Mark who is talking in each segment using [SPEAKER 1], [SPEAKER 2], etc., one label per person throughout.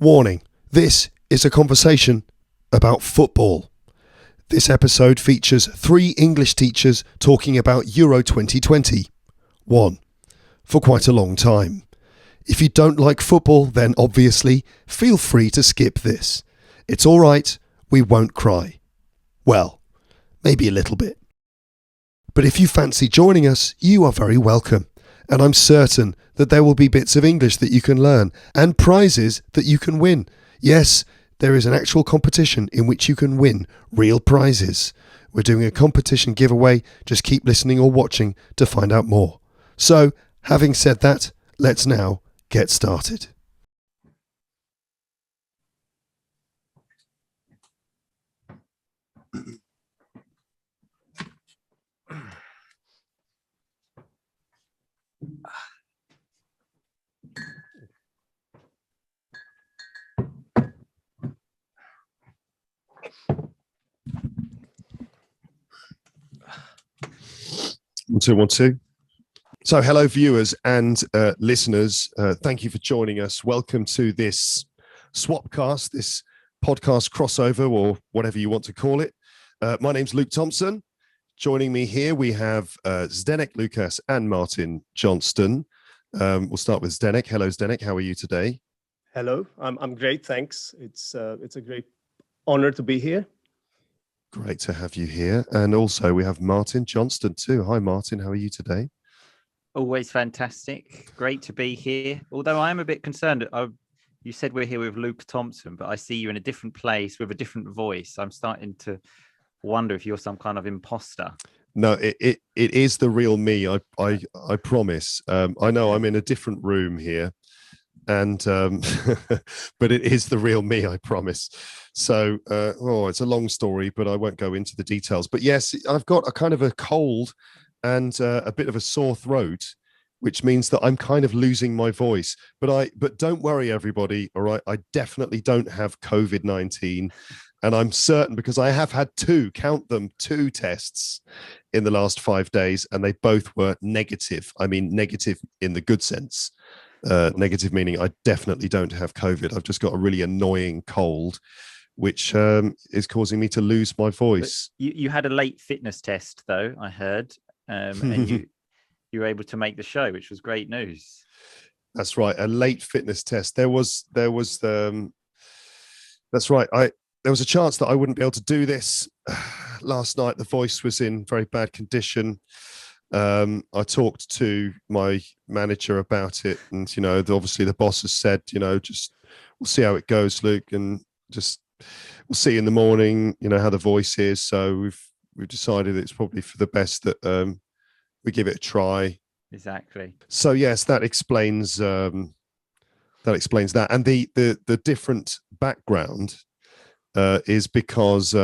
[SPEAKER 1] Warning, this is a conversation about football. This episode features 3 English teachers talking about Euro 2020. 1. For quite a long time. If you don't like football, then obviously feel free to skip this. It's all right, we won't cry. Well, maybe a little bit. But if you fancy joining us, you are very welcome. And I'm certain that there will be bits of English that you can learn and prizes that you can win. Yes, there is an actual competition in which you can win real prizes. We're doing a competition giveaway. Just keep listening or watching to find out more. So, having said that, let's now get started. One, two. So hello viewers and listeners, thank you for joining us. Welcome to this Swapcast, this podcast crossover or whatever you want to call it. My name's Luke Thompson. Joining me here we have Zdenek Lukas and Martin Johnston. We'll start with Zdenek. Hello Zdenek, how are you today?
[SPEAKER 2] Hello, I'm great, thanks. It's a great honor to be here.
[SPEAKER 1] Great to have you here. And also we have Martin Johnston too. Hi Martin, how are you today?
[SPEAKER 3] Always fantastic. Great to be here. Although I am a bit concerned. You said we're here with Luke Thompson, but I see you in a different place with a different voice. I'm starting to wonder if you're some kind of imposter.
[SPEAKER 1] No, it is the real me. I promise. I know I'm in a different room here, and but it is the real me. I promise. So, it's a long story, but I won't go into the details. But yes, I've got a kind of a cold and a bit of a sore throat, which means that I'm kind of losing my voice. But don't worry, everybody. All right, I definitely don't have COVID-19, and I'm certain because I have had 2 tests in the last 5 days, and they both were negative. I mean, negative in the good sense. Negative meaning I definitely don't have COVID. I've just got a really annoying cold, which is causing me to lose my voice.
[SPEAKER 3] You had a late fitness test, though, I heard. And you were able to make the show, which was great news.
[SPEAKER 1] That's right, a late fitness test. There was that's right. There was a chance that I wouldn't be able to do this last night. The voice was in very bad condition. I talked to my manager about it, and obviously the boss has said, just we'll see how it goes, Luke, and just we'll see in the morning, how the voice is. So we've decided it's probably for the best that we give it a try.
[SPEAKER 3] Exactly.
[SPEAKER 1] So yes, that explains that. And the different background is because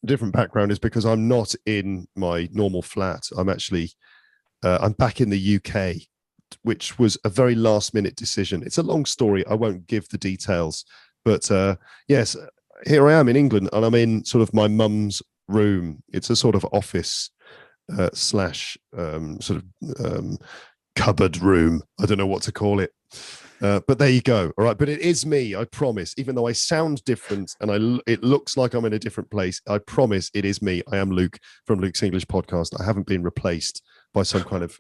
[SPEAKER 1] different background is because I'm not in my normal flat. I'm actually I'm back in the UK, which was a very last minute decision. It's a long story. I won't give the details, but yes, here I am in England, and I'm in sort of my mum's room. It's a sort of office slash sort of cupboard room. I don't know what to call it. But there you go. All right. But it is me, I promise. Even though I sound different and it looks like I'm in a different place, I promise it is me. I am Luke from Luke's English Podcast. I haven't been replaced by some kind of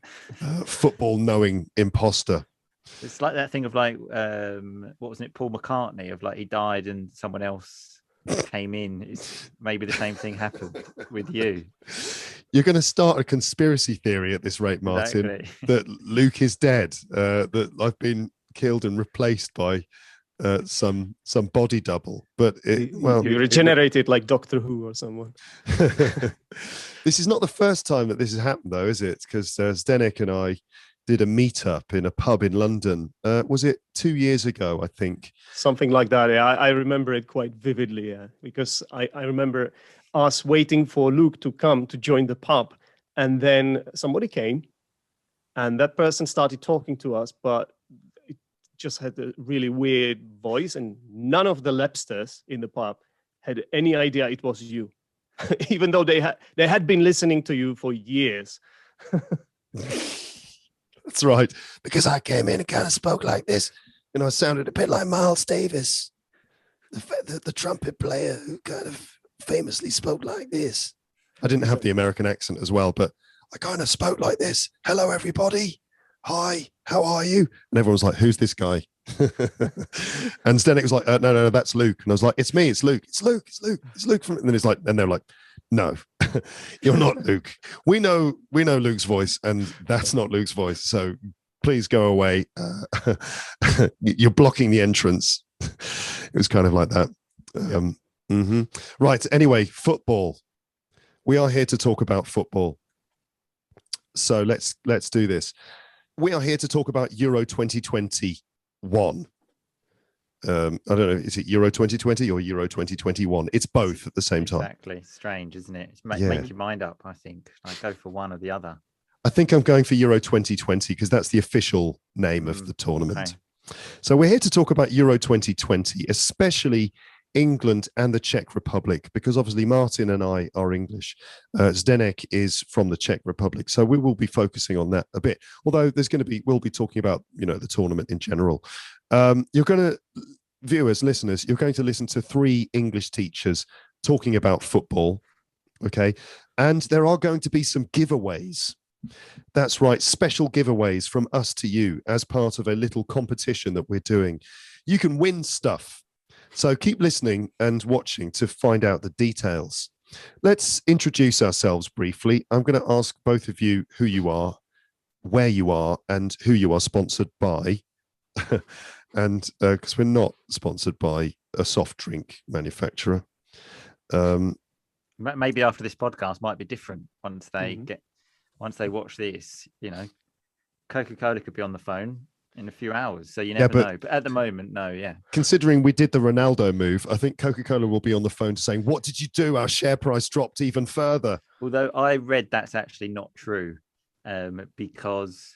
[SPEAKER 1] football knowing imposter.
[SPEAKER 3] It's like that thing of like, what was it, Paul McCartney, of like he died and someone else came in. It's maybe the same thing happened with you.
[SPEAKER 1] You're going to start a conspiracy theory at this rate, Martin,
[SPEAKER 3] exactly.
[SPEAKER 1] That Luke is dead, that I've been killed and replaced by some body double. But
[SPEAKER 2] you regenerated like Doctor Who or someone.
[SPEAKER 1] This is not the first time that this has happened, though, is it? Because Zdenek and I did a meetup in a pub in London. Was it 2 years ago, I think?
[SPEAKER 2] Something like that. Yeah, I remember it quite vividly. Yeah, because I remember us waiting for Luke to come to join the pub, and then somebody came, and that person started talking to us, but it just had a really weird voice, and none of the Lepsters in the pub had any idea it was you, even though they had been listening to you for years.
[SPEAKER 1] That's right, because I came in and kind of spoke like this. I sounded a bit like Miles Davis, the trumpet player who kind of famously spoke like this. I didn't have the American accent as well, but I kind of spoke like this. Hello, everybody. Hi, how are you? And everyone was like, who's this guy? And Zdenek was like, no, that's Luke. And I was like, it's me, it's Luke. It's Luke. And then it's like, and they're like, no, you're not Luke. We know Luke's voice, and that's not Luke's voice. So please go away. You're blocking the entrance. It was kind of like that. Right. Anyway, football. We are here to talk about football. So let's do this. We are here to talk about Euro 2021. I don't know, is it Euro 2020 or Euro 2021? It's both at the same time.
[SPEAKER 3] Exactly. Strange, isn't it? Make your mind up, I think. I go for one or the other.
[SPEAKER 1] I think I'm going for Euro 2020 because that's the official name of the tournament. Okay. So we're here to talk about Euro 2020, especially England and the Czech Republic, because obviously Martin and I are English. Zdenek is from the Czech Republic, so we will be focusing on that a bit. Although we'll be talking about the tournament in general. Listeners, you're going to listen to 3 English teachers talking about football, okay? And there are going to be some giveaways. That's right, special giveaways from us to you as part of a little competition that we're doing. You can win stuff. So keep listening and watching to find out the details. Let's introduce ourselves briefly. I'm going to ask both of you who you are, where you are, and who you are sponsored by. And because we're not sponsored by a soft drink manufacturer.
[SPEAKER 3] Maybe after this podcast might be different once they watch this. Coca-Cola could be on the phone in a few hours, so you never know. But at the moment, no, yeah.
[SPEAKER 1] Considering we did the Ronaldo move, I think Coca-Cola will be on the phone saying, "What did you do? Our share price dropped even further."
[SPEAKER 3] Although I read that's actually not true, because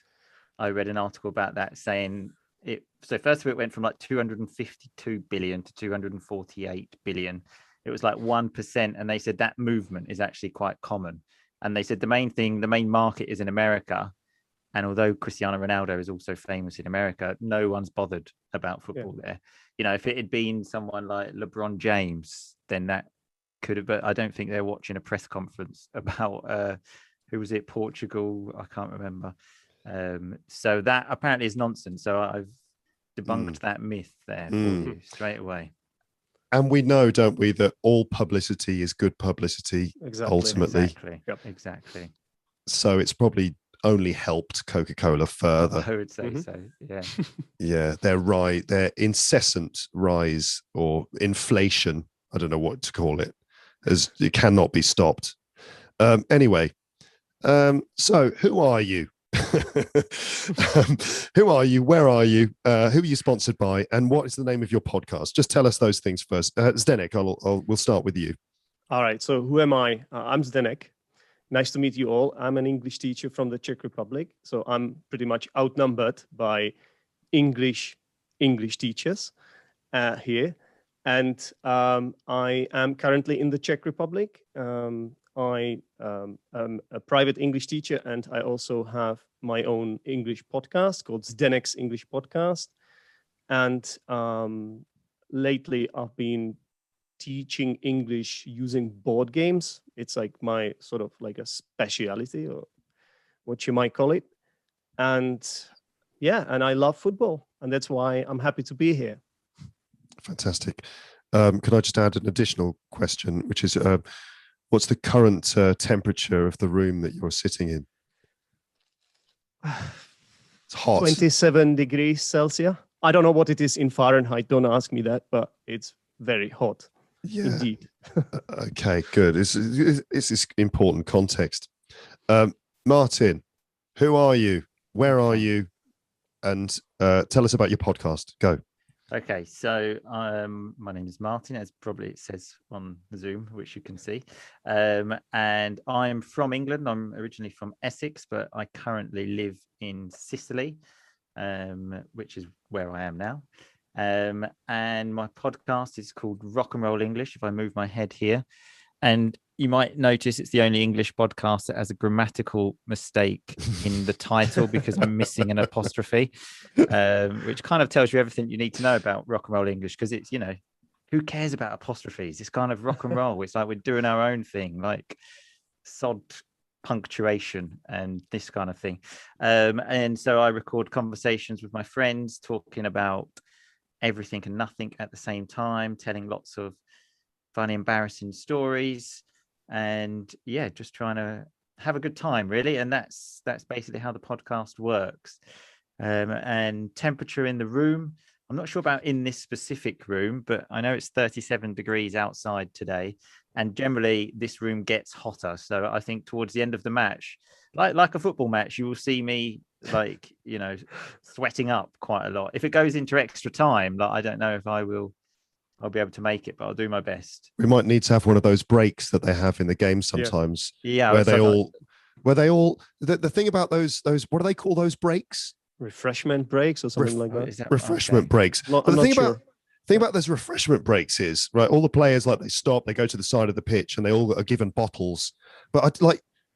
[SPEAKER 3] I read an article about that saying it. So first of all, it went from like 252 billion to 248 billion. It was like 1%, and they said that movement is actually quite common. And they said the main market is in America. And although Cristiano Ronaldo is also famous in America, no one's bothered about football there. If it had been someone like LeBron James, then that could have, but I don't think they're watching a press conference about, who was it, Portugal? I can't remember. So that apparently is nonsense. So I've debunked that myth there for you straight away.
[SPEAKER 1] And we know, don't we, that all publicity is good publicity, ultimately.
[SPEAKER 3] Exactly.
[SPEAKER 1] So it's probably only helped Coca-Cola further.
[SPEAKER 3] I would say so, yeah.
[SPEAKER 1] Yeah, their incessant rise or inflation, I don't know what to call it, as it cannot be stopped. Anyway, so who are you? Who are you? Where are you? Who are you sponsored by? And what is the name of your podcast? Just tell us those things first. Zdenek, we'll start with you.
[SPEAKER 2] All right. So who am I? I'm Zdenek. Nice to meet you all. I'm an English teacher from the Czech Republic. So I'm pretty much outnumbered by English teachers here. And I am currently in the Czech Republic. I am a private English teacher, and I also have my own English podcast called Zdenek's English Podcast. And lately I've been teaching English using board games. It's like my sort of like a speciality, or what you might call it. And and I love football, and that's why I'm happy to be here.
[SPEAKER 1] Fantastic. Could I just add an additional question, which is, what's the current temperature of the room that you're sitting in? It's hot.
[SPEAKER 2] 27 degrees Celsius. I don't know what it is in Fahrenheit. Don't ask me that, but it's very hot. Yeah. Indeed.
[SPEAKER 1] Okay, good. This is important context. Martin, who are you? Where are you? And tell us about your podcast. Go.
[SPEAKER 3] Okay, so my name is Martin, as probably it says on the Zoom, which you can see. And I'm from England. I'm originally from Essex, but I currently live in Sicily, which is where I am now. And my podcast is called Rock and Roll English, if I move my head here. And You might notice it's the only English podcast that has a grammatical mistake in the title because I'm missing an apostrophe, which kind of tells you everything you need to know about rock and roll English, because it's, who cares about apostrophes? It's kind of rock and roll. It's like we're doing our own thing, like sod punctuation and this kind of thing. And so I record conversations with my friends talking about everything and nothing at the same time, telling lots of funny, embarrassing stories, and just trying to have a good time, really. And that's basically how the podcast works. And temperature in the room, I'm not sure about in this specific room, but I know it's 37 degrees outside today, and generally this room gets hotter. So I think towards the end of the match, like a football match, you will see me sweating up quite a lot. If it goes into extra time, I don't know if I'll be able to make it, but I'll do my best.
[SPEAKER 1] We might need to have one of those breaks that they have in the game sometimes.
[SPEAKER 3] Yeah,
[SPEAKER 1] where they all the thing about those what do they call those breaks?
[SPEAKER 2] Refreshment breaks or something like that.
[SPEAKER 1] Refreshment breaks. But the thing about those refreshment breaks is, right, all the players, they stop, they go to the side of the pitch, and they all are given bottles. But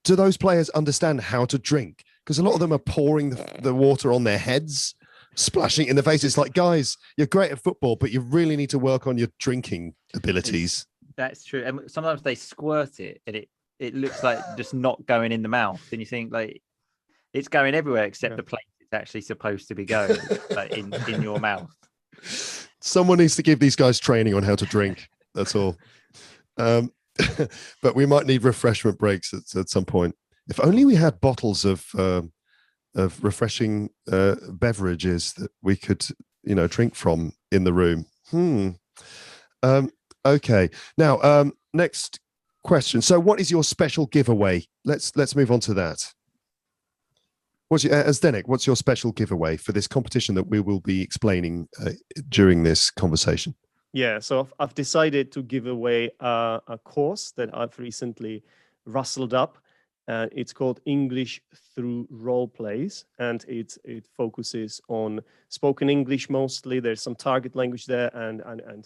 [SPEAKER 1] do those players understand how to drink? Because a lot of them are pouring the water on their heads, splashing in the face. It's like, guys, you're great at football, but you really need to work on your drinking abilities.
[SPEAKER 3] That's true. And sometimes they squirt it, and it looks like just not going in the mouth. And you think, it's going everywhere except the place it's actually supposed to be going, in your mouth.
[SPEAKER 1] Someone needs to give these guys training on how to drink. That's all. But we might need refreshment breaks at some point. If only we had bottles of refreshing beverages that we could, drink from in the room. Okay. Now, next question. So, what is your special giveaway? Let's move on to that. Zdenek, what's your special giveaway for this competition that we will be explaining during this conversation?
[SPEAKER 2] Yeah, so I've decided to give away a course that I've recently rustled up. It's called English Through Role Plays, and it focuses on spoken English mostly. There's some target language there, and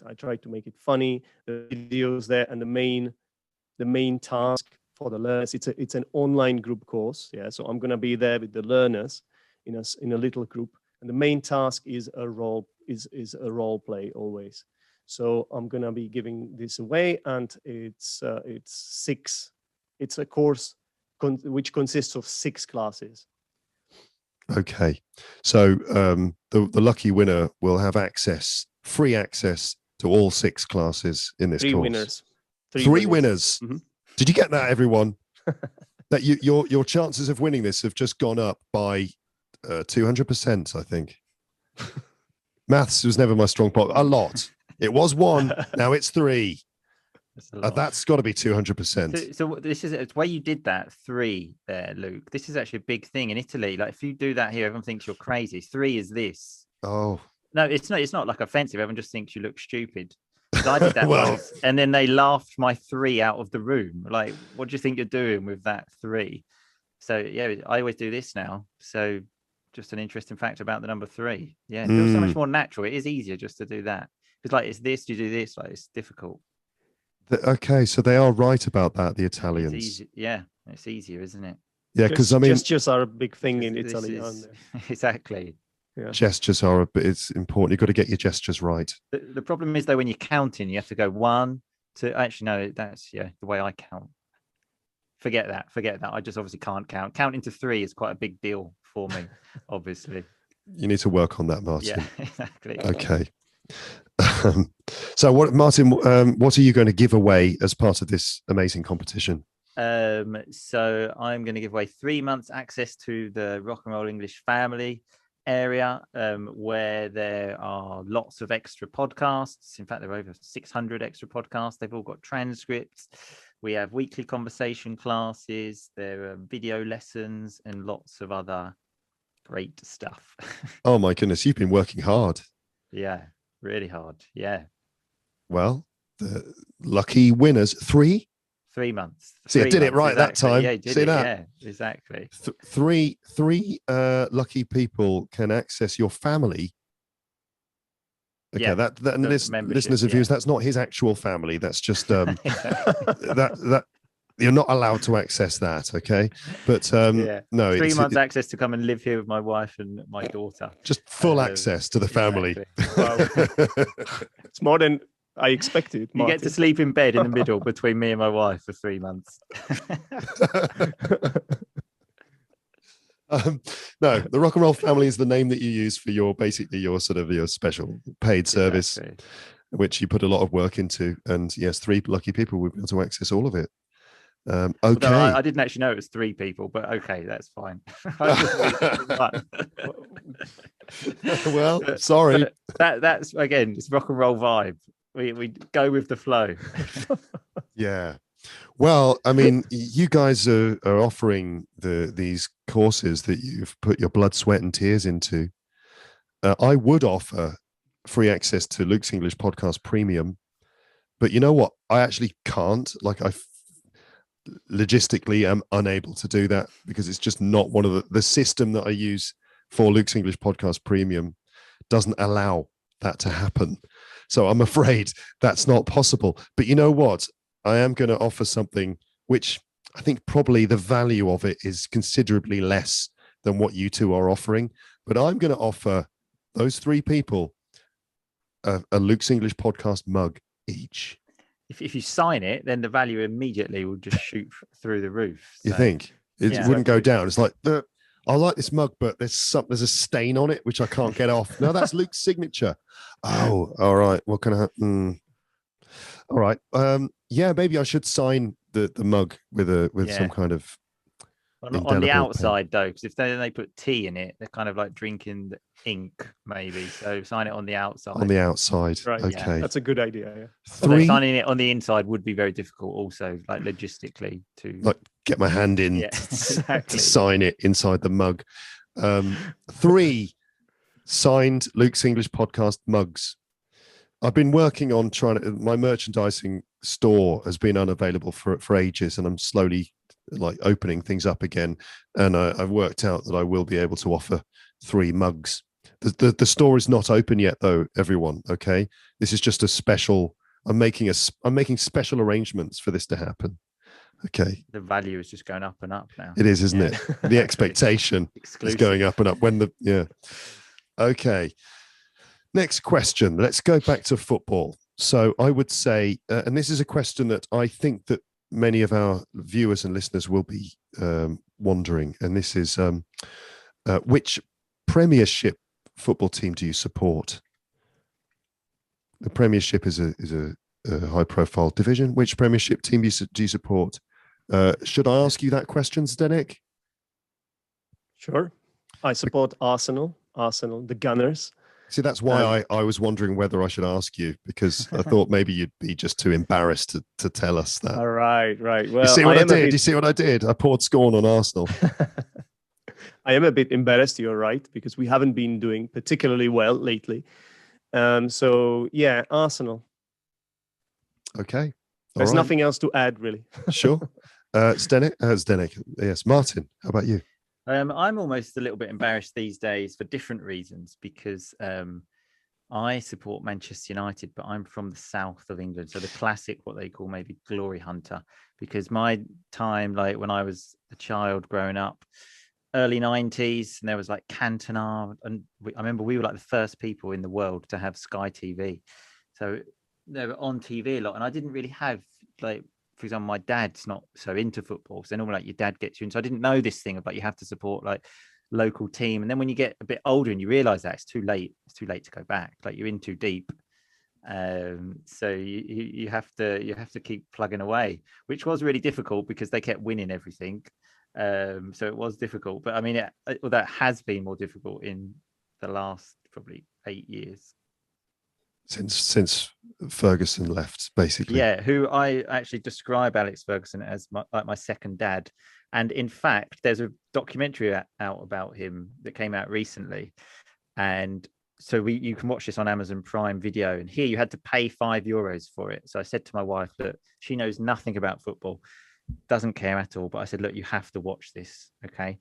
[SPEAKER 2] I try to make it funny. The videos there, and the main task for the learners. It's an online group course. Yeah, so I'm gonna be there with the learners in a little group, and the main task is a role play always. So I'm gonna be giving this away, and it's a course which consists of 6 classes.
[SPEAKER 1] Okay, so the lucky winner will have free access to all 6 classes in this course. Three winners. Mm-hmm. Did you get that, everyone? That your chances of winning this have just gone up by 200%, I think. Maths was never my strong point. A lot. It was 1, now it's 3. That's got to be 200%.
[SPEAKER 3] So this is it's why you did that 3 there, Luke. This is actually a big thing in Italy. If you do that here, everyone thinks you're crazy. 3 is this.
[SPEAKER 1] Oh
[SPEAKER 3] no, it's not. It's not offensive. Everyone just thinks you look stupid. I did that once, and then they laughed my 3 out of the room. What do you think you're doing with that 3? So yeah, I always do this now. So just an interesting fact about the number 3. Yeah, it feels so much more natural. It is easier just to do that because it's this, you do this. It's difficult.
[SPEAKER 1] Okay, so they are right about that, the Italians.
[SPEAKER 3] It's easier, isn't it?
[SPEAKER 1] Yeah, because
[SPEAKER 2] gestures are a big thing in Italy, aren't they?
[SPEAKER 3] Exactly.
[SPEAKER 1] Yeah. Gestures are it's important. You've got to get your gestures right.
[SPEAKER 3] The problem is though, when you're counting, you have to go 1, 2. Actually, no, that's the way I count. Forget that. I just obviously can't count. Counting to 3 is quite a big deal for me, obviously.
[SPEAKER 1] You need to work on that, Martin.
[SPEAKER 3] Yeah, exactly.
[SPEAKER 1] Okay. So Martin, what are you going to give away as part of this amazing competition?
[SPEAKER 3] So I'm going to give away 3 months access to the Rock and Roll English family area, where there are lots of extra podcasts. In fact, there are over 600 extra podcasts. They've all got transcripts. We have weekly conversation classes. There are video lessons and lots of other great stuff.
[SPEAKER 1] Oh my goodness, you've been working hard.
[SPEAKER 3] Yeah, really hard. Yeah.
[SPEAKER 1] Well, the lucky winners, 3
[SPEAKER 3] months.
[SPEAKER 1] See, I did it right that time.
[SPEAKER 3] Yeah, you did
[SPEAKER 1] See
[SPEAKER 3] it.
[SPEAKER 1] that?
[SPEAKER 3] Yeah, exactly.
[SPEAKER 1] Three lucky people can access your family. Okay,
[SPEAKER 3] yeah,
[SPEAKER 1] that and listeners and viewers, that's not his actual family. That's just that you're not allowed to access that. Okay, but no,
[SPEAKER 3] 3 months access to come and live here with my wife and my daughter.
[SPEAKER 1] Just full access to the family.
[SPEAKER 2] Exactly. Wow. It's more than I expected.
[SPEAKER 3] You get to sleep in bed in the middle between me and my wife for 3 months.
[SPEAKER 1] No, the Rock and Roll Family is the name that you use for your special paid service,
[SPEAKER 3] Exactly.
[SPEAKER 1] which you put a lot of work into. And yes, 3 lucky people will be able to access all of it. Okay.
[SPEAKER 3] Although I didn't actually know it was 3 people, but okay, that's fine.
[SPEAKER 1] Well, sorry.
[SPEAKER 3] That's again, it's rock and roll vibe. We go with the flow.
[SPEAKER 1] Yeah. Well, I mean, you guys are offering these courses that you've put your blood, sweat, and tears into. I would offer free access to Luke's English Podcast Premium, but you know what? I actually can't. Like, I logistically am unable to do that because it's just not one of the system that I use for Luke's English Podcast Premium doesn't allow that to happen. So I'm afraid that's not possible. But you know what? I am going to offer something which I think probably the value of it is considerably less than what you two are offering. But I'm going to offer those 3 people a Luke's English Podcast mug each.
[SPEAKER 3] If you sign it, then the value immediately will just shoot through the roof. So.
[SPEAKER 1] You think it wouldn't go down? It's like I like this mug, but there's a stain on it which I can't get off. No, that's Luke's signature. Oh, all right. What can I? All right. Yeah, maybe I should sign the mug with some kind of
[SPEAKER 3] on the outside though, because if they put tea in it, they're kind of like drinking the ink, maybe. So sign it on the outside.
[SPEAKER 1] On the outside,
[SPEAKER 2] right?
[SPEAKER 1] Okay,
[SPEAKER 2] yeah, that's a good idea. Yeah.
[SPEAKER 1] 3
[SPEAKER 3] signing it on the inside would be very difficult, also, like logistically to
[SPEAKER 1] get my hand in
[SPEAKER 3] exactly.
[SPEAKER 1] to sign it inside the mug. 3 signed Luke's English Podcast mugs. I've been working on my merchandising store has been unavailable for ages, and I'm slowly opening things up again. And I've worked out that I will be able to offer 3 mugs. The store is not open yet, though, everyone. Okay, this is just a special. I'm making special arrangements for this to happen. Okay,
[SPEAKER 3] the value is just going up and up now.
[SPEAKER 1] It is, isn't it? The expectation is going up and up. Okay. Next question. Let's go back to football. So I would say, and this is a question that I think that many of our viewers and listeners will be wondering, and this is which Premiership football team do you support? The Premiership is a high-profile division. Which Premiership team do you support? Should I ask you that question, Zdenek?
[SPEAKER 2] Sure. I support Arsenal, the Gunners.
[SPEAKER 1] See, that's why I was wondering whether I should ask you, because I thought maybe you'd be just too embarrassed to tell us that.
[SPEAKER 2] All right. Well,
[SPEAKER 1] you see what I did? You see what I did? I poured scorn on Arsenal.
[SPEAKER 2] I am a bit embarrassed, you're right, because we haven't been doing particularly well lately. So, yeah, Arsenal.
[SPEAKER 1] Okay.
[SPEAKER 2] There's nothing else to add, really.
[SPEAKER 1] Sure. Zdenek. Yes. Martin, how about you?
[SPEAKER 3] I'm almost a little bit embarrassed these days for different reasons, because I support Manchester United, but I'm from the south of England. So the classic, what they call maybe glory hunter, because my time, like when I was a child growing up, early 90s, and there was like Cantona. And I remember we were like the first people in the world to have Sky TV. So they were on TV a lot. And I didn't really have for example, my dad's not so into football. So normally your dad gets you in. So I didn't know this thing about you have to support local team. And then when you get a bit older and you realize that it's too late to go back. You're in too deep. So you have to keep plugging away, which was really difficult because they kept winning everything. So it was difficult. But I mean, that has been more difficult in the last probably 8 years.
[SPEAKER 1] Since Ferguson left, basically.
[SPEAKER 3] Yeah, who I actually describe Alex Ferguson as my second dad. And in fact, there's a documentary out about him that came out recently. And so you can watch this on Amazon Prime Video. And here you had to pay €5 for it. So I said to my wife that she knows nothing about football, doesn't care at all. But I said, look, you have to watch this, okay?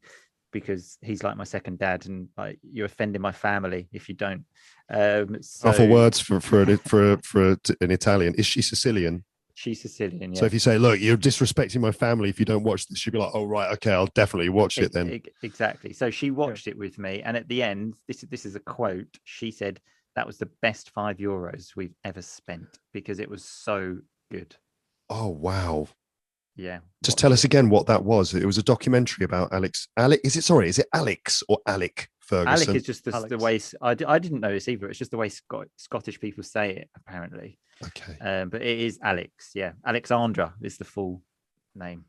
[SPEAKER 3] Because he's like my second dad, and you're offending my family if you don't.
[SPEAKER 1] Awful words for an Italian. Is she Sicilian?
[SPEAKER 3] She's Sicilian. Yeah.
[SPEAKER 1] So if you say, look, you're disrespecting my family if you don't watch this, she'll be like, oh, right, okay, I'll definitely watch it then.
[SPEAKER 3] Exactly. So she watched it with me. And at the end, this is a quote. She said, that was the best €5 we've ever spent because it was so good.
[SPEAKER 1] Oh, wow.
[SPEAKER 3] Yeah.
[SPEAKER 1] Just tell us again what that was. It was a documentary about Alex. Is it Alex or Alec Ferguson?
[SPEAKER 3] Alec is just the way, I didn't know this either. It's just the way Scottish people say it, apparently.
[SPEAKER 1] Okay.
[SPEAKER 3] But it is Alex. Yeah. Alexandra is the full name.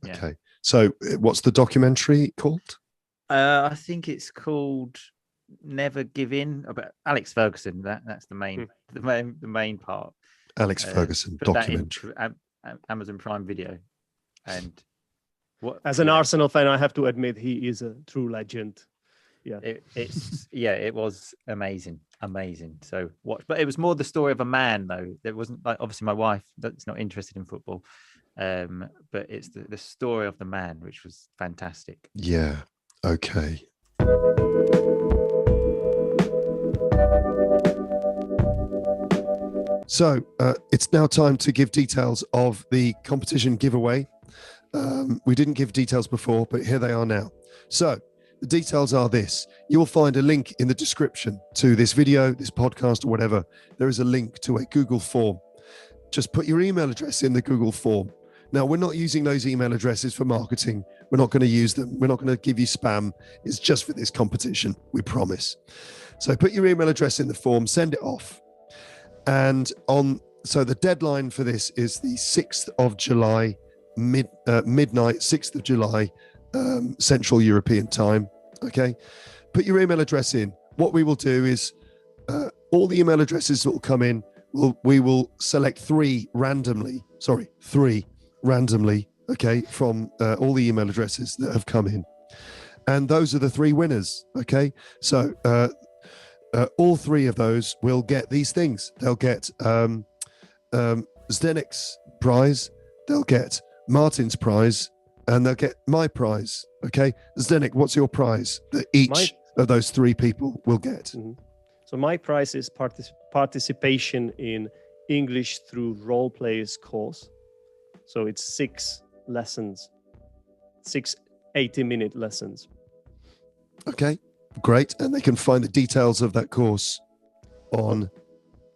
[SPEAKER 3] Yeah.
[SPEAKER 1] Okay. So what's the documentary called?
[SPEAKER 3] I think it's called Never Give In. About Alex Ferguson. That's the main part.
[SPEAKER 1] Alex Ferguson documentary.
[SPEAKER 3] Amazon Prime Video. And
[SPEAKER 2] as an Arsenal fan, I have to admit he is a true legend. Yeah,
[SPEAKER 3] it was amazing. So watch, but it was more the story of a man, though. There wasn't like obviously my wife that's not interested in football, but it's the story of the man, which was fantastic.
[SPEAKER 1] Yeah. Okay. So it's now time to give details of the competition giveaway. We didn't give details before, but here they are now. So the details are this. You will find a link in the description to this video, this podcast, or whatever. There is a link to a Google form. Just put your email address in the Google form. Now, we're not using those email addresses for marketing. We're not going to use them. We're not going to give you spam. It's just for this competition, we promise. So put your email address in the form, send it off. And so the deadline for this is the 6th of July, midnight, 6th of July, Central European time. Okay. Put your email address in. What we will do is all the email addresses that will come in, we will select three randomly, okay, from all the email addresses that have come in. And those are the three winners. Okay. So all three of those will get these things. They'll get Zdenek's prize, they'll get Martin's prize, and they'll get my prize. Okay. Zdenek, what's your prize that each of those three people will get?
[SPEAKER 2] Mm-hmm. So my prize is participation in English through role players course. So it's 6 lessons, 6 80-minute lessons.
[SPEAKER 1] Okay, great. And they can find the details of that course on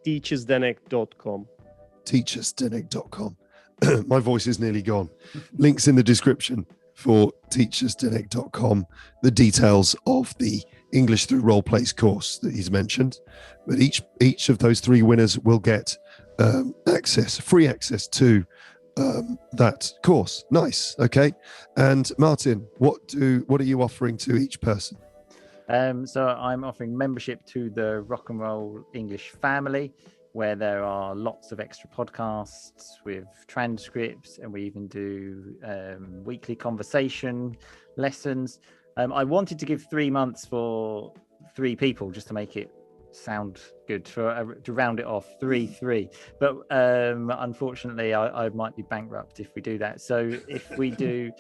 [SPEAKER 2] teachersdenek.com.
[SPEAKER 1] teachersdenek.com. My voice is nearly gone. Links in the description for teachersdenek.com, the details of the English through role plays course that he's mentioned. But each of those three winners will get free access to that course. Nice. Okay. And Martin, what are you offering to each person?
[SPEAKER 3] So I'm offering membership to the Rock and Roll English family, where there are lots of extra podcasts with transcripts, and we even do weekly conversation lessons. I wanted to give 3 months for 3 people just to make it sound good, to round it off 3, but unfortunately I might be bankrupt if we do that. So if we do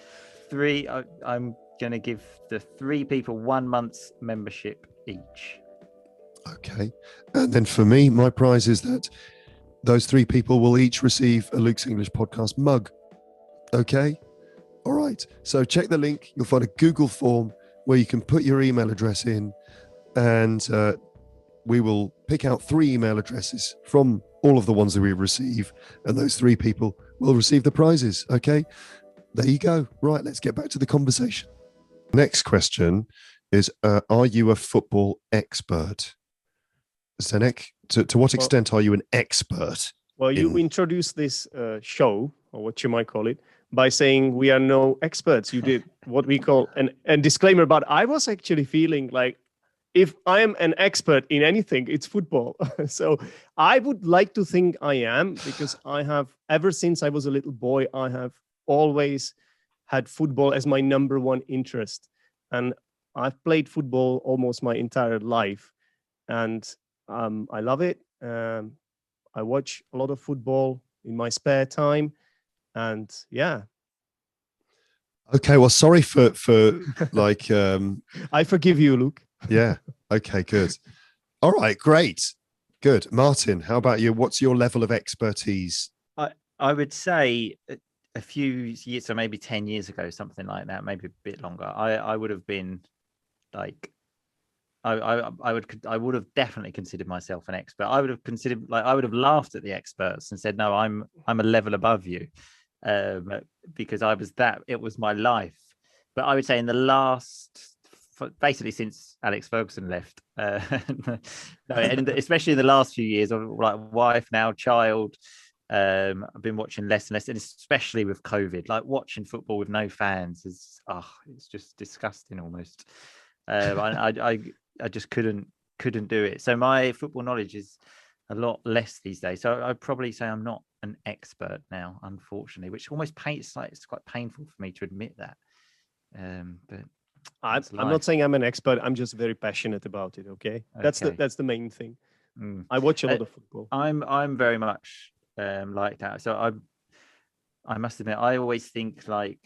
[SPEAKER 3] 3, I'm going to give the 3 people 1 month's membership each.
[SPEAKER 1] Okay. And then for me, my prize is that those 3 people will each receive a Luke's English podcast mug. Okay. All right. So check the link. You'll find a Google form where you can put your email address in, and we will pick out 3 email addresses from all of the ones that we receive, and those 3 people will receive the prizes. Okay. There you go. Right. Let's get back to the conversation. Next question is, are you a football expert? Zdenek, to what extent are you an expert?
[SPEAKER 2] Well, you introduced this show, or what you might call it, by saying we are no experts. You did what we call an disclaimer, but I was actually feeling like if I am an expert in anything, it's football. So I would like to think I am, because I have, ever since I was a little boy, I have always had football as my number one interest. And I've played football almost my entire life. And I love it. I watch a lot of football in my spare time, and yeah.
[SPEAKER 1] Okay, well, sorry for like.
[SPEAKER 2] I forgive you, Luke.
[SPEAKER 1] Yeah. Okay. Good. All right. Great. Good. Martin, how about you? What's your level of expertise?
[SPEAKER 3] I would say a few years, so maybe 10 years ago, something like that, maybe a bit longer. I would have been like, I would have definitely considered myself an expert. I would have considered, like, I would have laughed at the experts and said, no, I'm a level above you, because it was my life. But I would say in the last, basically since Alex Ferguson left, no, and especially in the last few years, of like wife, now child, I've been watching less and less, and especially with COVID, like watching football with no fans it's just disgusting almost. I just couldn't do it. So my football knowledge is a lot less these days. So I'd probably say I'm not an expert now, unfortunately, which almost paints, like, it's quite painful for me to admit that. But
[SPEAKER 2] I'm not saying I'm an expert. I'm just very passionate about it. Okay, that's the main thing. I watch a lot of football.
[SPEAKER 3] I'm very much like that. So I must admit, I always think, like,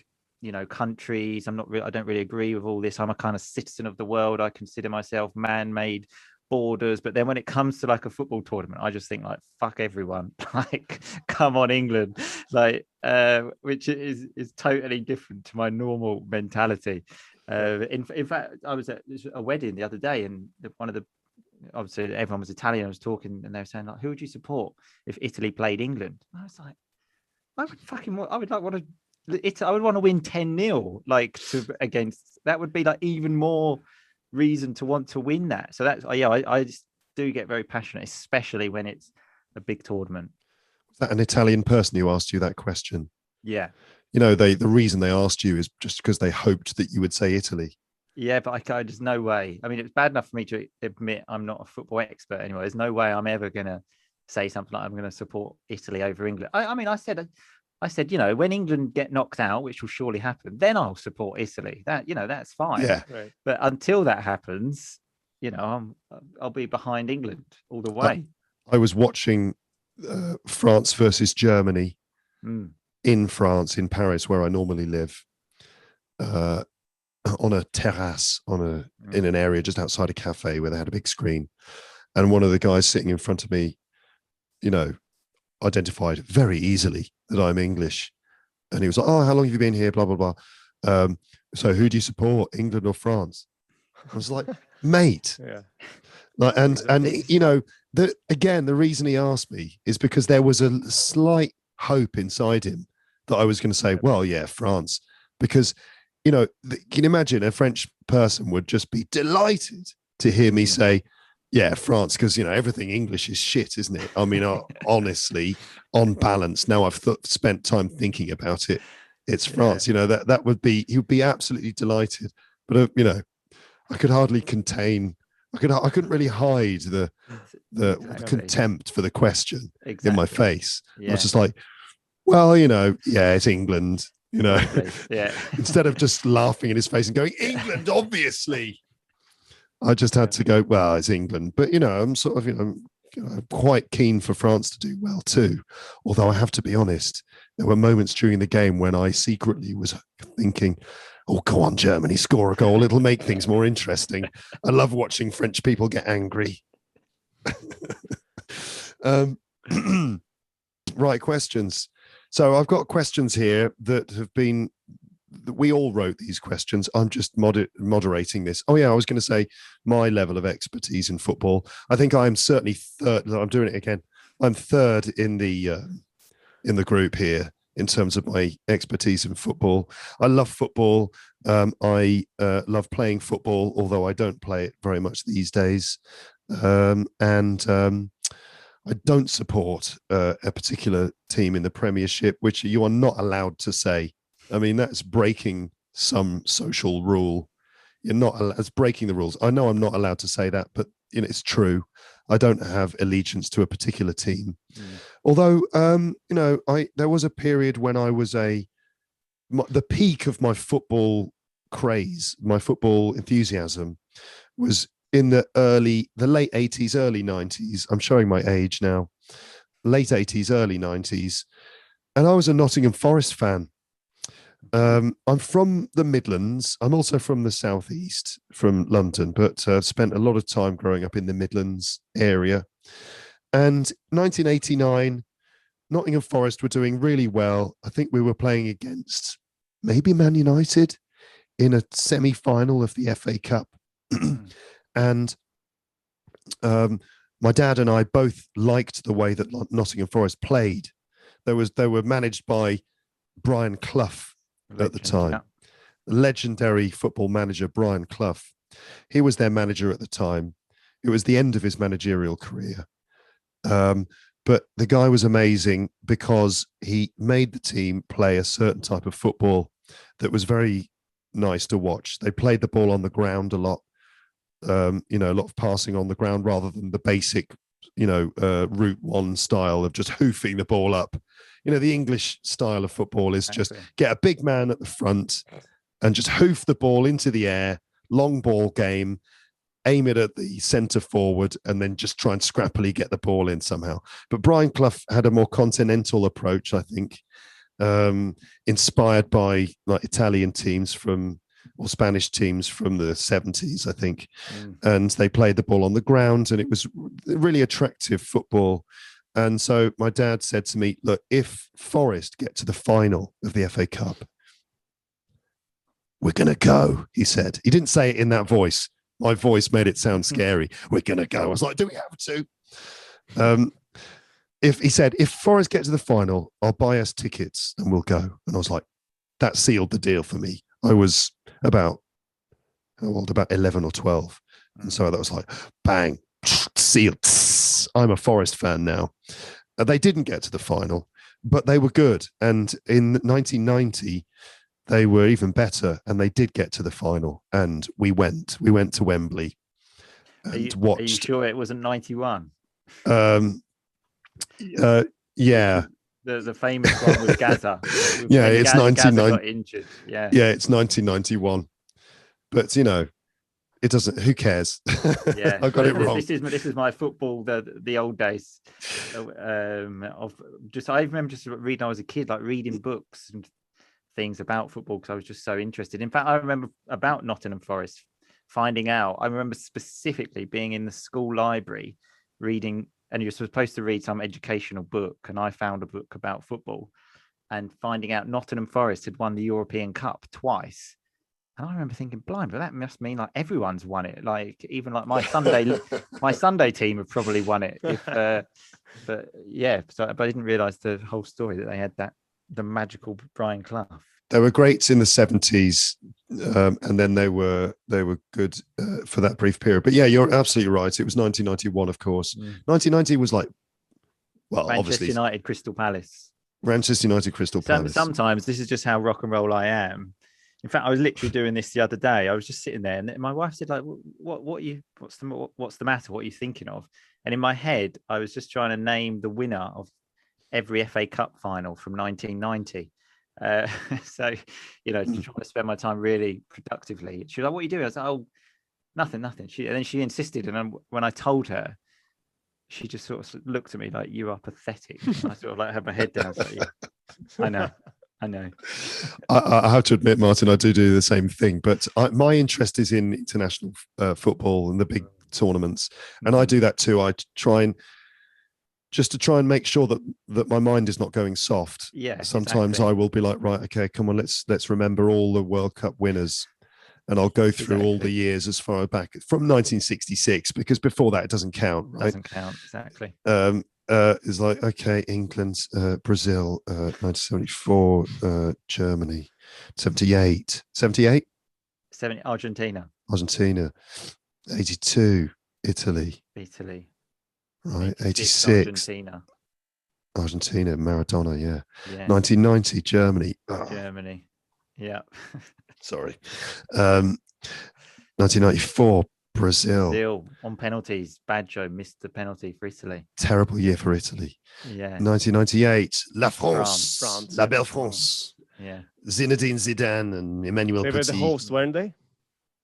[SPEAKER 3] countries. I don't really agree with all this. I'm a kind of citizen of the world. I consider myself man-made borders. But then when it comes to like a football tournament, I just think, like, fuck everyone. Like, come on, England. Like, which is totally different to my normal mentality. In fact, I was at a wedding the other day, and obviously everyone was Italian. I was talking, and they were saying, like, who would you support if Italy played England? And I was like, I would want to win 10-0, like, against. That would be like even more reason to want to win that. So that's, I just do get very passionate, especially when it's a big tournament.
[SPEAKER 1] Was that an Italian person who asked you that question?
[SPEAKER 3] Yeah.
[SPEAKER 1] The reason they asked you is just because they hoped that you would say Italy.
[SPEAKER 3] Yeah, but there's no way. I mean, it's bad enough for me to admit I'm not a football expert anyway. There's no way I'm ever going to say something like I'm going to support Italy over England. I mean, I said, when England get knocked out, which will surely happen, then I'll support Italy. That's fine.
[SPEAKER 1] Yeah.
[SPEAKER 2] Right.
[SPEAKER 3] But until that happens, I'll be behind England all the way.
[SPEAKER 1] I was watching France versus Germany in France, in Paris, where I normally live, on a terrace, in an area just outside a cafe where they had a big screen. And one of the guys sitting in front of me, identified very easily that I'm English. And he was like, oh, how long have you been here? Blah, blah, blah. So who do you support, England or France? I was like, mate.
[SPEAKER 2] Yeah.
[SPEAKER 1] Like, and the reason he asked me is because there was a slight hope inside him that I was going to say, well, yeah, France. Because, can you imagine a French person would just be delighted to hear me say, yeah, France, because, everything English is shit, isn't it? I mean, honestly, on balance, now I've spent time thinking about it, it's France. That would be, he would be absolutely delighted. But, I could hardly contain, I couldn't really hide the contempt for the question in my face. Yeah. I was just like, well, yeah, it's England,
[SPEAKER 3] Yeah.
[SPEAKER 1] Instead of just laughing in his face and going, England, obviously. I just had to go, well, it's England. But, I'm sort of, I'm quite keen for France to do well too. Although I have to be honest, there were moments during the game when I secretly was thinking, oh, go on, Germany, score a goal. It'll make things more interesting. I love watching French people get angry. Right, questions. So I've got questions here that have been, we all wrote these questions. I'm just moderating this. Oh yeah, I was going to say my level of expertise in football. I think I'm certainly third. I'm doing it again. I'm third in the group here in terms of my expertise in football. I love football. I love playing football, although I don't play it very much these days. I don't support a particular team in the Premiership, which you are not allowed to say. I mean, that's breaking some social rule. You're not. It's breaking the rules. I know I'm not allowed to say that, but it's true. I don't have allegiance to a particular team. Although, there was a period when I was the peak of my football craze, my football enthusiasm, was in the late 80s, early 90s. I'm showing my age now. Late 80s, early 90s, and I was a Nottingham Forest fan. I'm from the Midlands. I'm also from the southeast, from London, but spent a lot of time growing up in the Midlands area. And 1989, Nottingham Forest were doing really well. I think we were playing against maybe Man United in a semi-final of the FA Cup. And my dad and I both liked the way that Nottingham Forest played. They were managed by Brian Clough at the time.
[SPEAKER 3] Yeah.
[SPEAKER 1] Legendary football manager Brian Clough. He was their manager at the time. It was the end of his managerial career. But the guy was amazing because he made the team play a certain type of football that was very nice to watch. They played the ball on the ground a lot, a lot of passing on the ground rather than the basic, route one style of just hoofing the ball up. The English style of football is just get a big man at the front and just hoof the ball into the air, long ball game, aim it at the centre forward, and then just try and scrappily get the ball in somehow. But Brian Clough had a more continental approach, I think, inspired by like Italian teams or Spanish teams from the 70s, I think. And they played the ball on the ground, and it was really attractive football. And so my dad said to me, look, if Forest get to the final of the FA Cup, we're going to go, he said. He didn't say it in that voice. My voice made it sound scary. We're going to go. I was like, do we have to? If Forest get to the final, I'll buy us tickets and we'll go. And I was like, that sealed the deal for me. I was about 11 or 12. And so that was like, bang, sealed. I'm a Forest fan now. They didn't get to the final, but they were good. And in 1990, they were even better, and they did get to the final. And we went to Wembley and watched. Are you
[SPEAKER 3] sure it wasn't 91?
[SPEAKER 1] Yeah.
[SPEAKER 3] The famous one with Gaza.
[SPEAKER 1] Yeah, it's 1990.
[SPEAKER 3] Got injured. Yeah,
[SPEAKER 1] it's 1991. But it doesn't. Who cares?
[SPEAKER 3] Yeah,
[SPEAKER 1] I got it wrong.
[SPEAKER 3] This is my football. The old days. I remember just reading. I was a kid, like reading books and things about football because I was just so interested. In fact, I remember about Nottingham Forest finding out. I remember specifically being in the school library reading, and you're supposed to read some educational book, and I found a book about football and finding out Nottingham Forest had won the European Cup twice. And I remember thinking, blind, but that must mean like everyone's won it. Like even like my Sunday team have probably won it. But I didn't realise the whole story that they had the magical Brian Clough.
[SPEAKER 1] They were great in the 70s, and then they were good for that brief period. But yeah, you're absolutely right. It was 1991, of course. 1990 was like, well,
[SPEAKER 3] Manchester
[SPEAKER 1] obviously
[SPEAKER 3] United, Crystal Palace.
[SPEAKER 1] Manchester United, Crystal Palace.
[SPEAKER 3] Sometimes this is just how rock and roll I am. In fact, I was literally doing this the other day. I was just sitting there, and my wife said, "Like, what's the matter? What are you thinking of?" And in my head, I was just trying to name the winner of every FA Cup final from 1990. So, trying to spend my time really productively. She was like, "What are you doing?" I was like, "Oh, nothing." And then she insisted, and then when I told her, she just sort of looked at me like, "You are pathetic." And I sort of like had my head down. So, yeah, I know.
[SPEAKER 1] I have to admit, Martin, I do the same thing. But my interest is in international football and the big tournaments, and I do that too. I try and make sure that my mind is not going soft.
[SPEAKER 3] Yeah.
[SPEAKER 1] Sometimes
[SPEAKER 3] exactly.
[SPEAKER 1] I will be like, right, okay, come on, let's remember all the World Cup winners, and I'll go through all the years as far back from 1966 because before that it doesn't count, right?
[SPEAKER 3] Doesn't count exactly.
[SPEAKER 1] Is like, okay, England, Brazil, 1974, Germany, 78,
[SPEAKER 3] Argentina,
[SPEAKER 1] 82, Italy, right, 86, Argentina, Maradona, yeah. 1990, Germany,
[SPEAKER 3] yeah.
[SPEAKER 1] Sorry, 1994. Brazil
[SPEAKER 3] on penalties. Baggio missed the penalty for Italy.
[SPEAKER 1] Terrible year for Italy.
[SPEAKER 3] Yeah.
[SPEAKER 1] 1998, La France. La Belle France.
[SPEAKER 3] Yeah.
[SPEAKER 1] Zinedine Zidane and Emmanuel Petit.
[SPEAKER 2] They were the host, weren't they?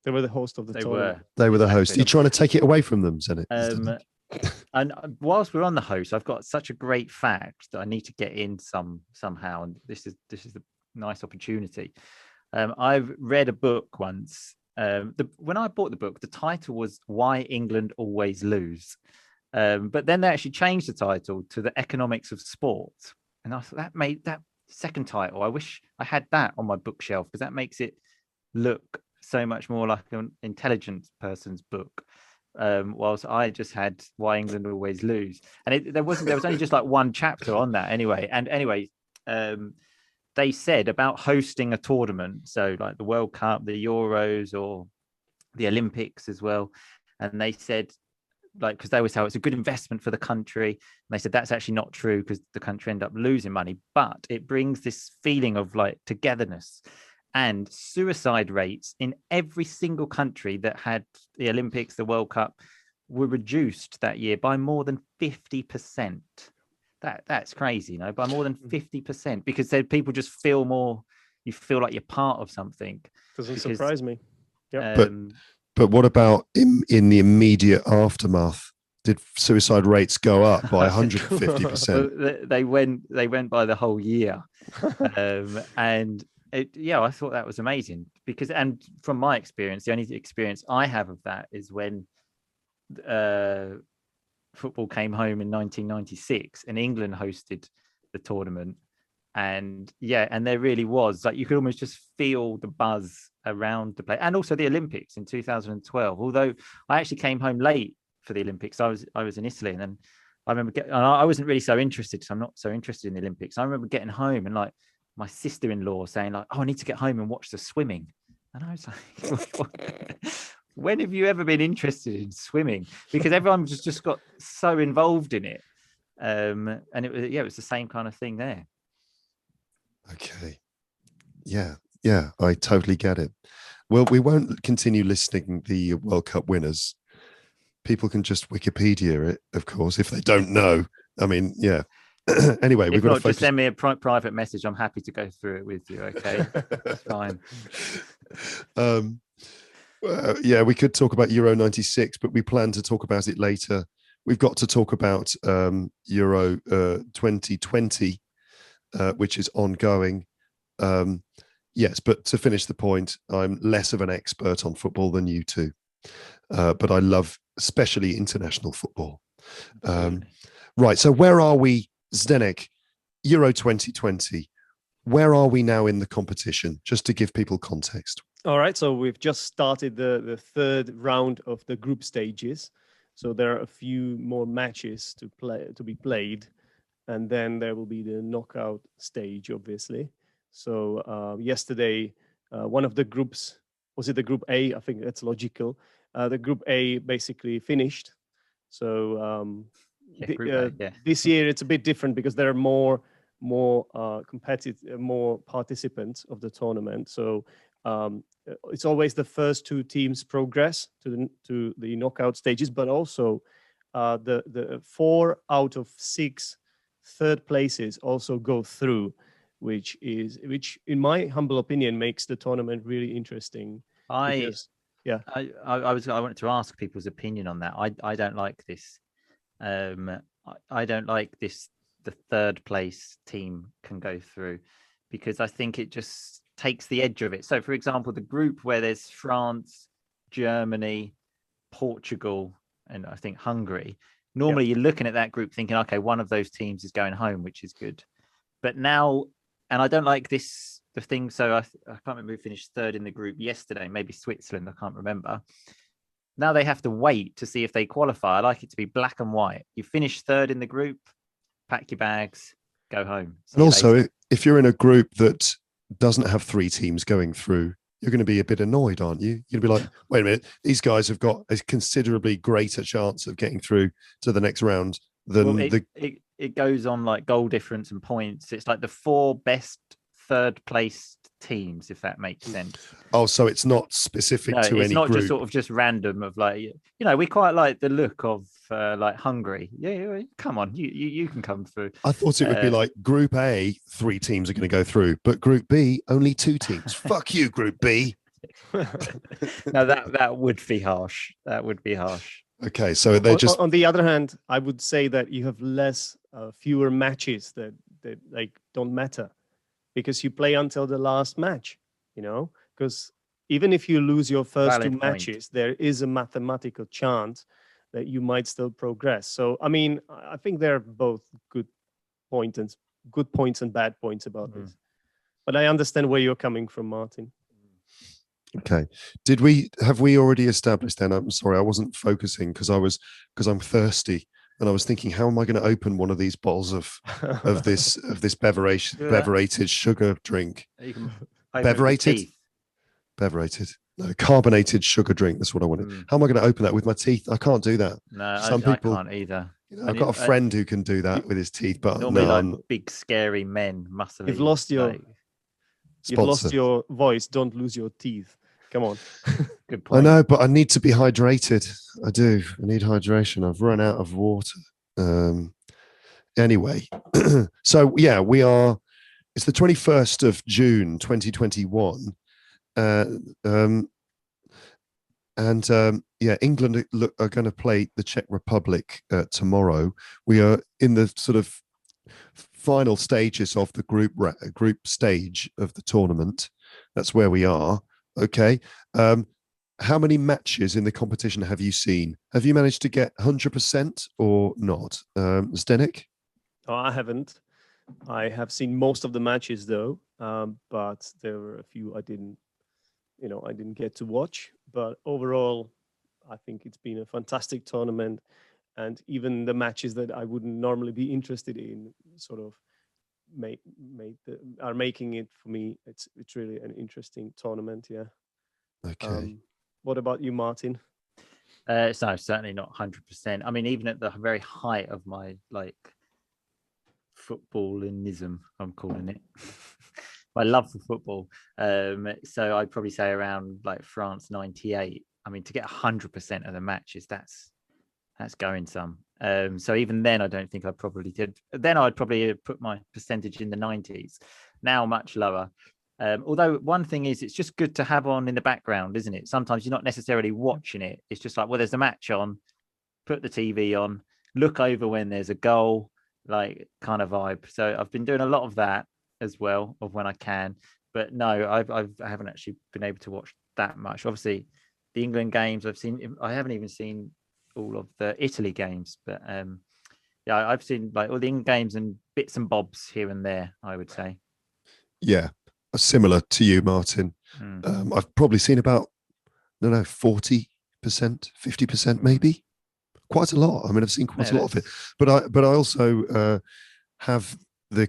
[SPEAKER 2] They were the host of the tournament.
[SPEAKER 1] They were the host. Are you trying to take it away from them, Zdenek?
[SPEAKER 3] And whilst we're on the host, I've got such a great fact that I need to get in somehow, and this is the nice opportunity. I've read a book once. When I bought the book, the title was "Why England Always Lose," But then they actually changed the title to the Economics of Sport, and I thought that made that second title. I wish I had that on my bookshelf because that makes it look so much more like an intelligent person's book. Whilst I just had Why England Always Lose, and there was only just like one chapter on that anyway. And anyway, they said about hosting a tournament, so like the World Cup, the Euros, or the Olympics as well. And they said, like, because they always say it's a good investment for the country. And they said that's actually not true because the country end up losing money, but it brings this feeling of like togetherness. And suicide rates in every single country that had the Olympics, the World Cup, were reduced that year by more than 50%. That's crazy, by more than 50%, because people just feel more. You feel like you're part of something.
[SPEAKER 2] Doesn't surprise me.
[SPEAKER 1] Yeah. But what about in the immediate aftermath? Did suicide rates go up by 150%?
[SPEAKER 3] Well, they went by the whole year, and I thought that was amazing because, and from my experience, the only experience I have of that is when football came home in 1996 and England hosted the tournament. And there really was, like, you could almost just feel the buzz around the play. And also the Olympics in 2012, although I actually came home late for the Olympics. I was in Italy, and then I remember I wasn't really so interested because I'm not so interested in the Olympics. I remember getting home and like my sister-in-law saying like, "Oh, I need to get home and watch the swimming." And I was like, when have you ever been interested in swimming? Because everyone just got so involved in it. And it was the same kind of thing there.
[SPEAKER 1] Okay. Yeah, I totally get it. Well, we won't continue listing the World Cup winners. People can just Wikipedia it, of course, if they don't know. I mean, yeah. Anyway, we've got to focus.
[SPEAKER 3] Just send me a private message. I'm happy to go through it with you. Okay, it's fine.
[SPEAKER 1] We could talk about Euro 96, but we plan to talk about it later. We've got to talk about Euro 2020, which is ongoing. Yes, but to finish the point, I'm less of an expert on football than you two, but I love especially international football. Right, so where are we, Zdenek? Euro 2020. Where are we now in the competition? Just to give people context.
[SPEAKER 2] All right, so we've just started the third round of the group stages. So there are a few more matches to be played, and then there will be the knockout stage, obviously. So yesterday, one of the groups, was it the group A? I think that's logical. The group A basically finished. So this year it's a bit different because there are more competitive, more participants of the tournament. So it's always the first two teams progress to the knockout stages, but also the 4 out of 6 third places also go through, which in my humble opinion makes the tournament really interesting.
[SPEAKER 3] I wanted to ask people's opinion on that. I don't like this. I don't like this. The third place team can go through because I think it just takes the edge of it. So, for example, the group where there's France, Germany, Portugal, and I think Hungary. Normally, you're looking at that group thinking, okay, one of those teams is going home, which is good. But now, and I don't like this, the thing. So I can't remember who finished third in the group yesterday, maybe Switzerland. I can't remember. Now they have to wait to see if they qualify. I like it to be black and white. You finish third in the group, pack your bags, go home.
[SPEAKER 1] And also, if you're in a group that doesn't have 3 teams going through, you're going to be a bit annoyed, aren't you? You're going to be like, wait a minute, these guys have got a considerably greater chance of getting through to the next round than
[SPEAKER 3] it goes on like goal difference and points. It's like the 4 best third placed teams, if that makes sense.
[SPEAKER 1] Oh, so it's not specific to any group. It's
[SPEAKER 3] not just sort of just random of like, we quite like the look of like Hungary. Yeah, come on, you can come through.
[SPEAKER 1] I thought it would be like Group A, 3 teams are going to go through, but Group B, only 2 teams. Fuck you, Group B.
[SPEAKER 2] No,
[SPEAKER 3] that would be harsh. That would be harsh.
[SPEAKER 1] Okay, so they're just.
[SPEAKER 2] On the other hand, I would say that you have fewer matches that like don't matter, because you play until the last match. Because even if you lose your first 2 matches, there is a mathematical chance that you might still progress. So, I mean, I think there are both good points and bad points about this. But I understand where you're coming from, Martin.
[SPEAKER 1] Okay. Have we already established then? I'm sorry, I wasn't focusing because I'm thirsty and I was thinking, how am I going to open one of these bottles of this beverated sugar drink?
[SPEAKER 3] You can open it with teeth.
[SPEAKER 1] Beverated. No, carbonated sugar drink. That's what I wanted. How am I going to open that with my teeth? I can't do that.
[SPEAKER 3] No,
[SPEAKER 1] some people
[SPEAKER 3] I can't either.
[SPEAKER 1] I've got a friend who can do that with his teeth, but
[SPEAKER 3] normally
[SPEAKER 1] no,
[SPEAKER 3] big scary men, muscly.
[SPEAKER 2] You've lost your voice. Don't lose your teeth. Come on.
[SPEAKER 3] Good point.
[SPEAKER 1] I know, but I need to be hydrated. I do. I need hydration. I've run out of water. Anyway, so yeah, it's the 21st of June, 2021. England are going to play the Czech Republic tomorrow. We are in the sort of final stages of the group stage of the tournament. That's where we are. Okay. How many matches in the competition have you seen? Have you managed to get 100% or not? Zdenek?
[SPEAKER 2] Oh, I haven't. I have seen most of the matches though, but there were a few I didn't get to watch. But overall, I think it's been a fantastic tournament, and even the matches that I wouldn't normally be interested in sort of are making it for me. It's really an interesting tournament. Yeah.
[SPEAKER 1] Okay.
[SPEAKER 2] What about you, Martin?
[SPEAKER 3] No, certainly not 100%. I mean, even at the very height of my footballism, I'm calling it. My love for football. So I'd probably say around France 98. I mean, to get 100% of the matches, that's going some. So even then, I don't think I probably did. Then I'd probably put my percentage in the 90s. Now much lower. Although one thing is, it's just good to have on in the background, isn't it? Sometimes you're not necessarily watching it. It's just like, well, there's a match on, put the TV on, look over when there's a goal, kind of vibe. So I've been doing a lot of that as well, of when I can. But no, I haven't actually been able to watch that much. Obviously, the England games I've seen. I haven't even seen all of the Italy games, but yeah, I've seen all the England games and bits and bobs here and there, I would say.
[SPEAKER 1] Yeah, similar to you, Martin. I've probably seen about 40%, 50% maybe. Quite a lot. I mean, I've seen quite a lot of it. But I also have I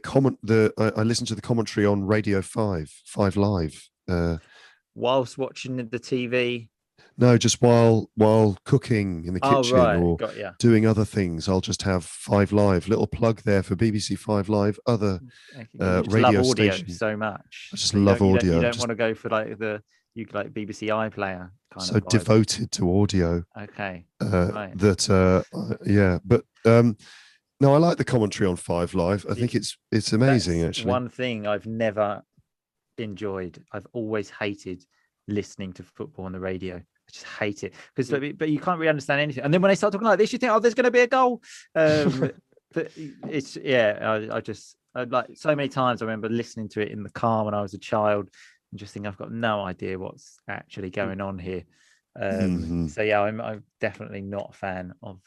[SPEAKER 1] listen to the commentary on Radio 5 Live.
[SPEAKER 3] Whilst watching the TV.
[SPEAKER 1] No, just while cooking in the kitchen or doing other things, I'll just have 5 Live. Little plug there for BBC 5 Live, other radio
[SPEAKER 3] love audio
[SPEAKER 1] stations.
[SPEAKER 3] So much.
[SPEAKER 1] I just love audio.
[SPEAKER 3] You don't want to go for BBC iPlayer kind
[SPEAKER 1] so
[SPEAKER 3] of vibe.
[SPEAKER 1] Devoted to audio.
[SPEAKER 3] Okay.
[SPEAKER 1] Right. But no, I like the commentary on 5 Live. I think it's amazing.
[SPEAKER 3] That's
[SPEAKER 1] actually,
[SPEAKER 3] one thing I've never enjoyed. I've always hated listening to football on the radio. I just hate it because, but you can't really understand anything. And then when they start talking like this, you think, oh, there's going to be a goal. But it's I just so many times I remember listening to it in the car when I was a child and just think I've got no idea what's actually going on here. So yeah, I'm definitely not a fan of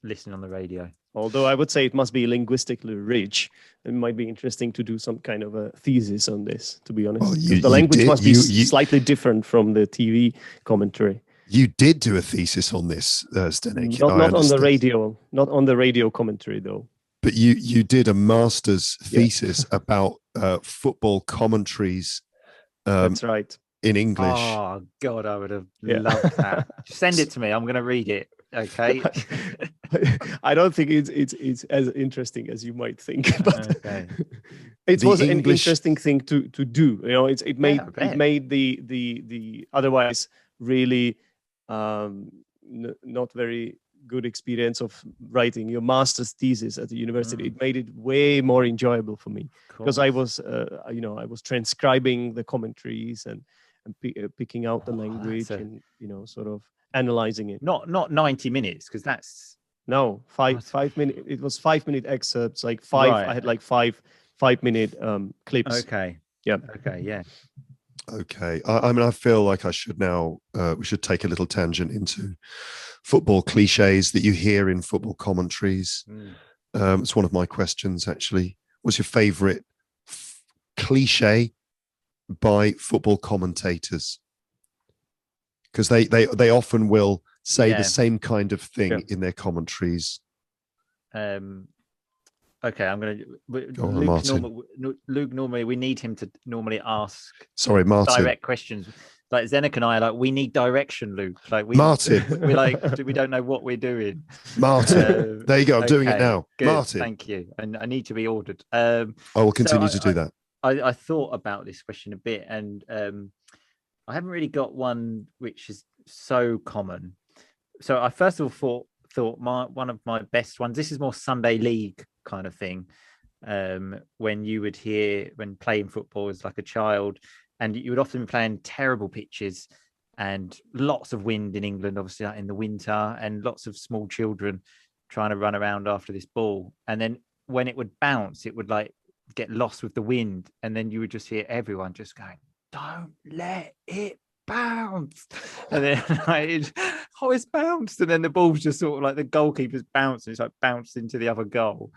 [SPEAKER 3] listening on the radio.
[SPEAKER 2] Although I would say it must be linguistically rich. It might be interesting to do some kind of a thesis on this, to be honest. Well, the language must be slightly different from the TV commentary.
[SPEAKER 1] You did do a thesis on this, Zdenek.
[SPEAKER 2] Not on the radio, not on the radio commentary, though.
[SPEAKER 1] But you did a master's thesis about football commentaries.
[SPEAKER 2] That's right.
[SPEAKER 1] In English.
[SPEAKER 3] Oh, God, I would have loved that. Send it to me. I'm going to read it. Okay.
[SPEAKER 2] I don't think it's as interesting as you might think, but it was an interesting thing to do. You know, it made the otherwise really not very good experience of writing your master's thesis at the university. It made it way more enjoyable for me because I was transcribing the commentaries and picking out the language and sort of analyzing it.
[SPEAKER 3] Not 90 minutes because that's
[SPEAKER 2] 5 minutes. It was 5-minute excerpts, like five. Right. I had like 5 5-minute clips.
[SPEAKER 3] Okay.
[SPEAKER 2] Yeah.
[SPEAKER 3] Okay. Yeah.
[SPEAKER 1] Okay. I mean, I feel like I should now, we should take a little tangent into football cliches that you hear in football commentaries. It's one of my questions, actually. What's your favorite cliche by football commentators? Because they often will say the same kind of thing in their commentaries.
[SPEAKER 3] Okay, I'm going to.
[SPEAKER 1] Go on, Martin.
[SPEAKER 3] Luke, normally we need him to normally ask.
[SPEAKER 1] Sorry, Martin.
[SPEAKER 3] Direct questions. Like Zdenek and I are like, we need direction, Luke. Like
[SPEAKER 1] Martin.
[SPEAKER 3] we like, we don't know what we're doing.
[SPEAKER 1] Martin, there you go. I'm doing it now.
[SPEAKER 3] Good,
[SPEAKER 1] Martin,
[SPEAKER 3] thank you. And I need to be ordered.
[SPEAKER 1] I will continue to do that.
[SPEAKER 3] I thought about this question a bit, and I haven't really got one which is so common. So I first of all thought one of my best ones. This is more Sunday League kind of thing. When you would hear when playing football as like a child, and you would often be playing terrible pitches and lots of wind in England, obviously like in the winter, and lots of small children trying to run around after this ball. And then when it would bounce, it would like get lost with the wind, and then you would just hear everyone just going, "Don't let it bounce," and then it's bounced, and then the ball's just sort of like the goalkeeper's bouncing, it's like bounced into the other goal.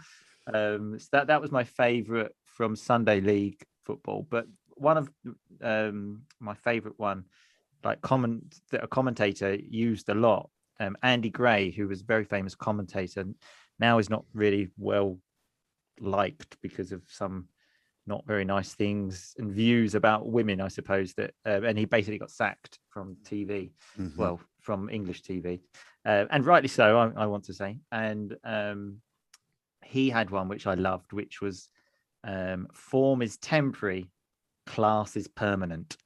[SPEAKER 3] So that was my favorite from Sunday League football. But one of my favorite one, like that a commentator used a lot, Andy Gray, who was a very famous commentator, now is not really well liked because of some not very nice things and views about women, I suppose, that and he basically got sacked from TV, well, from English TV, and rightly so, I want to say. And he had one which I loved, which was form is temporary, class is permanent,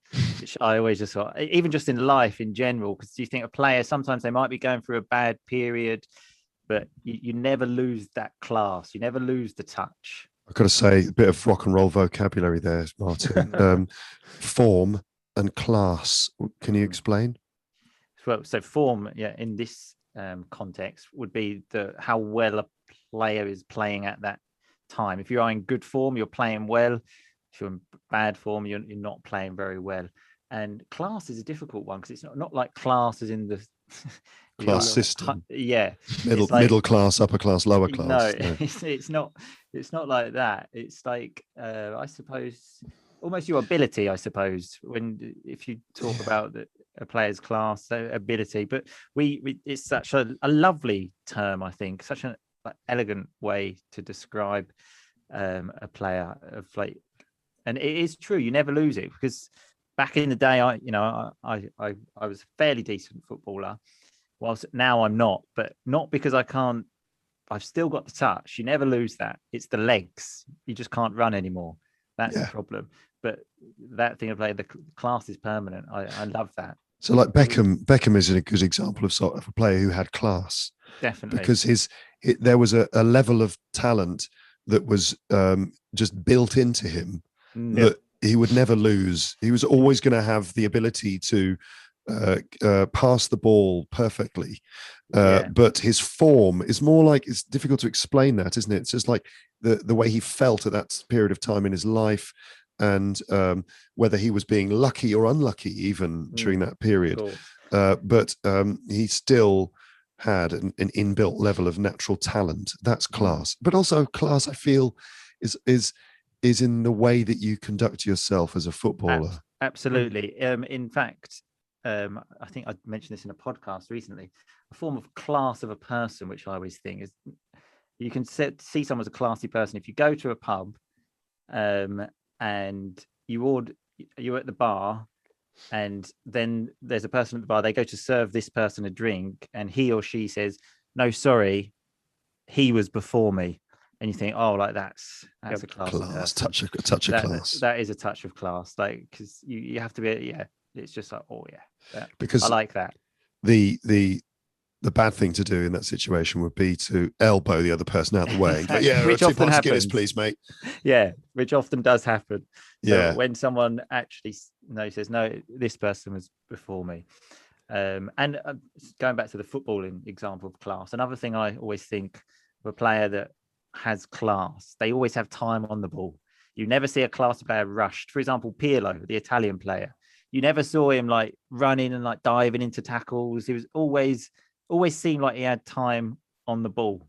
[SPEAKER 3] which I always just thought, even just in life in general, because you think a player, sometimes they might be going through a bad period, but you never lose that class, you never lose the touch.
[SPEAKER 1] I've got to say, a bit of rock and roll vocabulary there, Martin. Form and class. Can you explain?
[SPEAKER 3] Well, so form, in this context, would be how well a player is playing at that time. If you're in good form, you're playing well. If you're in bad form, you're not playing very well. And class is a difficult one because it's not like class as in the
[SPEAKER 1] class system.
[SPEAKER 3] Middle
[SPEAKER 1] class, upper class, lower class.
[SPEAKER 3] No. It's not like that. It's like I suppose almost your ability, I suppose, if you talk about a player's class, so ability. But we it's such a lovely term, I think, such an elegant way to describe a player of like, and it is true, you never lose it, because back in the day, I was a fairly decent footballer, whilst now I'm not, but not because I've still got the touch. You never lose that. It's the legs. You just can't run anymore. That's the problem. But that thing of like the class is permanent. I love that.
[SPEAKER 1] So like Beckham is a good example of a player who had class.
[SPEAKER 3] Definitely.
[SPEAKER 1] Because there was a level of talent that was just built into him that he would never lose. He was always going to have the ability to pass the ball perfectly. But his form is more like, it's difficult to explain that, isn't it? It's just like the way he felt at that period of time in his life, and whether he was being lucky or unlucky even during that period. Cool. But he still had an inbuilt level of natural talent. That's class. But also class, I feel, is in the way that you conduct yourself as a footballer.
[SPEAKER 3] Absolutely. In fact, I think I mentioned this in a podcast recently. A form of class of a person, which I always think is, you can see someone as a classy person if you go to a pub, and you're at the bar, and then there's a person at the bar. They go to serve this person a drink, and he or she says, "No, sorry, he was before me." And you think, "Oh, like that's a class,
[SPEAKER 1] touch of class."
[SPEAKER 3] That is a touch of class, like, because you have to be, It's just like,
[SPEAKER 1] because
[SPEAKER 3] I like that.
[SPEAKER 1] The bad thing to do in that situation would be to elbow the other person out of the way.
[SPEAKER 3] Exactly.
[SPEAKER 1] But
[SPEAKER 3] which often happens.
[SPEAKER 1] Guinness, please, mate.
[SPEAKER 3] Yeah, which often does happen.
[SPEAKER 1] So
[SPEAKER 3] when someone actually says, "No, this person was before me." And going back to the footballing example of class, another thing I always think of a player that has class, they always have time on the ball. You never see a class player rushed. For example, Pirlo, the Italian player, you never saw him like running and like diving into tackles. He was always seemed like he had time on the ball.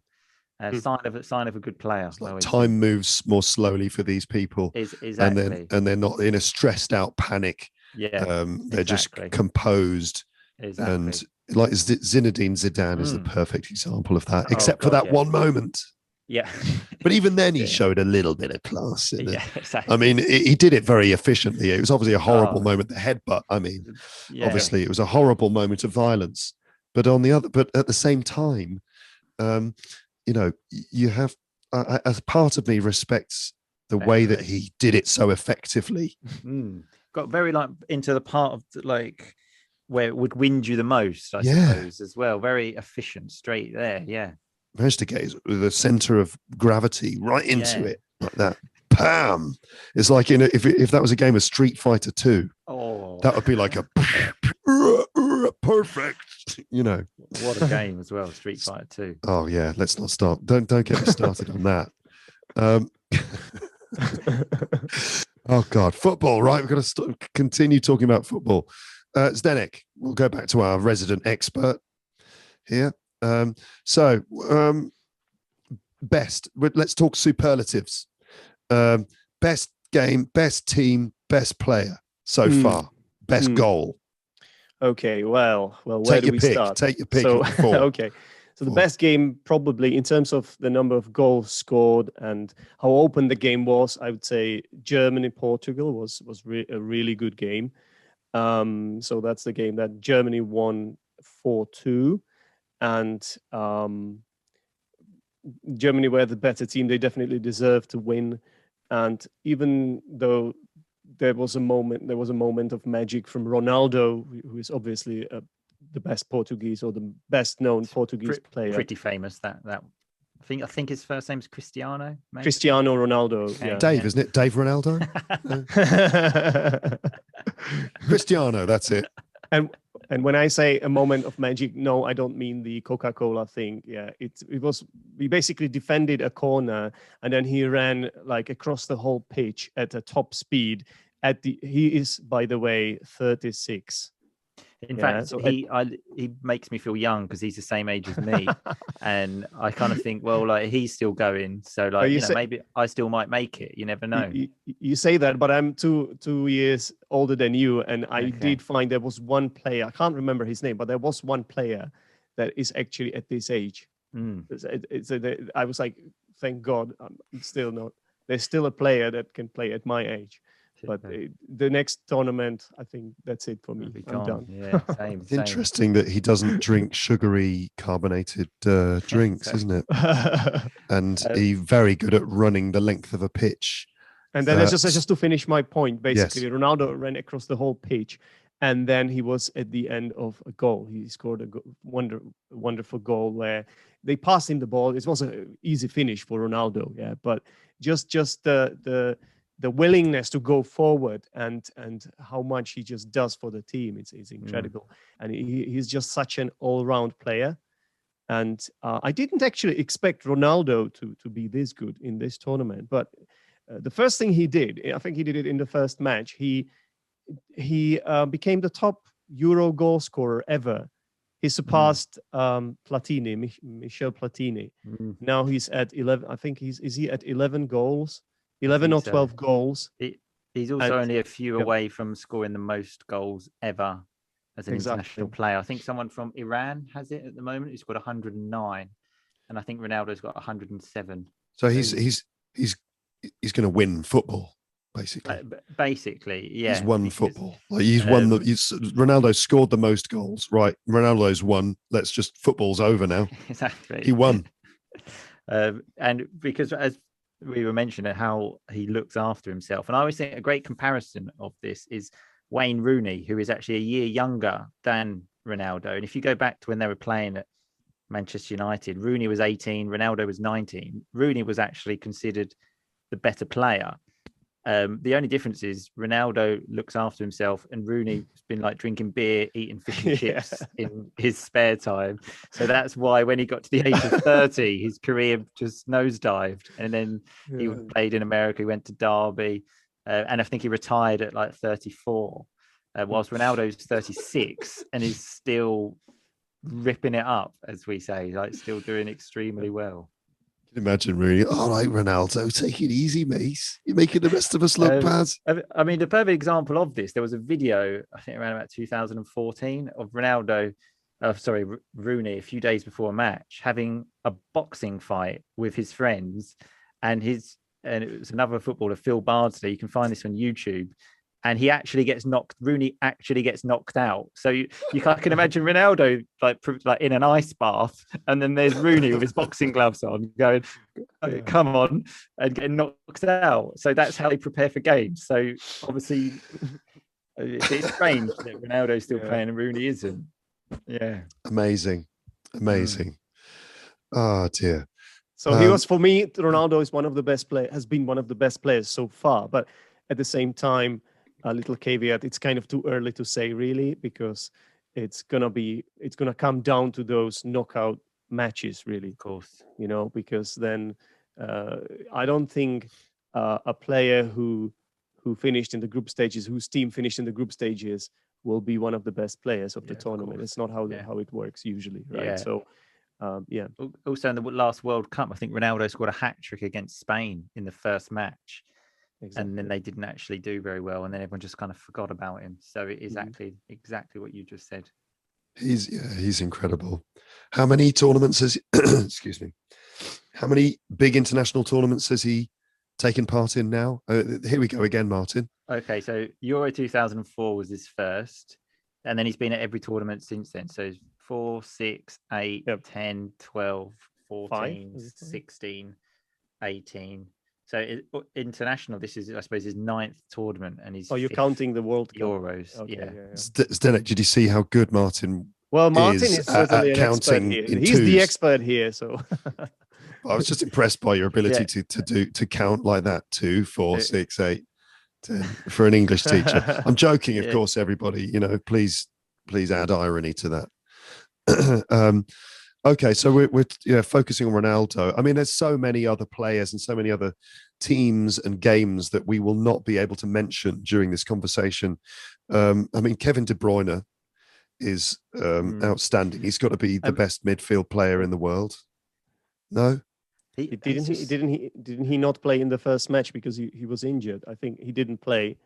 [SPEAKER 3] Sign of a good player.
[SPEAKER 1] It's like time moves more slowly for these people,
[SPEAKER 3] exactly,
[SPEAKER 1] and they're not in a stressed out panic.
[SPEAKER 3] Yeah,
[SPEAKER 1] they're just composed.
[SPEAKER 3] Exactly.
[SPEAKER 1] And like Zinedine Zidane is the perfect example of that, except for that one moment.
[SPEAKER 3] Yeah.
[SPEAKER 1] But even then, he showed a little bit of class in it.
[SPEAKER 3] Yeah, exactly.
[SPEAKER 1] I mean, he did it very efficiently. It was obviously a horrible moment, the headbutt. I mean, obviously, it was a horrible moment of violence. But at the same time, you know, you have, as part of me respects the way that he did it so effectively.
[SPEAKER 3] Got very like into the part of like where it would wind you the most, I suppose, as well. Very efficient, straight there. Yeah.
[SPEAKER 1] Managed to get the center of gravity right into it like that. Pam! It's like if that was a game of Street Fighter 2, that would be like a perfect, you know.
[SPEAKER 3] What a game as well, Street Fighter 2.
[SPEAKER 1] Oh yeah, let's not start. Don't get me started on that. Oh God, football, right? We've got to continue talking about football. Zdenek, we'll go back to our resident expert here. Best. Let's talk superlatives. Best game, best team, best player so far. Best goal.
[SPEAKER 2] Okay, well, where do we start?
[SPEAKER 1] Take your pick.
[SPEAKER 2] So, okay. So the best game, probably in terms of the number of goals scored and how open the game was, I would say Germany-Portugal was a really good game. So that's the game that Germany won 4-2. And Germany were the better team. They definitely deserved to win. And even though there was a moment of magic from Ronaldo, who is obviously the best Portuguese or the best known Portuguese player.
[SPEAKER 3] Pretty famous. That I think his first name is Cristiano. Maybe?
[SPEAKER 2] Cristiano Ronaldo.
[SPEAKER 3] Okay.
[SPEAKER 2] Yeah.
[SPEAKER 1] Dave, isn't it? Dave Ronaldo. Cristiano. That's it.
[SPEAKER 2] And when I say a moment of magic, no, I don't mean the Coca-Cola thing. Yeah, we basically defended a corner and then he ran like across the whole pitch at a top speed. He is, by the way, 36.
[SPEAKER 3] In fact, so he makes me feel young because he's the same age as me, and I kind of think, well, like he's still going, so like maybe I still might make it. You never know.
[SPEAKER 2] You say that, but I'm two years older than you, and I did find there was one player. I can't remember his name, but there was one player that is actually at this age. I was like, thank God, I'm still not. There's still a player that can play at my age. But the next tournament, I think that's it for me. I'm done.
[SPEAKER 3] Yeah, same.
[SPEAKER 1] Interesting that he doesn't drink sugary carbonated drinks, isn't it? And he's very good at running the length of a pitch.
[SPEAKER 2] And then just to finish my point, basically, Ronaldo ran across the whole pitch, and then he was at the end of a goal. He scored a wonderful goal where they passed him the ball. It was an easy finish for Ronaldo, but just the willingness to go forward and how much he just does for the team, it's incredible. And he's just such an all-round player. And I didn't actually expect Ronaldo to be this good in this tournament. But the first thing he did, I think he did it in the first match, he became the top Euro goal scorer ever. He surpassed Platini, Michel Platini. Now he's at 11. I think is he at 11 goals? 11 or 12 goals.
[SPEAKER 3] He's also only a few away from scoring the most goals ever as an international player. I think someone from Iran has it at the moment. He's got 109, and I think Ronaldo's got 107.
[SPEAKER 1] So he's going to win football, basically.
[SPEAKER 3] Basically, yeah.
[SPEAKER 1] He's won football. Like Ronaldo scored the most goals, right? Ronaldo's won. Football's over now.
[SPEAKER 3] Exactly.
[SPEAKER 1] He won.
[SPEAKER 3] And because as we were mentioning how he looks after himself. And I always think a great comparison of this is Wayne Rooney, who is actually a year younger than Ronaldo. And if you go back to when they were playing at Manchester United, Rooney was 18, Ronaldo was 19. Rooney was actually considered the better player. The only difference is Ronaldo looks after himself, and Rooney's been like drinking beer, eating fish and chips in his spare time. So that's why when he got to the age of 30, his career just nosedived. And then he played in America. He went to Derby, and I think he retired at like 34. Whilst Ronaldo's 36 and is still ripping it up, as we say, like still doing extremely well.
[SPEAKER 1] Imagine really, all right, Ronaldo, take it easy, mate. You're making the rest of us look bad.
[SPEAKER 3] I mean, the perfect example of this, there was a video, I think around about 2014, of Rooney, a few days before a match, having a boxing fight with his friends, and it was another footballer, Phil Bardsley. You can find this on YouTube. And Rooney actually gets knocked out. So you can imagine Ronaldo like in an ice bath, and then there's Rooney with his boxing gloves on going, come on, and getting knocked out. So that's how they prepare for games. So obviously it's strange that Ronaldo's still playing and Rooney isn't. Yeah.
[SPEAKER 1] Amazing. Oh dear.
[SPEAKER 2] So he was, for me, Ronaldo is has been one of the best players so far. But at the same time, a little caveat, it's kind of too early to say really, because it's gonna come down to those knockout matches really,
[SPEAKER 3] Of course,
[SPEAKER 2] because then I don't think a player who finished in the group stages, whose team finished in the group stages, will be one of the best players of the tournament. It's not how it works usually, right? So
[SPEAKER 3] also in the last World Cup, I think Ronaldo scored a hat-trick against Spain in the first match. Exactly. And then they didn't actually do very well, and then everyone just kind of forgot about him. So it is exactly what you just said.
[SPEAKER 1] He's incredible. How many tournaments has excuse me? How many big international tournaments has he taken part in now? Here we go again, Martin.
[SPEAKER 3] Okay, so Euro 2004 was his first, and then he's been at every tournament since then. So 4, 6, 8, 10, 12, 14, 16, 18. So international, this is, I suppose, his 9th tournament, and he's.
[SPEAKER 2] Oh, you're counting the World Cup.
[SPEAKER 3] Euros,
[SPEAKER 2] okay,
[SPEAKER 1] Zdenek, did you see how good Martin?
[SPEAKER 2] Well, Martin is certainly an expert here. He's the expert here, so.
[SPEAKER 1] I was just impressed by your ability to count like that: 2, 4, 6, 8, 10 for an English teacher. I'm joking, of course. Everybody, please add irony to that. Okay, so we're focusing on Ronaldo. I mean, there's so many other players and so many other teams and games that we will not be able to mention during this conversation. I mean, Kevin De Bruyne is outstanding. He's got to be the best midfield player in the world. No,
[SPEAKER 2] didn't he not play in the first match because he was injured? I think he didn't play,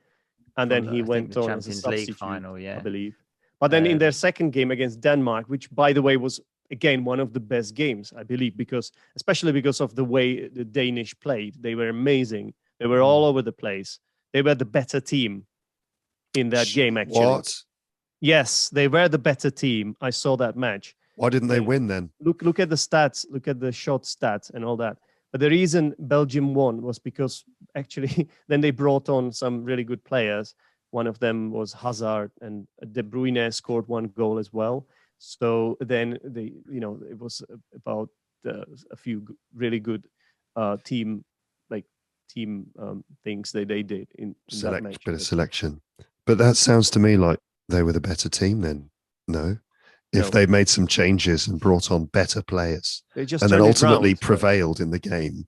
[SPEAKER 2] and then he went on as a substitute, final, I believe. But then in their second game against Denmark, which by the way was again one of the best games, I believe, especially because of the way the Danish played. They were amazing. They were all over the place. They were the better team in that game, actually.
[SPEAKER 1] What?
[SPEAKER 2] Yes, they were the better team. I saw that match.
[SPEAKER 1] Why didn't they win then?
[SPEAKER 2] Look at the stats. Look at the shot stats and all that. But the reason Belgium won was because actually then they brought on some really good players. One of them was Hazard, and De Bruyne scored 1 goal as well. So then it was about a few really good team things they did in that match.
[SPEAKER 1] Bit of selection. But that sounds to me like they were the better team then. No? If they made some changes and brought on better players and then ultimately prevailed in the game,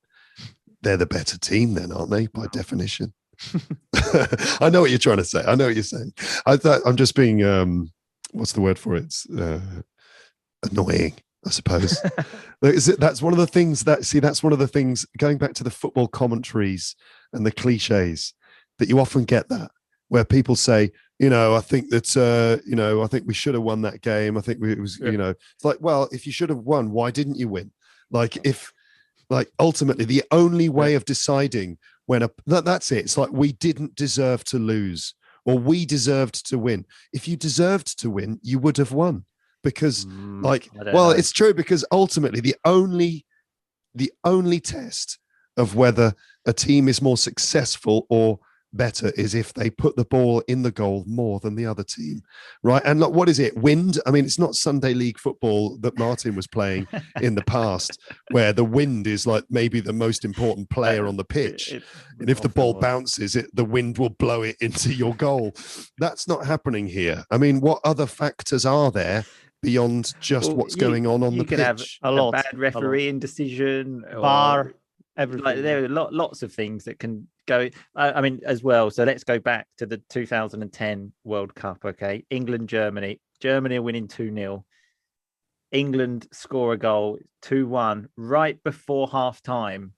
[SPEAKER 1] they're the better team then, aren't they, by definition? I know what you're trying to say. I know what you're saying. I'm just being... what's the word for it? It's annoying, I suppose. That's one of the things that's one of the things, going back to the football commentaries and the cliches, that you often get that, where people say, I think that, I think we should have won that game. I think it was, it's like, well, if you should have won, why didn't you win? Ultimately, the only way of deciding that's it. It's like, we didn't deserve to lose, or we deserved to win. If you deserved to win, you would have won, because it's true, because ultimately the only test of whether a team is more successful or better is if they put the ball in the goal more than the other team, right? And look, what is it? Wind? I mean, it's not Sunday league football that Martin was playing in the past, where the wind is like maybe the most important player on the pitch. And if the ball bounces, the wind will blow it into your goal. That's not happening here. I mean, what other factors are there beyond just what's going on the pitch?
[SPEAKER 3] You can have a bad refereeing decision,
[SPEAKER 2] VAR, everything.
[SPEAKER 3] Like, there are lots of things that can go. I mean, as well. So let's go back to the 2010 World Cup. Okay, England, Germany. Germany are winning 2-0. England score a goal, 2-1, right before half time.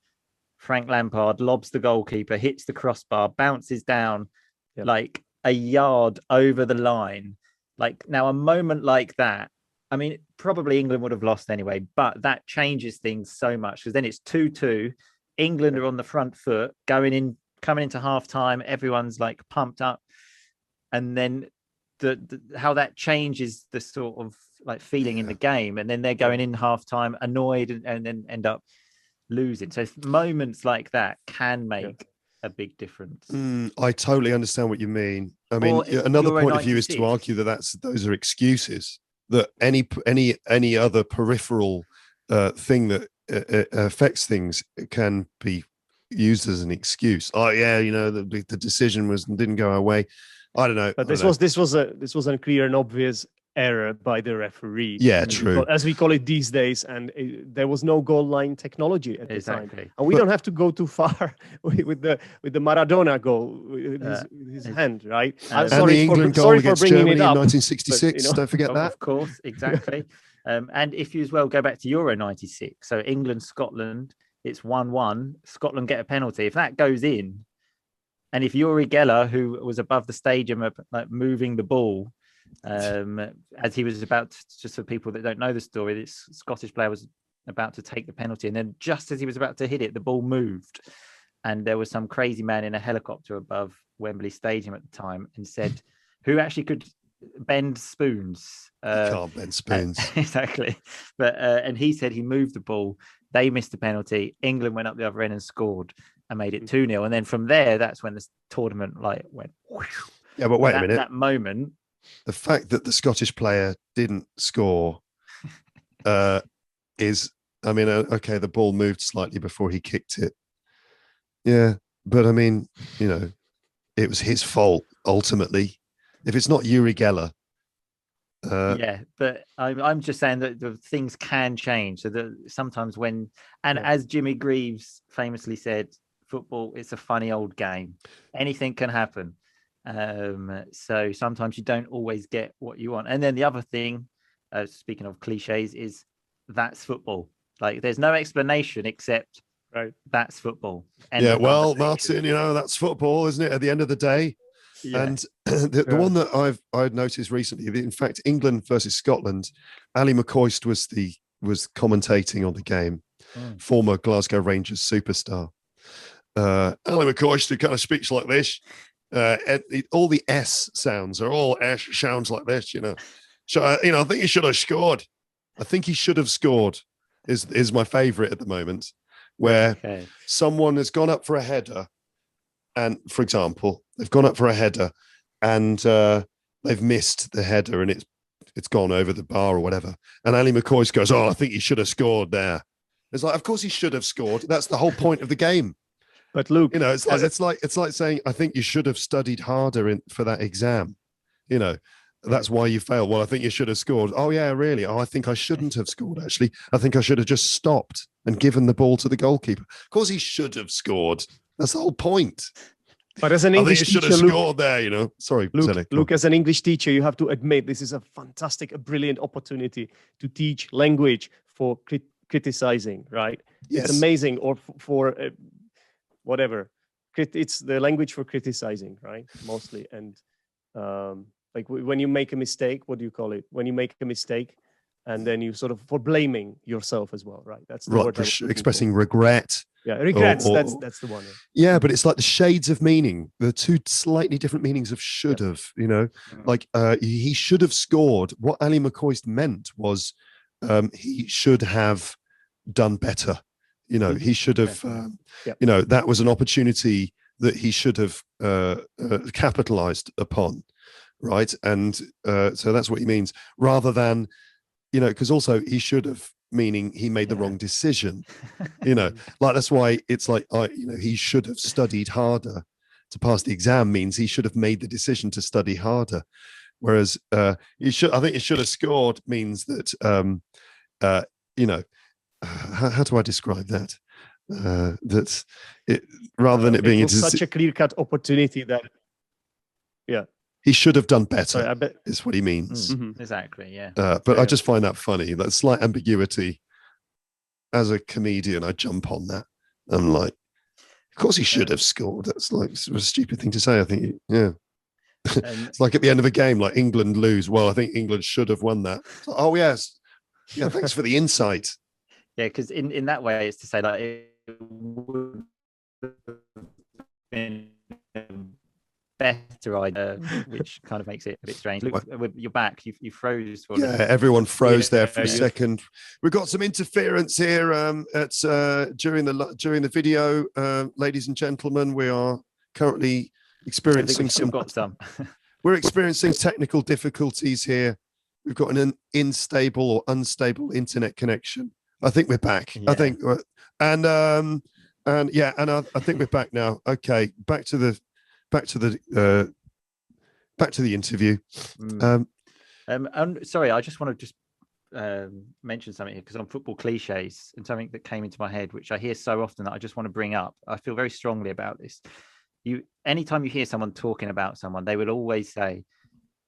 [SPEAKER 3] Frank Lampard lobs the goalkeeper, hits the crossbar, bounces down like a yard over the line. Like, now, a moment like that, I mean, probably England would have lost anyway, but that changes things so much, because then it's 2-2. England are on the front foot, coming into half time. Everyone's like pumped up. And then how that changes the sort of like feeling in the game. And then they're going in half time annoyed and then end up losing. So moments like that can make a big difference.
[SPEAKER 1] I totally understand what you mean. I mean, another point of view is to argue that those are excuses, that any other peripheral thing that affects things can be used as an excuse. Oh yeah, the decision didn't go our way. I don't know.
[SPEAKER 2] But this was a clear and obvious error by the referee.
[SPEAKER 1] Yeah, true.
[SPEAKER 2] As we call it these days, and there was no goal line technology at the time, and we don't have to go too far with the Maradona goal with his hand, right?
[SPEAKER 1] I'm sorry, the England goal against Germany in 1966. Don't forget that.
[SPEAKER 3] Of course, exactly. And if you as well go back to Euro 96, so England, Scotland, it's 1-1. Scotland get a penalty. If that goes in, and if Uri Geller, who was above the stadium, like moving the ball, as he was about to, just for people that don't know the story, this Scottish player was about to take the penalty, and then just as he was about to hit it, the ball moved, and there was some crazy man in a helicopter above Wembley Stadium at the time, and said, who actually could bend spoons.
[SPEAKER 1] You can't bend spoons.
[SPEAKER 3] Exactly. But and he said he moved the ball. They missed the penalty. England went up the other end and scored and made it 2-0. And then from there, that's when the tournament went. Whoosh.
[SPEAKER 1] Yeah, but wait a minute.
[SPEAKER 3] That moment.
[SPEAKER 1] The fact that the Scottish player didn't score is, I mean, okay, the ball moved slightly before he kicked it. Yeah, but I mean, it was his fault ultimately. If it's not Uri Geller.
[SPEAKER 3] Yeah, but I'm just saying that the things can change. So that sometimes as Jimmy Greaves famously said, football, it's a funny old game. Anything can happen. So sometimes you don't always get what you want. And then the other thing, speaking of cliches, is that's football. Like, there's no explanation except that's football.
[SPEAKER 1] Yeah, well, Martin, that's football, isn't it? At the end of the day. Yeah. And the one that I've noticed recently, in fact, England versus Scotland, Ali McCoist was commentating on the game, former Glasgow Rangers superstar. Ali McCoist, who kind of speaks like this, all the S sounds are all S sounds like this, So I think he should have scored. I think he should have scored is my favourite at the moment, where someone has gone up for a header. And for example, they've gone up for a header and they've missed the header and it's gone over the bar or whatever. And Ali McCoist goes, "Oh, I think he should have scored there." It's like, of course he should have scored. That's the whole point of the game.
[SPEAKER 2] But Luke,
[SPEAKER 1] it's like saying, "I think you should have studied harder for that exam." That's why you failed. Well, I think you should have scored. Oh yeah, really? Oh, I think I shouldn't have scored. Actually, I think I should have just stopped and given the ball to the goalkeeper. Of course, he should have scored. That's the whole point.
[SPEAKER 2] But as an English teacher,
[SPEAKER 1] should have scored there, Sorry,
[SPEAKER 2] Luke, as an English teacher, you have to admit this is a brilliant opportunity to teach language for criticizing, right? Yes. It's amazing, or for whatever. It's the language for criticizing, right? Mostly. And like when you make a mistake, what do you call it? When you make a mistake, and then you sort of for blaming yourself as well, right? That's the word
[SPEAKER 1] for expressing regret.
[SPEAKER 2] Yeah, regrets. That's the one.
[SPEAKER 1] Yeah, but it's like the shades of meaning. The two slightly different meanings of should have. Like he should have scored. What Ali McCoist meant was he should have done better. He should have. That was an opportunity that he should have capitalized upon, right? And so that's what he means, rather than, because also he should have, meaning he made the wrong decision, like that's why it's like, he should have studied harder to pass the exam, means he should have made the decision to study harder. Whereas I think he should have scored means that, how do I describe that? That's it, rather than it being
[SPEAKER 2] was such a clear-cut opportunity that,
[SPEAKER 1] he should have done better.
[SPEAKER 2] Sorry, I bet
[SPEAKER 1] is what he means.
[SPEAKER 3] Exactly, yeah.
[SPEAKER 1] But I just find that funny. That slight ambiguity. As a comedian, I jump on that. I'm like, of course he should have scored. That's like a stupid thing to say. I think, it's like at the end of a game, like England lose. Well, I think England should have won that. Oh yes, yeah. Thanks for the insight.
[SPEAKER 3] Yeah, because in that way, it's to say like it would have been better idea, which kind of makes it a bit strange. Luke, with your back, you froze for
[SPEAKER 1] everyone froze there for a second. We've got some interference here during the video, ladies and gentlemen. We are currently experiencing we're experiencing technical difficulties here. We've got an unstable or unstable internet connection. I think we're back. I think, and I think we're back now. Okay, back to the interview.
[SPEAKER 3] Sorry, I just want to mention something here, because on football cliches, and something that came into my head, which I hear so often, that I just want to bring up. I feel very strongly about this. Anytime you hear someone talking about someone, they will always say,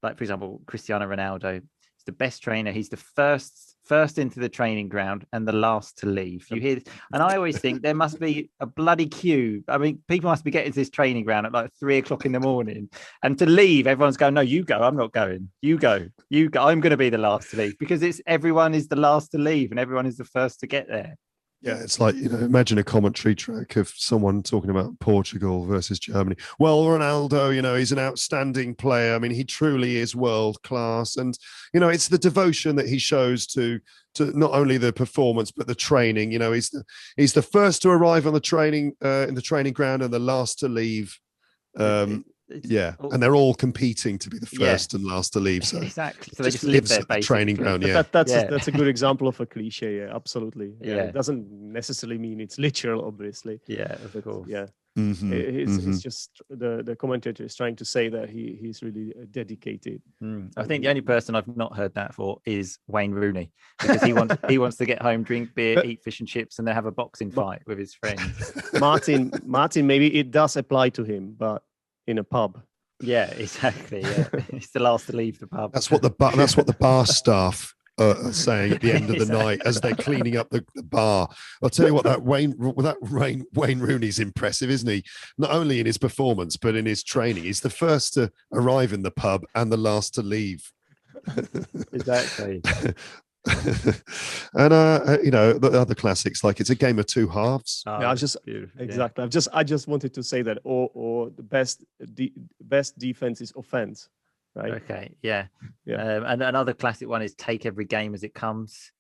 [SPEAKER 3] like, for example, Cristiano Ronaldo is the best trainer. He's the first into the training ground and the last to leave. You hear this, and I always think there must be a bloody queue. I mean, people must be getting to this training ground at like 3 o'clock in the morning, and to leave, everyone's going, no, you go, I'm not going. You go, I'm going to be the last to leave, because everyone is the last to leave and everyone is the first to get there.
[SPEAKER 1] Yeah, it's like, imagine a commentary track of someone talking about Portugal versus Germany. Well, Ronaldo, he's an outstanding player. I mean, he truly is world class. And, it's the devotion that he shows to not only the performance, but the training. He's the first to arrive on the training in the training ground and the last to leave. And they're all competing to be the first and last to leave. So
[SPEAKER 3] exactly. So they just live there, basically.
[SPEAKER 1] Training ground.
[SPEAKER 2] That's a good example of a cliche. Yeah, absolutely. Yeah, it doesn't necessarily mean it's literal, obviously.
[SPEAKER 3] Yeah, of course.
[SPEAKER 2] Yeah. It's just the commentator is trying to say that he's really dedicated.
[SPEAKER 3] I think the only person I've not heard that for is Wayne Rooney, because he wants to get home, drink beer, eat fish and chips, and then have a boxing fight with his friends.
[SPEAKER 2] Martin, maybe it does apply to him, but in a pub.
[SPEAKER 3] Yeah, exactly. Yeah, it's the last to leave the pub.
[SPEAKER 1] That's what the bar staff are saying at the end of the night as they're cleaning up the bar. I'll tell you what, that Wayne Rooney's impressive, isn't he? Not only in his performance, but in his training. He's the first to arrive in the pub and the last to leave.
[SPEAKER 3] Exactly.
[SPEAKER 1] And the other classics, like it's a game of two halves.
[SPEAKER 2] I just wanted to say that, or the best defense is offense, right?
[SPEAKER 3] Okay, yeah. And another classic one is take every game as it comes.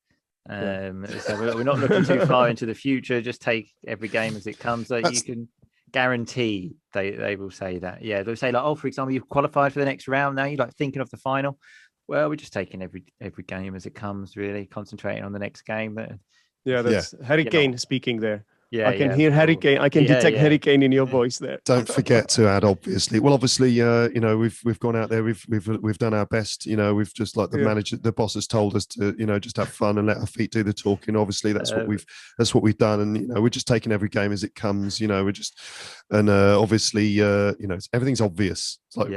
[SPEAKER 3] So we're not looking too far into the future. Just take every game as it comes. So you can guarantee they will say that. Yeah, they'll say like, oh, for example, you've qualified for the next round. Now you're like thinking of the final. Well, we're just taking every game as it comes, really concentrating on the next game.
[SPEAKER 2] That's Harry Kane speaking there.
[SPEAKER 3] Yeah,
[SPEAKER 2] I can hear Harry Kane. I can detect Harry Kane in your voice there.
[SPEAKER 1] Don't forget to add, obviously. Well, obviously, we've gone out there. We've done our best. We've just like the manager, the boss has told us to, just have fun and let our feet do the talking. Obviously, that's what we've done, and we're just taking every game as it comes. We're just, and obviously, everything's obvious. It's like,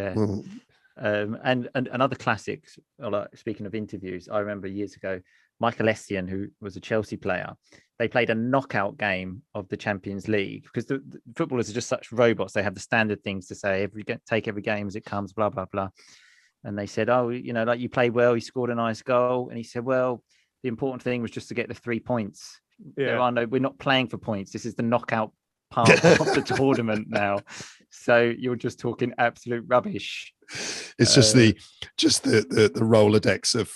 [SPEAKER 3] and another classic, like, speaking of interviews, I remember years ago, Michael Essien, who was a Chelsea player, they played a knockout game of the Champions League, because the footballers are just such robots. They have the standard things to say, take every game as it comes, blah, blah, blah. And they said, oh, like, you played well, you scored a nice goal. And he said, well, the important thing was just to get the 3 points. We're not playing for points. This is the knockout part of the tournament now. So you're just talking absolute rubbish.
[SPEAKER 1] It's just the Rolodex of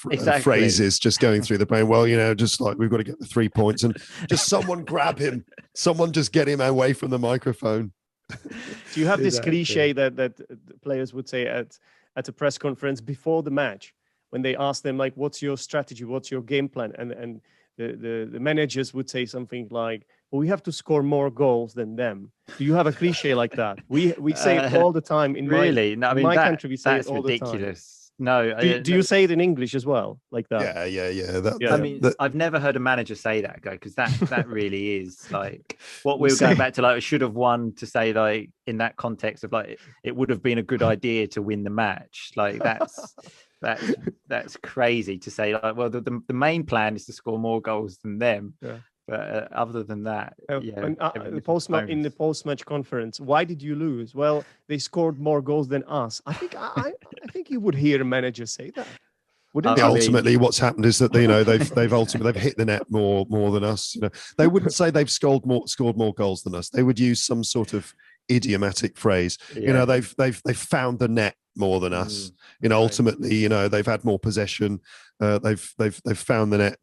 [SPEAKER 1] phrases just going through the brain. Well, just like, we've got to get the 3 points, and just someone grab him, someone just get him away from the microphone.
[SPEAKER 2] Do you have this
[SPEAKER 3] Exactly.
[SPEAKER 2] cliche that players would say at a press conference before the match when they ask them like, "What's your strategy? What's your game plan?" And the managers would say something like, "Well, we have to score more goals than them." Do you have a cliche like that? We say it all the time in
[SPEAKER 3] really? No, I
[SPEAKER 2] in
[SPEAKER 3] mean,
[SPEAKER 2] my country. We say it
[SPEAKER 3] that's
[SPEAKER 2] all the time.
[SPEAKER 3] ridiculous. No,
[SPEAKER 2] Do you say it in English as well, like that?
[SPEAKER 1] Yeah.
[SPEAKER 2] Yeah.
[SPEAKER 3] I mean, I've never heard a manager say that, because that really is like what we were going back to, like, should have won, to say, like, in that context of, like, it would have been a good idea to win the match. Like, that's crazy to say, like, well, the main plan is to score more goals than them.
[SPEAKER 2] Yeah.
[SPEAKER 3] But other than that,
[SPEAKER 2] in the post-match conference, why did you lose? Well, they scored more goals than us. I think you would hear a manager say that. Wouldn't you?
[SPEAKER 1] Ultimately, what's happened is that they've ultimately hit the net more than us. They wouldn't say they've scored more goals than us. They would use some sort of idiomatic phrase.
[SPEAKER 3] Yeah.
[SPEAKER 1] They've found the net more than us. Ultimately, they've had more possession. They've found the net,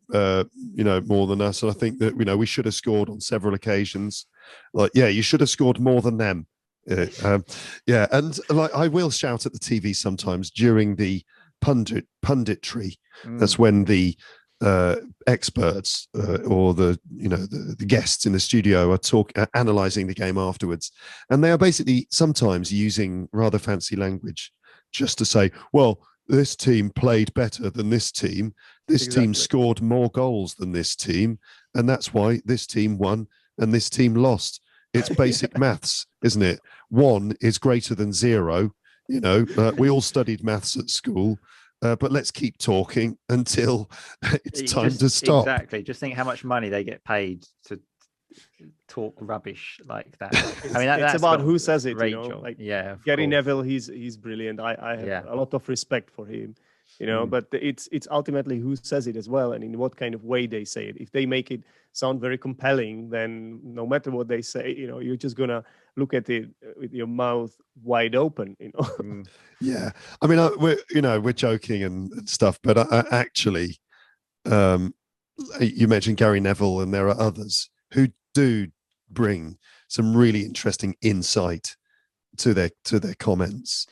[SPEAKER 1] more than us. And I think that we should have scored on several occasions. Like, you should have scored more than them. And like, I will shout at the TV sometimes during the punditry. That's when the experts or the guests in the studio are analyzing the game afterwards, and they are basically sometimes using rather fancy language just to say, well, this team played better than this team, team scored more goals than this team, and that's why this team won and this team lost. It's basic maths, isn't it? 1 is greater than 0. We all studied maths at school. But let's keep talking until it's time to stop.
[SPEAKER 3] Exactly. Just think how much money they get paid to talk rubbish like that. I mean,
[SPEAKER 2] it's about who says it.
[SPEAKER 3] Like,
[SPEAKER 2] Gary Neville, he's brilliant. I have a lot of respect for him. But it's ultimately who says it as well, and in what kind of way they say it. If they make it sound very compelling, then no matter what they say, you're just gonna look at it with your mouth wide open.
[SPEAKER 1] Yeah, I mean, we're joking and stuff, but I actually, you mentioned Gary Neville, and there are others who do bring some really interesting insight to their comments,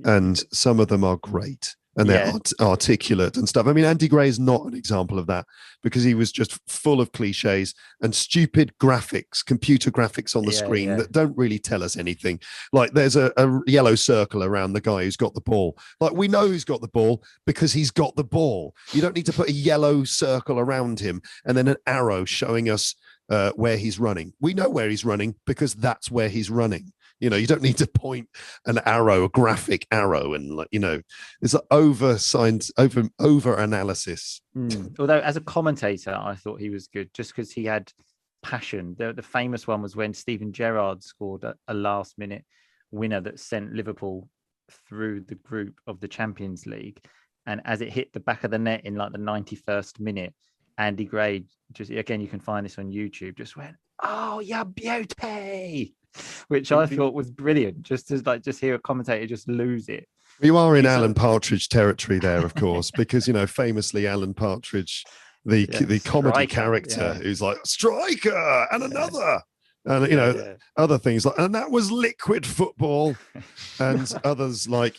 [SPEAKER 1] and some of them are great. And they're articulate and stuff. I mean, Andy Gray is not an example of that, because he was just full of cliches and stupid graphics, computer graphics on the screen that don't really tell us anything. Like, there's a yellow circle around the guy who's got the ball. Like, we know who's got the ball because he's got the ball. You don't need to put a yellow circle around him and then an arrow showing us where he's running. We know where he's running because that's where he's running. You don't need to point an arrow, a graphic arrow, and it's an over analysis.
[SPEAKER 3] Although, as a commentator, I thought he was good just because he had passion. The famous one was when Steven Gerrard scored a last minute winner that sent Liverpool through the group of the Champions League, and as it hit the back of the net in like the 91st minute, Andy Gray, just again, you can find this on YouTube, just went, "Oh, yeah, beauty," which I thought was brilliant. Just to hear a commentator just lose it.
[SPEAKER 1] You are in Alan Partridge territory there, of course, because famously Alan Partridge, the comedy character, who's like, striker and another, and other things like, and that was liquid football, and others like,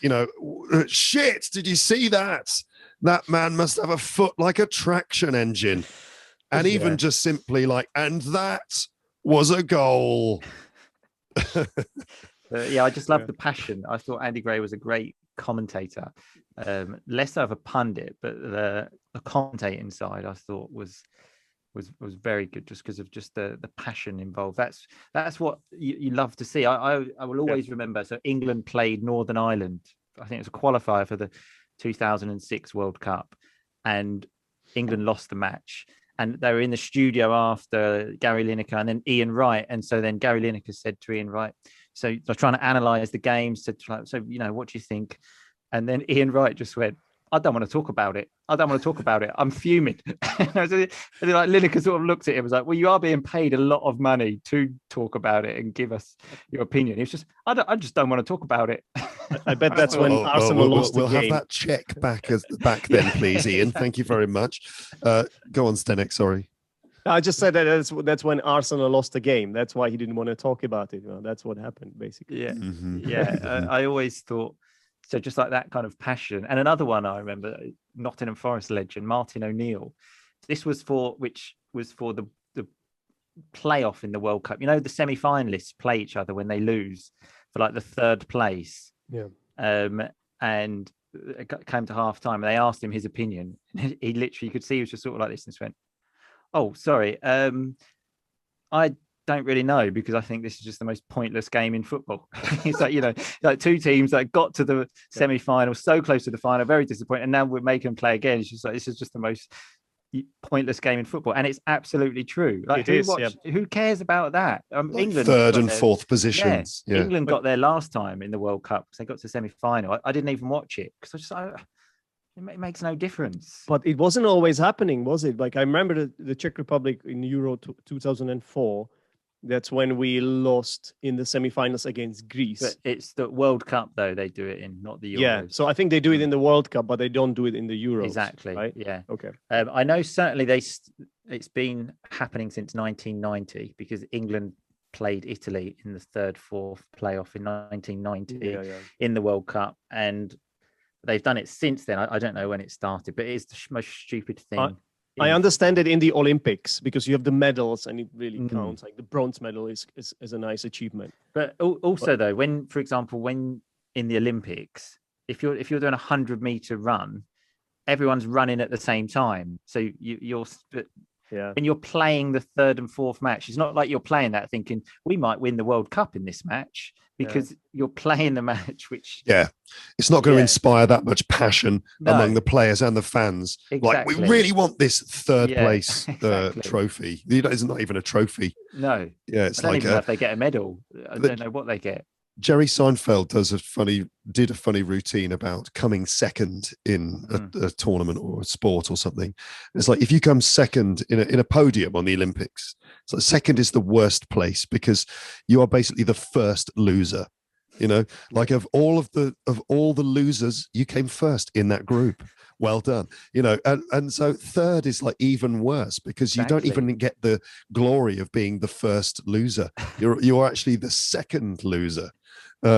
[SPEAKER 1] shit, did you see that? That man must have a foot like a traction engine, and even just simply like, and that was a goal.
[SPEAKER 3] I just love the passion. I thought Andy Gray was a great commentator, less of a pundit, but the commentating side I thought was very good, just because of just the passion involved. That's what you love to see. I will always remember. So England played Northern Ireland. I think it was a qualifier for the 2006 World Cup, and England lost the match. And they were in the studio after, Gary Lineker and then Ian Wright. And so then Gary Lineker said to Ian Wright, so they're trying to analyze the game. So what do you think? And then Ian Wright just went, I don't want to talk about it. I'm fuming. And like Lineker sort of looked at him and was like, well, you are being paid a lot of money to talk about it and give us your opinion. It's just, I just don't want to talk about it.
[SPEAKER 2] I bet that's when Arsenal lost the game.
[SPEAKER 1] We'll have that check back then, please, Ian. Thank you very much. Go on, Zdenek, sorry.
[SPEAKER 2] I just said that that's when Arsenal lost the game. That's why he didn't want to talk about it. Well, that's what happened, basically.
[SPEAKER 3] Yeah,
[SPEAKER 1] Mhm.
[SPEAKER 3] I always thought so. Just like that kind of passion. And another one I remember, Nottingham Forest legend Martin O'Neill. This was for the playoff in the World Cup. You know, the semi-finalists play each other when they lose for like the third place.
[SPEAKER 2] Yeah.
[SPEAKER 3] And it came to half time, and they asked him his opinion. He literally, you could see he was just sort of like this and just went, "Oh, sorry, I don't really know, because I think this is just the most pointless game in football." He's like, like two teams that got to the semi-final, so close to the final, very disappointed, and now we're making them play again. It's just like, this is just the most pointless game in football, and it's absolutely true. Like, who cares about that?
[SPEAKER 1] Like
[SPEAKER 3] England
[SPEAKER 1] third and fourth positions.
[SPEAKER 3] Yeah. England got there last time in the World Cup because they got to the semi-final. I didn't even watch it because I just it makes no difference.
[SPEAKER 2] But it wasn't always happening, was it? Like, I remember the Czech Republic in Euro 2004. That's when we lost in the semifinals against Greece.
[SPEAKER 3] But it's the World Cup, though, they do it in, not the Euros.
[SPEAKER 2] Yeah, so I think they do it in the World Cup, but they don't do it in the Euros.
[SPEAKER 3] Exactly,
[SPEAKER 2] right?
[SPEAKER 3] Yeah.
[SPEAKER 2] Okay.
[SPEAKER 3] I know certainly it's been happening since 1990, because England played Italy in the fourth playoff in 1990 in the World Cup, and they've done it since then. I don't know when it started, but it's the most stupid thing.
[SPEAKER 2] I understand it in the Olympics, because you have the medals and it really counts. Like the bronze medal is a nice achievement.
[SPEAKER 3] But also, though, when, for example, when in the Olympics, if you're doing 100-meter run, everyone's running at the same time. So you're when you're playing the third and fourth match, it's not like you're playing that thinking we might win the World Cup in this match, because you're playing the match, which
[SPEAKER 1] it's not going to inspire that much passion among the players and the fans.
[SPEAKER 3] Exactly.
[SPEAKER 1] Like, we really want this third place trophy. It's not even a trophy.
[SPEAKER 3] No.
[SPEAKER 1] Yeah, it's
[SPEAKER 3] I don't
[SPEAKER 1] like
[SPEAKER 3] even know if they get a medal. I don't know what they get.
[SPEAKER 1] Jerry Seinfeld did a funny routine about coming second in a tournament or a sport or something. It's like, if you come second in a podium on the Olympics, so second is the worst place, because you are basically the first loser. Like, of all the losers, you came first in that group. Well done. And so third is like even worse, because you don't even get the glory of being the first loser. You're actually the second loser.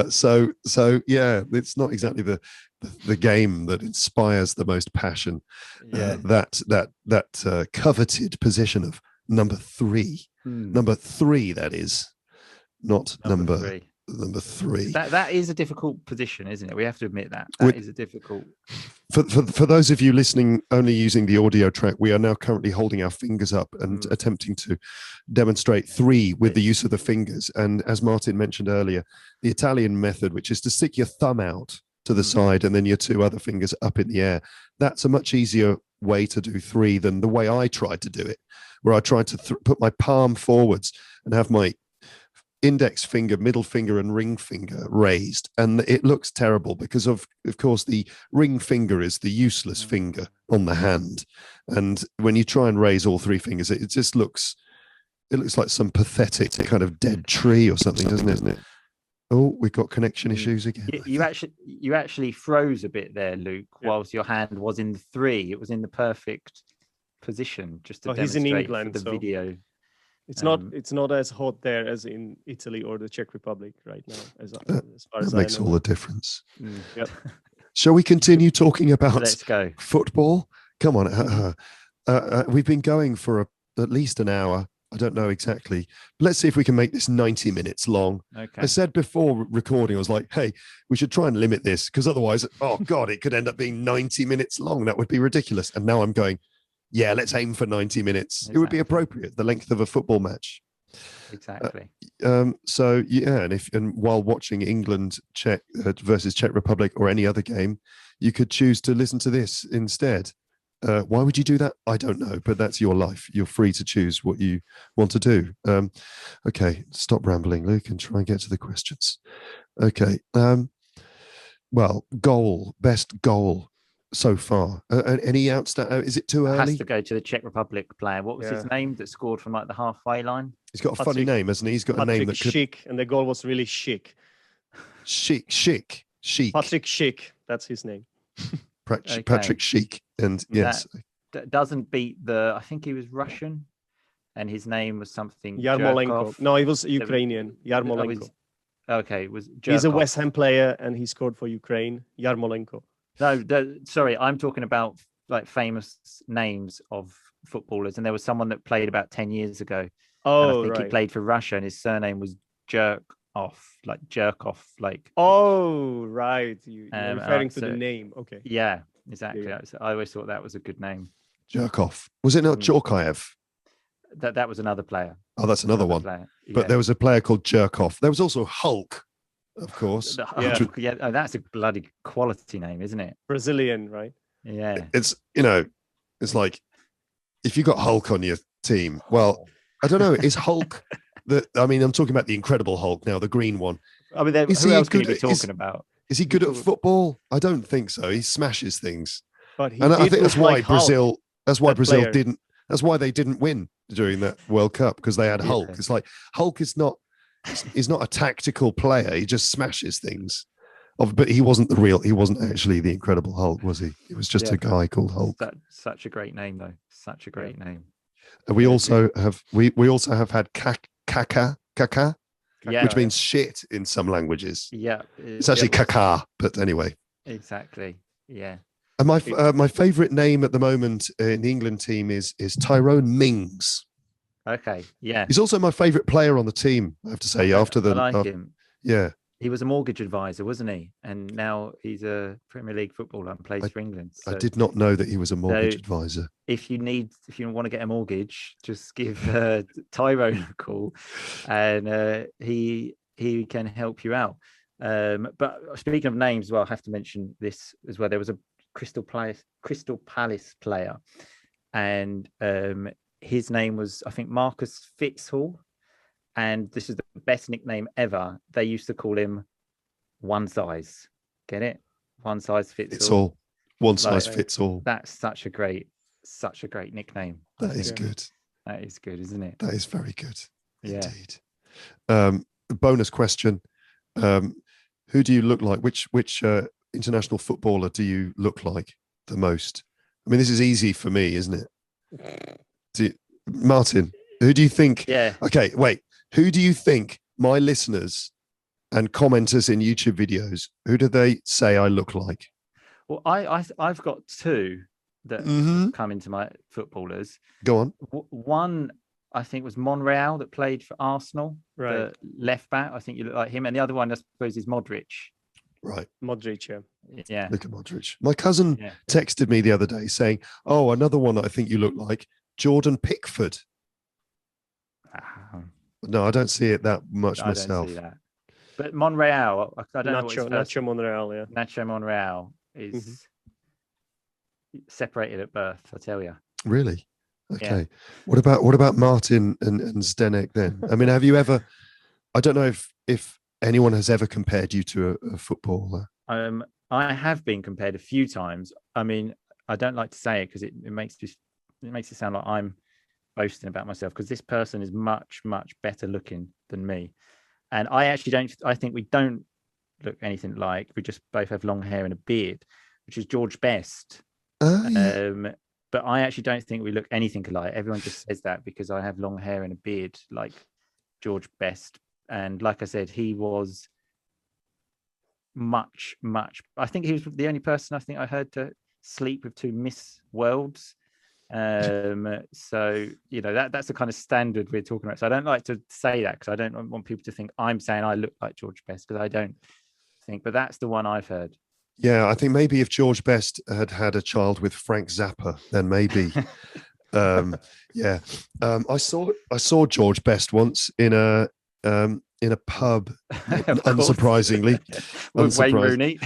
[SPEAKER 1] So it's not exactly the game that inspires the most passion. That coveted position of number three. Number three, that is, not number three. Number three.
[SPEAKER 3] That is a difficult position, isn't it? We have to admit that is a difficult.
[SPEAKER 1] For those of you listening only using the audio track, we are now currently holding our fingers up and attempting to demonstrate three with the use of the fingers. And as Martin mentioned earlier, the Italian method, which is to stick your thumb out to the side and then your two other fingers up in the air, that's a much easier way to do three than the way I tried to do it, where I tried to put my palm forwards and have my index finger, middle finger, and ring finger raised, and it looks terrible, because of course the ring finger is the useless finger on the hand, and when you try and raise all three fingers, it just looks like some pathetic kind of dead tree or something, doesn't it? Oh, we've got connection issues again.
[SPEAKER 3] You actually froze a bit there, Luke, whilst your hand was in the three. It was in the perfect position, just to demonstrate
[SPEAKER 2] he's in England,
[SPEAKER 3] for the video.
[SPEAKER 2] It's not as hot there as in Italy or the Czech Republic right now. As far as
[SPEAKER 1] that makes all the difference.
[SPEAKER 2] Yep.
[SPEAKER 1] Shall we continue talking about
[SPEAKER 3] Let's go.
[SPEAKER 1] Football? Come on. We've been going for at least an hour. I don't know exactly. Let's see if we can make this 90 minutes long.
[SPEAKER 3] Okay.
[SPEAKER 1] I said before recording, I was like, hey, we should try and limit this, because otherwise, oh God, it could end up being 90 minutes long. That would be ridiculous. And now I'm going, yeah, let's aim for 90 minutes. Exactly. It would be appropriate, the length of a football match.
[SPEAKER 3] Exactly.
[SPEAKER 1] And while watching England versus Czech Republic or any other game, you could choose to listen to this instead. Why would you do that? I don't know, but that's your life. You're free to choose what you want to do. Okay, stop rambling, Luke, and try and get to the questions. Okay. Well, best goal so far. Any outstanding? Is it too early?
[SPEAKER 3] Has to go to the Czech Republic player. What was his name that scored from like the halfway line?
[SPEAKER 1] He's got a funny name, hasn't he? He's got a name that could...
[SPEAKER 2] Schick, and the goal was really chic.
[SPEAKER 1] Chic.
[SPEAKER 2] Patrick Schick, that's his name.
[SPEAKER 1] Patrick Schick, and yes,
[SPEAKER 3] that doesn't beat I think he was Russian. and his name was something
[SPEAKER 2] Yarmolenko.
[SPEAKER 3] Jerkov.
[SPEAKER 2] No, he was Ukrainian. Yarmolenko.
[SPEAKER 3] Okay, it was
[SPEAKER 2] He's a
[SPEAKER 3] Jerkov.
[SPEAKER 2] West Ham player, and he scored for Ukraine. Yarmolenko.
[SPEAKER 3] No, sorry, I'm talking about like famous names of footballers, and there was someone that played about 10 years ago. And I
[SPEAKER 2] Oh,
[SPEAKER 3] think he
[SPEAKER 2] right.
[SPEAKER 3] played for Russia, and his surname was Jerkov, like Jerkov, like
[SPEAKER 2] Oh, right. You're referring to
[SPEAKER 3] so-
[SPEAKER 2] the name. Okay.
[SPEAKER 3] yeah, exactly.
[SPEAKER 2] Yeah.
[SPEAKER 3] I always thought that was a good name.
[SPEAKER 1] Jerkov. Was it not Jorkaev?
[SPEAKER 3] That was another player.
[SPEAKER 1] Oh, that's another one.
[SPEAKER 3] Player.
[SPEAKER 1] But there was a player called Jerkov. There was also Hulk, of course.
[SPEAKER 2] Yeah.
[SPEAKER 3] Yeah. Oh, that's a bloody quality name, isn't it?
[SPEAKER 2] Brazilian, right?
[SPEAKER 3] Yeah.
[SPEAKER 1] It's, it's like if you got Hulk on your team, well, I don't know. Is Hulk I'm talking about the Incredible Hulk now, the green one.
[SPEAKER 3] I mean,
[SPEAKER 1] Is
[SPEAKER 3] who
[SPEAKER 1] he
[SPEAKER 3] else can you
[SPEAKER 1] good
[SPEAKER 3] be talking about?
[SPEAKER 1] Is he good at football? I don't think so. He smashes things.
[SPEAKER 2] But he
[SPEAKER 1] And I
[SPEAKER 2] did
[SPEAKER 1] think that's
[SPEAKER 2] look
[SPEAKER 1] why
[SPEAKER 2] like Hulk,
[SPEAKER 1] Brazil
[SPEAKER 2] that player.
[SPEAKER 1] didn't. That's why they didn't win during that World Cup, because they had Hulk.
[SPEAKER 3] Yeah.
[SPEAKER 1] It's like Hulk is not a tactical player. He just smashes things. But he wasn't actually the Incredible Hulk, was he? He was just a guy called Hulk.
[SPEAKER 3] Such a great name, though. Such a great name.
[SPEAKER 1] And we also have had Kaka,
[SPEAKER 3] Yeah.
[SPEAKER 1] which means shit in some languages.
[SPEAKER 3] Yeah.
[SPEAKER 1] It's actually Kaka, but anyway.
[SPEAKER 3] Exactly. Yeah.
[SPEAKER 1] And my favorite name at the moment in the England team is Tyrone Mings.
[SPEAKER 3] Okay. Yeah.
[SPEAKER 1] He's also my favorite player on the team, I have to say.
[SPEAKER 3] I like him.
[SPEAKER 1] Yeah.
[SPEAKER 3] He was a mortgage advisor, wasn't he? And now he's a Premier League footballer and plays for England. So
[SPEAKER 1] I did not know that he was a mortgage advisor.
[SPEAKER 3] If you want to get a mortgage, just give Tyrone a call, and he can help you out. But speaking of names, well, I have to mention this as well. There was a Crystal Palace player, and his name was, I think, Marcus Fitzhall. And this is the best nickname ever. They used to call him One Size. Get it? One Size Fits All.
[SPEAKER 1] One size fits all.
[SPEAKER 3] That's such a great nickname.
[SPEAKER 1] That is good.
[SPEAKER 3] That is good, isn't it?
[SPEAKER 1] That is very good.
[SPEAKER 3] Yeah.
[SPEAKER 1] Indeed. Bonus question. Who do you look like? Which international footballer do you look like the most? I mean, this is easy for me, isn't it? Martin, who do you think?
[SPEAKER 3] Yeah.
[SPEAKER 1] Okay, wait. Who do you think my listeners and commenters in YouTube videos, who do they say I look like?
[SPEAKER 3] Well, I've got two that come into my footballers.
[SPEAKER 1] Go on.
[SPEAKER 3] One, I think, was Monreal that played for Arsenal,
[SPEAKER 2] right?
[SPEAKER 3] The left back. I think you look like him. And the other one, I suppose, is Modric.
[SPEAKER 1] Right.
[SPEAKER 2] Modric,
[SPEAKER 3] yeah.
[SPEAKER 1] Look at Modric. My cousin texted me the other day saying, "Oh, another one I think you look like, Jordan Pickford." No, I don't see it that much myself.
[SPEAKER 3] I don't see that. But Monreal, I don't know what his
[SPEAKER 2] Nacho Monreal, yeah.
[SPEAKER 3] Nacho Monreal is separated at birth, I tell you.
[SPEAKER 1] Really? Okay. Yeah. What about Martin and Zdenek then? I mean, have you ever? I don't know if anyone has ever compared you to a footballer.
[SPEAKER 3] I have been compared a few times. I mean, I don't like to say it because it makes it sound like I'm boasting about myself, because this person is much, much better looking than me. And I think we don't look anything alike. We just both have long hair and a beard, which is George Best.
[SPEAKER 1] Oh, yeah.
[SPEAKER 3] But I actually don't think we look anything alike. Everyone just says that because I have long hair and a beard like George Best. And like I said, he was much, I think he was the only person I think I heard to sleep with two Miss Worlds. So that's the kind of standard we're talking about. So I don't like to say that because I don't want people to think I'm saying I look like George Best, because I don't think, but that's the one I've heard.
[SPEAKER 1] Yeah, I think maybe if George Best had had a child with Frank Zappa, then maybe. I saw George Best once in a pub, unsurprisingly.
[SPEAKER 3] With Wayne Rooney.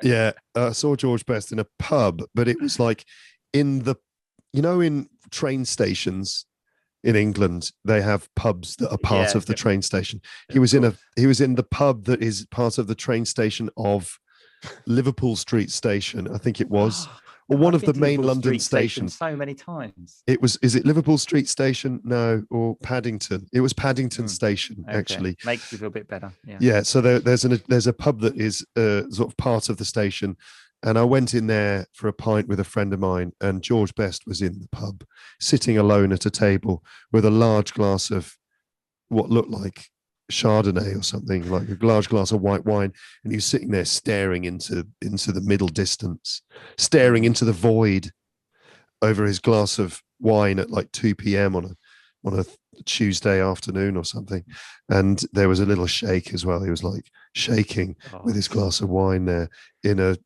[SPEAKER 1] Yeah, I saw George Best in a pub, but it was like in train stations in England, they have pubs that are part of the train station. He was in the pub that is part of the train station of Liverpool Street Station, I think it was, or one of the main London stations.
[SPEAKER 3] So many times.
[SPEAKER 1] Is it Liverpool Street Station? No, or Paddington? It was Paddington Station, actually.
[SPEAKER 3] Makes you feel a bit better.
[SPEAKER 1] Yeah. So there's a pub that is sort of part of the station, And I went in there for a pint with a friend of mine, and George Best was in the pub, sitting alone at a table with a large glass of what looked like Chardonnay or something, like a large glass of white wine. And he was sitting there staring into the middle distance, staring into the void over his glass of wine at like 2 p.m. on a Tuesday afternoon or something. And there was a little shake as well. He was like shaking with his glass of wine there in a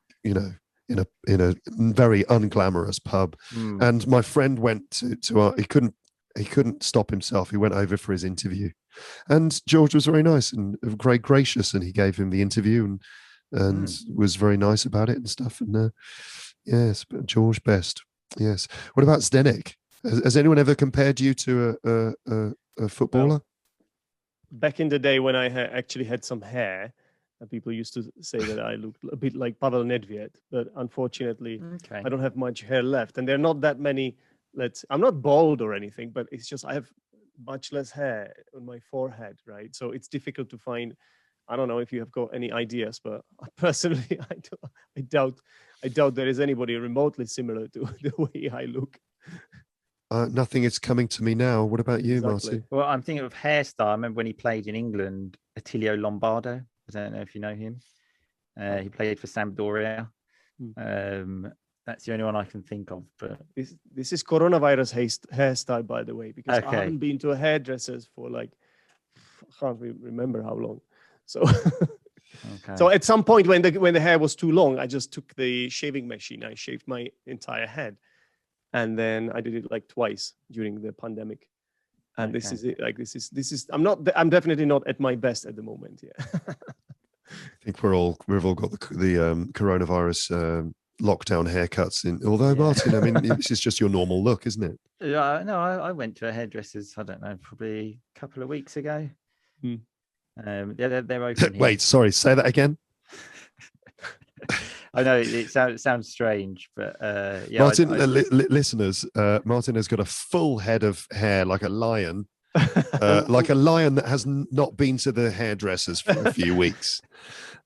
[SPEAKER 1] very unglamorous pub. And my friend went to he couldn't stop himself. He went over for his interview, and George was very nice and very gracious, and he gave him the interview and was very nice about it and stuff. And yes, but George Best. Yes. What about Zdenek? Has anyone ever compared you to a footballer?
[SPEAKER 2] Well, back in the day when I actually had some hair, people used to say that I looked a bit like Pavel Nedved, but unfortunately, I don't have much hair left. And there are not that many. I'm not bald or anything, but it's just I have much less hair on my forehead, right? So it's difficult to find. I don't know if you have got any ideas, but personally, I doubt there is anybody remotely similar to the way I look.
[SPEAKER 1] Nothing is coming to me now. What about you, Martin?
[SPEAKER 3] Well, I'm thinking of hairstyle. I remember when he played in England, Attilio Lombardo. I don't know if you know him. He played for Sampdoria. That's the only one I can think of. But
[SPEAKER 2] this is coronavirus hairstyle, by the way, because I haven't been to a hairdresser's for like, I can't remember how long. So, so at some point when the hair was too long, I just took the shaving machine. I shaved my entire head, and then I did it like twice during the pandemic. And this is it. Like this is. I'm definitely not at my best at the moment. Yeah.
[SPEAKER 1] I think we've all got the coronavirus lockdown haircuts in. Although Martin, I mean, this is just your normal look, isn't it?
[SPEAKER 3] Yeah. No, I went to a hairdresser's. I don't know, probably a couple of weeks ago. They're open.
[SPEAKER 1] Wait, sorry. Say that again.
[SPEAKER 3] I know it sounds strange, but yeah.
[SPEAKER 1] Martin, listeners, Martin has got a full head of hair like a lion, like a lion that has not been to the hairdressers for a few weeks.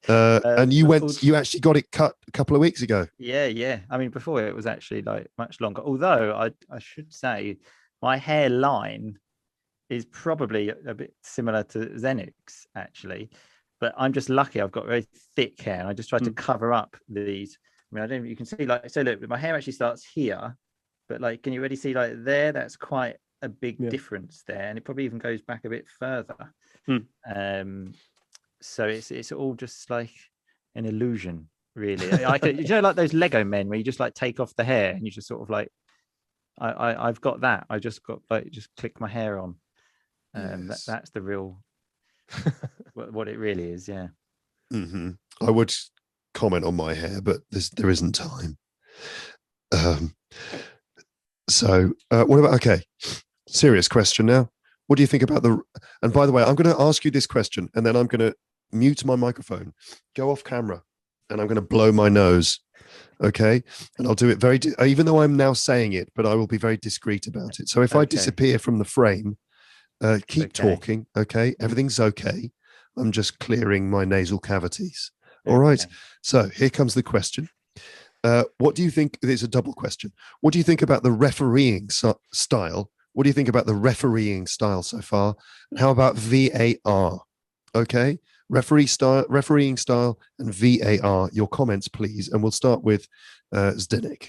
[SPEAKER 1] And you actually got it cut a couple of weeks ago.
[SPEAKER 3] Yeah. I mean, before it was actually like much longer. Although I should say my hairline is probably a bit similar to Zdenek's actually. But I'm just lucky I've got very thick hair, and I just try to cover up these. I mean, I don't know if you can see, like, so look, my hair actually starts here, but like, can you already see like there? That's quite a big difference there, and it probably even goes back a bit further. So it's all just like an illusion, really. You know, like those Lego men where you just like take off the hair and you just sort of like, I've got that. I just got like just click my hair on.
[SPEAKER 1] Yes.
[SPEAKER 3] That's the real. What it really is, yeah.
[SPEAKER 1] I would comment on my hair, but there isn't time. So what about, serious question now. What do you think about and by the way, I'm going to ask you this question, and then I'm going to mute my microphone, go off camera, and I'm going to blow my nose. Okay. And I'll do it even though I'm now saying it, but I will be very discreet about it. So if I disappear from the frame, keep talking. Okay. Everything's okay. I'm just clearing my nasal cavities. All right. So here comes the question. What do you think? It's a double question. What do you think about the refereeing style? What do you think about the refereeing style so far? And how about VAR? Okay. Refereeing style and VAR. Your comments, please. And we'll start with Zdenek.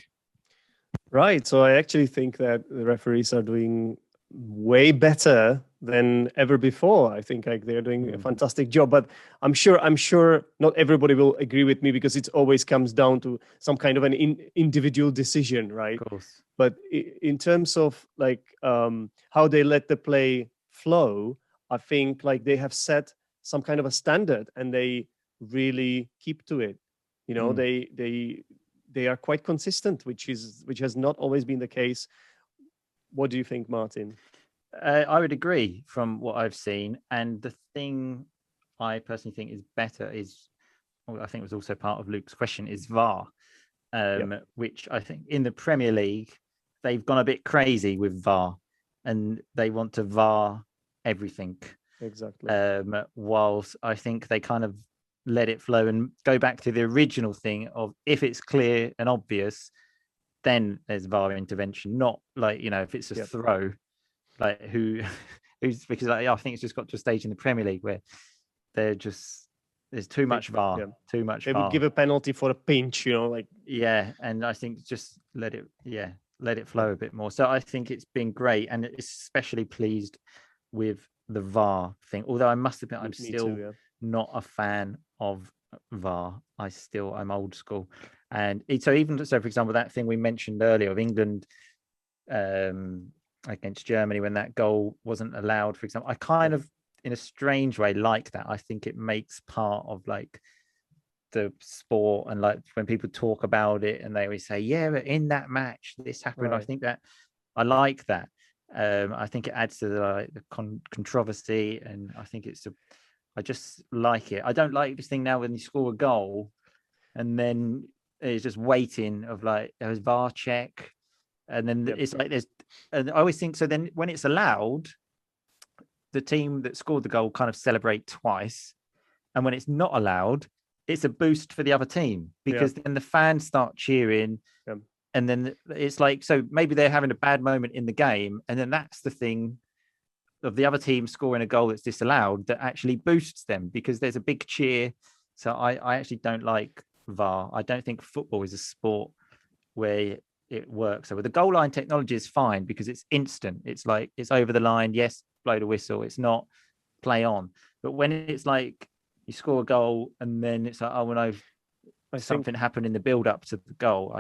[SPEAKER 2] Right. So I actually think that the referees are doing way better than ever before. I think like they're doing a fantastic job, but I'm sure not everybody will agree with me, because it always comes down to some kind of an individual decision, right?
[SPEAKER 3] Of course.
[SPEAKER 2] But in terms of like how they let the play flow, I think like they have set some kind of a standard, and they really keep to it. You know, they are quite consistent, which has not always been the case. What do you think, Martin?
[SPEAKER 3] I would agree from what I've seen. And the thing I personally think is better is, I think was also part of Luke's question, is VAR, which I think in the Premier League, they've gone a bit crazy with VAR, and they want to VAR everything.
[SPEAKER 2] Exactly.
[SPEAKER 3] Whilst I think they kind of let it flow and go back to the original thing of if it's clear and obvious, then there's VAR intervention, not like, if it's a throw, like who's because I think it's just got to a stage in the Premier League where there's too much VAR, too much
[SPEAKER 2] They
[SPEAKER 3] VAR.
[SPEAKER 2] would give a penalty for a pinch,
[SPEAKER 3] and I think just let it flow a bit more. So I think it's been great, and especially pleased with the VAR thing. Although I must admit, I'm still not a fan of VAR. I'm old school, and for example, that thing we mentioned earlier of England against Germany when that goal wasn't allowed, for example, I kind of, in a strange way, like that. I think it makes part of like the sport, and like when people talk about it and they always say, but in that match this happened. Right. I think that I like that. I think it adds to the controversy, and I think I just like it. I don't like this thing now when you score a goal and then it's just waiting of like there's VAR check, and then it's like and I always think so. Then when it's allowed, the team that scored the goal kind of celebrate twice, and when it's not allowed, it's a boost for the other team because then the fans start cheering, and then it's like, so maybe they're having a bad moment in the game, and then that's the thing of the other team scoring a goal that's disallowed that actually boosts them because there's a big cheer. So I actually don't like VAR. I don't think football is a sport where it works. So with the goal line technology is fine because it's instant. It's like it's over the line. Yes, blow the whistle. It's not play on. But when it's like you score a goal and then it's like, oh, when something happened in the build up to the goal.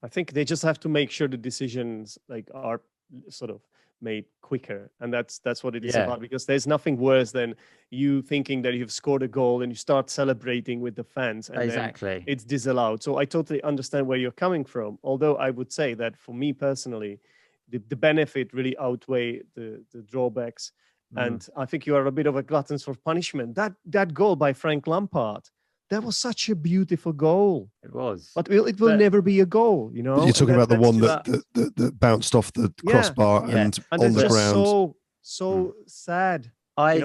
[SPEAKER 2] I think they just have to make sure the decisions are sort of made quicker, and that's what it is about, because there's nothing worse than you thinking that you've scored a goal and you start celebrating with the fans and then it's disallowed. So I totally understand where you're coming from, although I would say that for me personally the benefit really outweigh the drawbacks. And I think you are a bit of a glutton for punishment. That goal by Frank Lampard, that was such a beautiful goal.
[SPEAKER 3] It was,
[SPEAKER 2] but it will never be a goal.
[SPEAKER 1] You're talking about the one that bounced off the crossbar and on the ground.
[SPEAKER 2] So sad.
[SPEAKER 3] I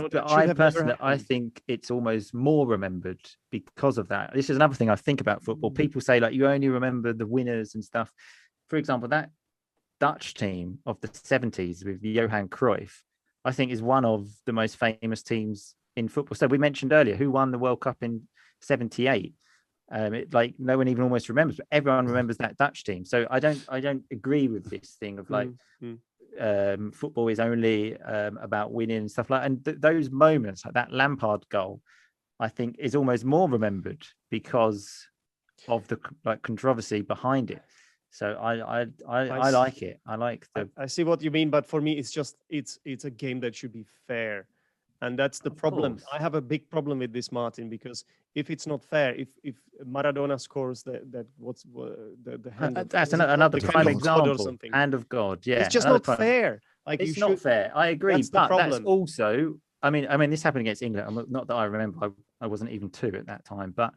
[SPEAKER 3] personally, I think it's almost more remembered because of that. This is another thing I think about football. People say like you only remember the winners and stuff. For example, that Dutch team of the 70s with Johan Cruyff, I think is one of the most famous teams in football. So we mentioned earlier who won the World Cup in 78. Like no one even almost remembers, but everyone remembers that Dutch team. So I don't agree with this thing of like football is only about winning and stuff like that. And those moments, like that Lampard goal, I think is almost more remembered because of the controversy behind it. So I like it. I
[SPEAKER 2] see what you mean, but for me it's a game that should be fair. And that's the problem. I have a big problem with this, Martin, because if it's not fair, if Maradona scores the hand
[SPEAKER 3] that's another prime example or something. Hand of God, yeah.
[SPEAKER 2] It's just not fair.
[SPEAKER 3] It's not fair. I agree, but that's also. I mean, this happened against England. Not that I remember. I wasn't even 2 at that time, but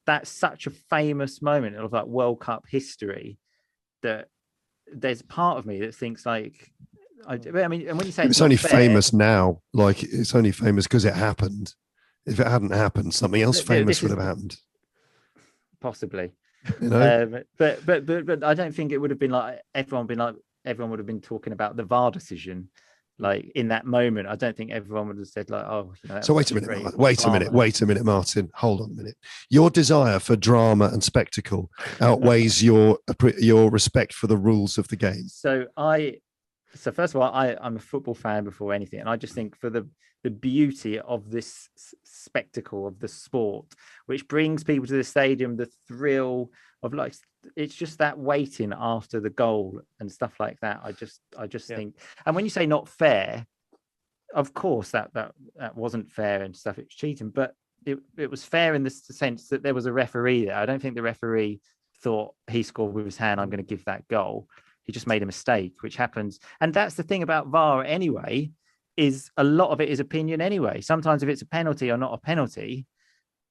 [SPEAKER 3] that's such a famous moment of like World Cup history that there's part of me that thinks like. I mean, and when you say
[SPEAKER 1] it's only famous now, like it's only famous because it happened. If it hadn't happened, something else famous would have happened.
[SPEAKER 3] Possibly,
[SPEAKER 1] but
[SPEAKER 3] I don't think it would have been like everyone would have been talking about the VAR decision, like in that moment. I don't think everyone would have said like, oh.
[SPEAKER 1] So wait a minute, Martin. Hold on a minute. Your desire for drama and spectacle outweighs your respect for the rules of the game.
[SPEAKER 3] So first of all, I'm a football fan before anything, and I just think for the beauty of this spectacle of the sport, which brings people to the stadium, the thrill of like it's just that waiting after the goal and stuff like that. I just think, and when you say not fair, of course that wasn't fair and stuff. It's cheating, but it was fair in the sense that there was a referee there. I don't think the referee thought he scored with his hand, I'm going to give that goal. He just made a mistake, which happens. And that's the thing about VAR anyway, is a lot of it is opinion anyway. Sometimes if it's a penalty or not a penalty,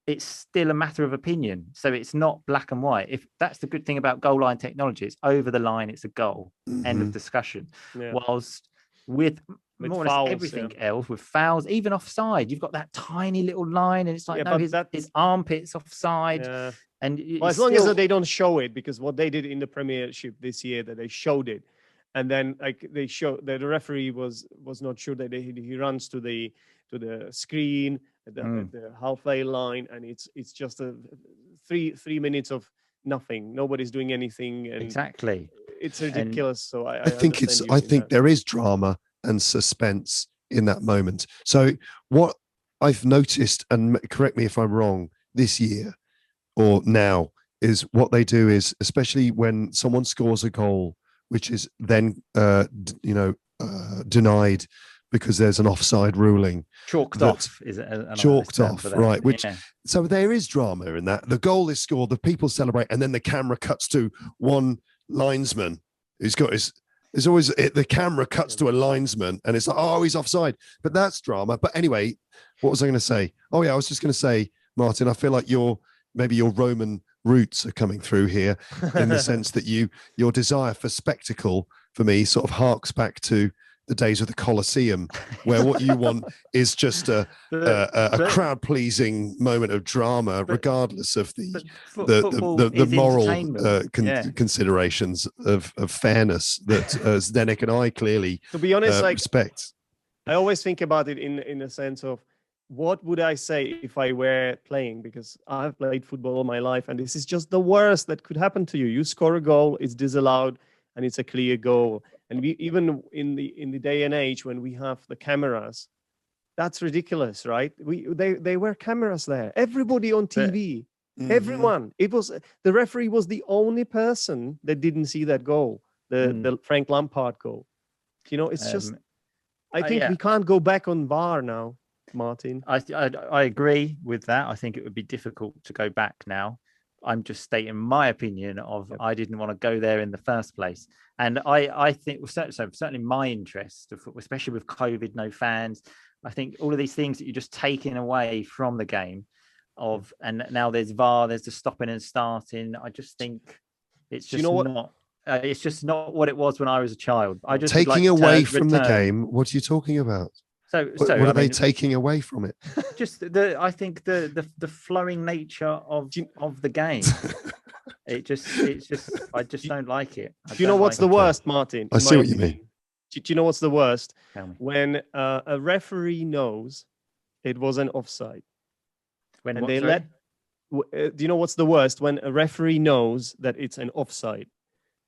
[SPEAKER 3] it's still a matter of opinion. So it's not black and white. If that's the good thing about goal line technology, it's over the line, it's a goal, end of discussion. Yeah. Whilst with
[SPEAKER 2] With
[SPEAKER 3] more or
[SPEAKER 2] fouls,
[SPEAKER 3] less everything else with fouls, even offside. You've got that tiny little line, and it's like,
[SPEAKER 2] Yeah,
[SPEAKER 3] no,
[SPEAKER 2] but
[SPEAKER 3] his armpits offside.
[SPEAKER 2] Yeah.
[SPEAKER 3] And
[SPEAKER 2] Well, as long as they don't show it, because what they did in the Premiership this year, that they showed it, and then like they show that the referee was not sure that he runs to the screen at the halfway line, and it's just a 3 minutes of nothing. Nobody's doing anything, and
[SPEAKER 3] exactly.
[SPEAKER 2] it's ridiculous. So I
[SPEAKER 1] think
[SPEAKER 2] understand
[SPEAKER 1] I think there is drama and suspense in that moment. So what I've noticed, and correct me if I'm wrong, this year or now, is what they do is, especially when someone scores a goal which is then denied because there's an offside ruling,
[SPEAKER 3] Chalked off is
[SPEAKER 1] chalked off, right? Which so there is drama in that. The goal is scored, the people celebrate, and then the camera cuts to one linesman who's got his. There's always the camera cuts to a linesman, and it's like, oh, he's offside. But that's drama. But anyway, what was I going to say? Oh yeah, I was just going to say, Martin, I feel like maybe your Roman roots are coming through here, in the sense that your desire for spectacle for me sort of harks back to the days of the Colosseum, where what you want is just a crowd pleasing moment of drama, regardless of the moral considerations of fairness that Zdenek and I clearly,
[SPEAKER 2] to be honest,
[SPEAKER 1] respect.
[SPEAKER 2] I always think about it in a sense of, what would I say if I were playing? Because I've played football all my life, and this is just the worst that could happen to you. You score a goal, it's disallowed, and it's a clear goal. And even in the day and age when we have the cameras, that's ridiculous, right? They were cameras there. Everybody on TV, everyone. It was the referee was the only person that didn't see that goal, the Frank Lampard goal. You know, it's just. I think we can't go back on VAR now, Martin.
[SPEAKER 3] I agree with that. I think it would be difficult to go back now. I'm just stating my opinion of I didn't want to go there in the first place. And I think, certainly my interest, especially with COVID, no fans, I think all of these things that you're just taking away from the game and now there's VAR, there's the stopping and starting. I just think it's just it's just not what it was when I was a child. I just
[SPEAKER 1] taking away from the game. What are you talking about?
[SPEAKER 3] So
[SPEAKER 1] what are they taking away from it?
[SPEAKER 3] Just I think the flowing nature of the game. it's just I just don't like it.
[SPEAKER 2] Do you know what's the worst, Martin?
[SPEAKER 1] I see what you mean.
[SPEAKER 2] Do you know what's the worst? When a referee knows it was an offside. Do you know what's the worst? When a referee knows that it's an offside,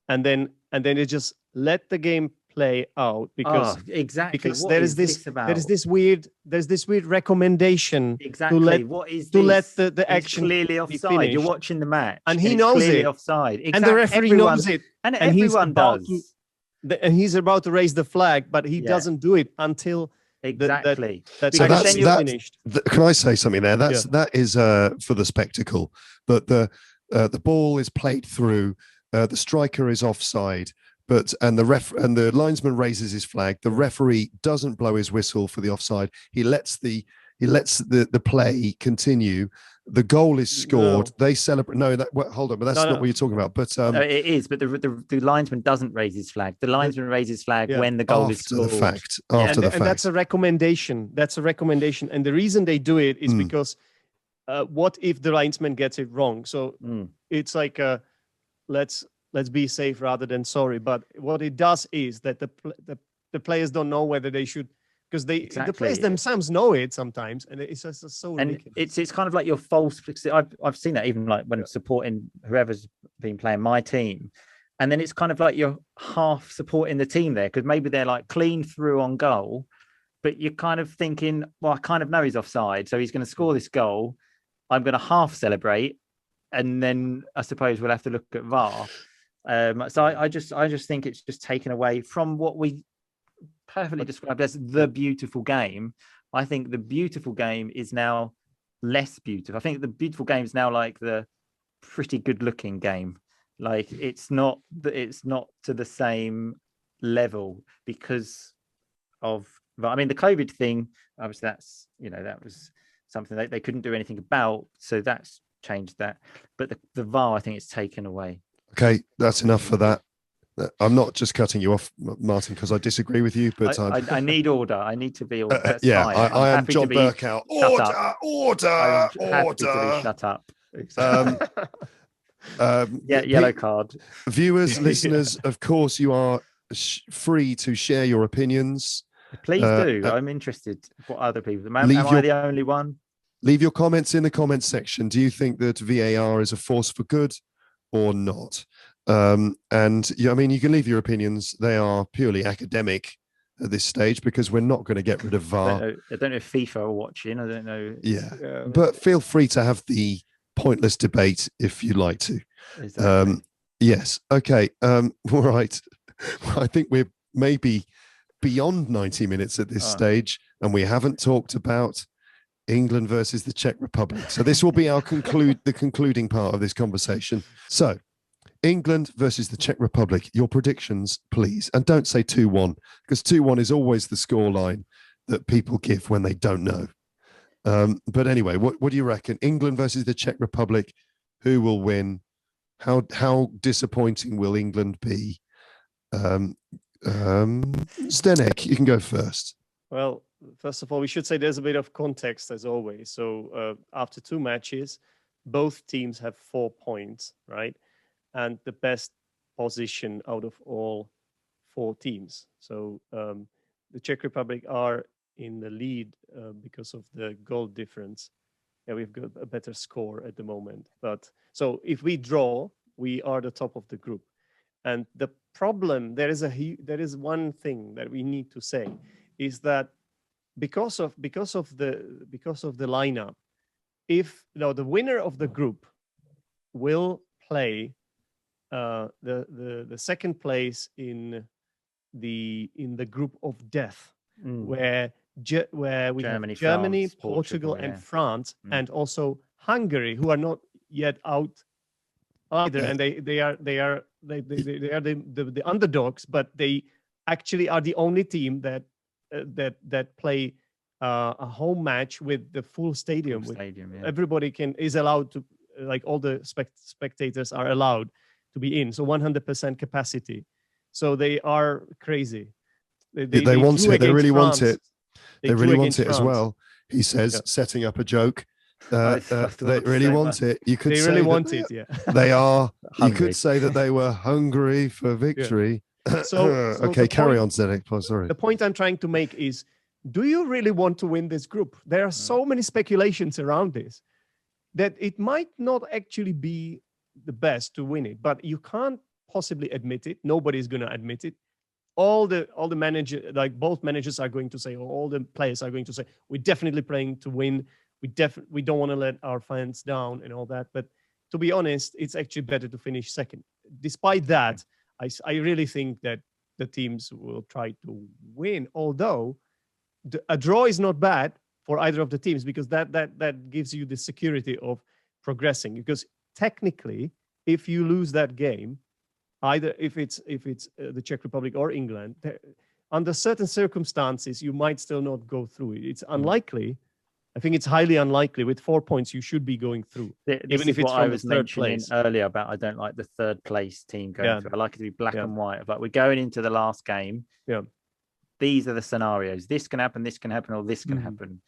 [SPEAKER 2] and then they just let the game play out because there is this weird recommendation to let the action
[SPEAKER 3] clearly offside. You're watching the match
[SPEAKER 2] and he knows it
[SPEAKER 3] offside,
[SPEAKER 2] and the referee knows it,
[SPEAKER 3] and everyone does.
[SPEAKER 2] And he's about to raise the flag, but he doesn't do it until
[SPEAKER 1] that's finished. Can I say something there? That is for the spectacle, but the ball is played through. The striker is offside, and the linesman raises his flag. The referee doesn't blow his whistle for the offside. He lets the play continue. The goal is scored. No. They celebrate. No, hold on, but that's not what you're talking about. But
[SPEAKER 3] no, it is. But the linesman doesn't raise his flag. The linesman raises his flag when the goal is scored.
[SPEAKER 1] After the fact.
[SPEAKER 2] And that's a recommendation. That's a recommendation. And the reason they do it is because what if the linesman gets it wrong? So it's like let's be safe rather than sorry. But what it does is that the players don't know whether they should. Because the players themselves know it sometimes, and it's just so ridiculous.
[SPEAKER 3] And it's kind of like your false. I've seen that even like when supporting whoever's been playing my team, and then it's kind of like you're half supporting the team there because maybe they're like clean through on goal, but you're kind of thinking, well, I kind of know he's offside, so he's going to score this goal. I'm going to half celebrate, and then I suppose we'll have to look at VAR. So I just think it's just taken away from what we perfectly described as the beautiful game. I think the beautiful game is now less beautiful. I think the beautiful game is now like the pretty good looking game. Like it's not to the same level because of, I mean, the COVID thing, obviously that was something that they couldn't do anything about. So that's changed that. But the VAR, I think it's taken away.
[SPEAKER 1] Okay, that's enough for that. I'm not just cutting you off, Martin, because I disagree with you, but
[SPEAKER 3] I need order. I need to be order. That's
[SPEAKER 1] yeah,
[SPEAKER 3] fine.
[SPEAKER 1] I am
[SPEAKER 3] happy
[SPEAKER 1] John
[SPEAKER 3] to be
[SPEAKER 1] Burkow.
[SPEAKER 3] shut up.
[SPEAKER 1] Order,
[SPEAKER 3] I'm
[SPEAKER 1] order.
[SPEAKER 3] happy to be shut up. Yellow card.
[SPEAKER 1] Viewers, listeners, of course, you are free to share your opinions.
[SPEAKER 3] Please do. I'm interested. What other people? Am I the only one?
[SPEAKER 1] Leave your comments in the comments section. Do you think that VAR is a force for good or not? And yeah, I mean, you can leave your opinions. They are purely academic at this stage because we're not going to get rid of VAR.
[SPEAKER 3] I don't know if FIFA are watching. I don't know.
[SPEAKER 1] Yeah, but feel free to have the pointless debate if you like to.
[SPEAKER 3] Exactly.
[SPEAKER 1] Yes. Okay. All right. I think we're maybe beyond 90 minutes at this stage, and we haven't talked about England versus the Czech Republic. So this will be our the concluding part of this conversation. So England versus the Czech Republic, your predictions, please. And don't say 2-1, because 2-1 is always the scoreline that people give when they don't know. But anyway, what do you reckon? England versus the Czech Republic, who will win? How disappointing will England be? Zdenek, you can go first.
[SPEAKER 2] Well, first of all, we should say there's a bit of context as always. So after 2 matches, both teams have 4 points, right? And the best position out of all 4 teams. So the Czech Republic are in the lead because of the goal difference. Yeah, we've got a better score at the moment. But so if we draw, we are the top of the group. And the problem, there is one thing that we need to say, is that because of the lineup, the winner of the group will play the second place in the group of death, where we
[SPEAKER 3] Germany,
[SPEAKER 2] have Germany,
[SPEAKER 3] France,
[SPEAKER 2] Portugal,
[SPEAKER 3] yeah.
[SPEAKER 2] and France, and also Hungary, who are not yet out either, and they are the underdogs, but they actually are the only team that play a home match with the full stadium.
[SPEAKER 3] Yeah.
[SPEAKER 2] Everybody is allowed to, like all the spectators are allowed to be in, so 100% capacity. So they are crazy.
[SPEAKER 1] They want it. They really want it. They really want it as
[SPEAKER 2] France.
[SPEAKER 1] well. He says, setting up a joke.
[SPEAKER 3] I
[SPEAKER 1] They really want it. You could
[SPEAKER 2] They
[SPEAKER 1] say
[SPEAKER 2] really want it. Yeah.
[SPEAKER 1] They are. You
[SPEAKER 3] Hungry.
[SPEAKER 1] could say that they were hungry for victory.
[SPEAKER 2] So
[SPEAKER 1] okay, carry on, Zdenek. Oh, sorry.
[SPEAKER 2] The point I'm trying to make is, do you really want to win this group? There are so many speculations around this that it might not actually be the best to win it, but you can't possibly admit it. Nobody's going to admit it. All the managers, like both managers are going to say, or all the players are going to say, we're definitely playing to win. We don't want to let our fans down and all that. But to be honest, it's actually better to finish second. Despite that, I really think that the teams will try to win. Although a draw is not bad for either of the teams, because that gives you the security of progressing. Because technically, if you lose that game, either if it's the Czech Republic or England, under certain circumstances, you might still not go through it. It's unlikely. I think it's highly unlikely. With 4 points, you should be going through.
[SPEAKER 3] Even if it's what I was mentioning earlier about, I don't like the third place team going through. I like it to be black and white. But we're going into the last game. Yeah. These are the scenarios. This can happen, or this can happen.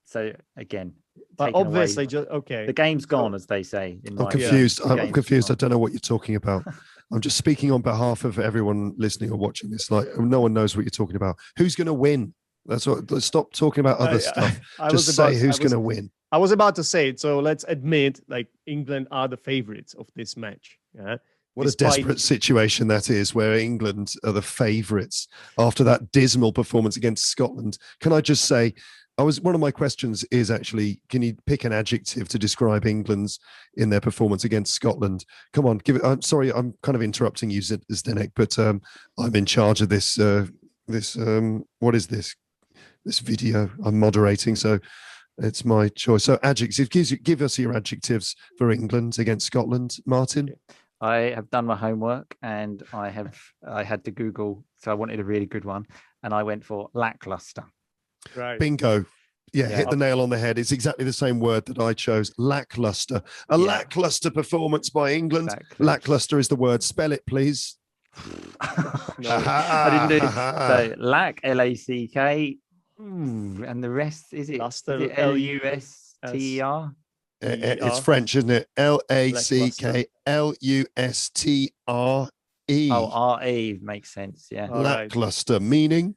[SPEAKER 3] So again,
[SPEAKER 2] but obviously, the
[SPEAKER 3] game's gone, as they say.
[SPEAKER 1] I'm confused. I'm confused. I don't know what you're talking about. I'm just speaking on behalf of everyone listening or watching this. Like, no one knows what you're talking about. Who's going to win? That's what. Let's stop talking about other stuff. Just say who's going to win.
[SPEAKER 2] I was about to say it. So let's admit, like, England are the favorites of this match. Yeah.
[SPEAKER 1] What a desperate situation that is, where England are the favourites after that dismal performance against Scotland. Can I just say, one of my questions is actually, can you pick an adjective to describe England's in their performance against Scotland? Come on, give it. I'm sorry, I'm kind of interrupting you, Zdenek, but I'm in charge of this. What is this? This video I'm moderating, so it's my choice. So adjectives, give us your adjectives for England against Scotland, Martin.
[SPEAKER 3] I have done my homework and I had to Google, so I wanted a really good one, and I went for lackluster.
[SPEAKER 1] Right. Bingo. Yeah, hit the nail on the head. It's exactly the same word that I chose. Lackluster. Lackluster performance by England. Exactly. Lackluster is the word. Spell it, please.
[SPEAKER 3] I didn't do it. So lack, L-A-C-K, and the rest is it
[SPEAKER 2] Luster,
[SPEAKER 3] L-U-S-T-E-R?
[SPEAKER 1] It's French, isn't it? Lacklustre.
[SPEAKER 3] Oh, R-E makes sense. Yeah.
[SPEAKER 2] All right.
[SPEAKER 1] Lackluster, meaning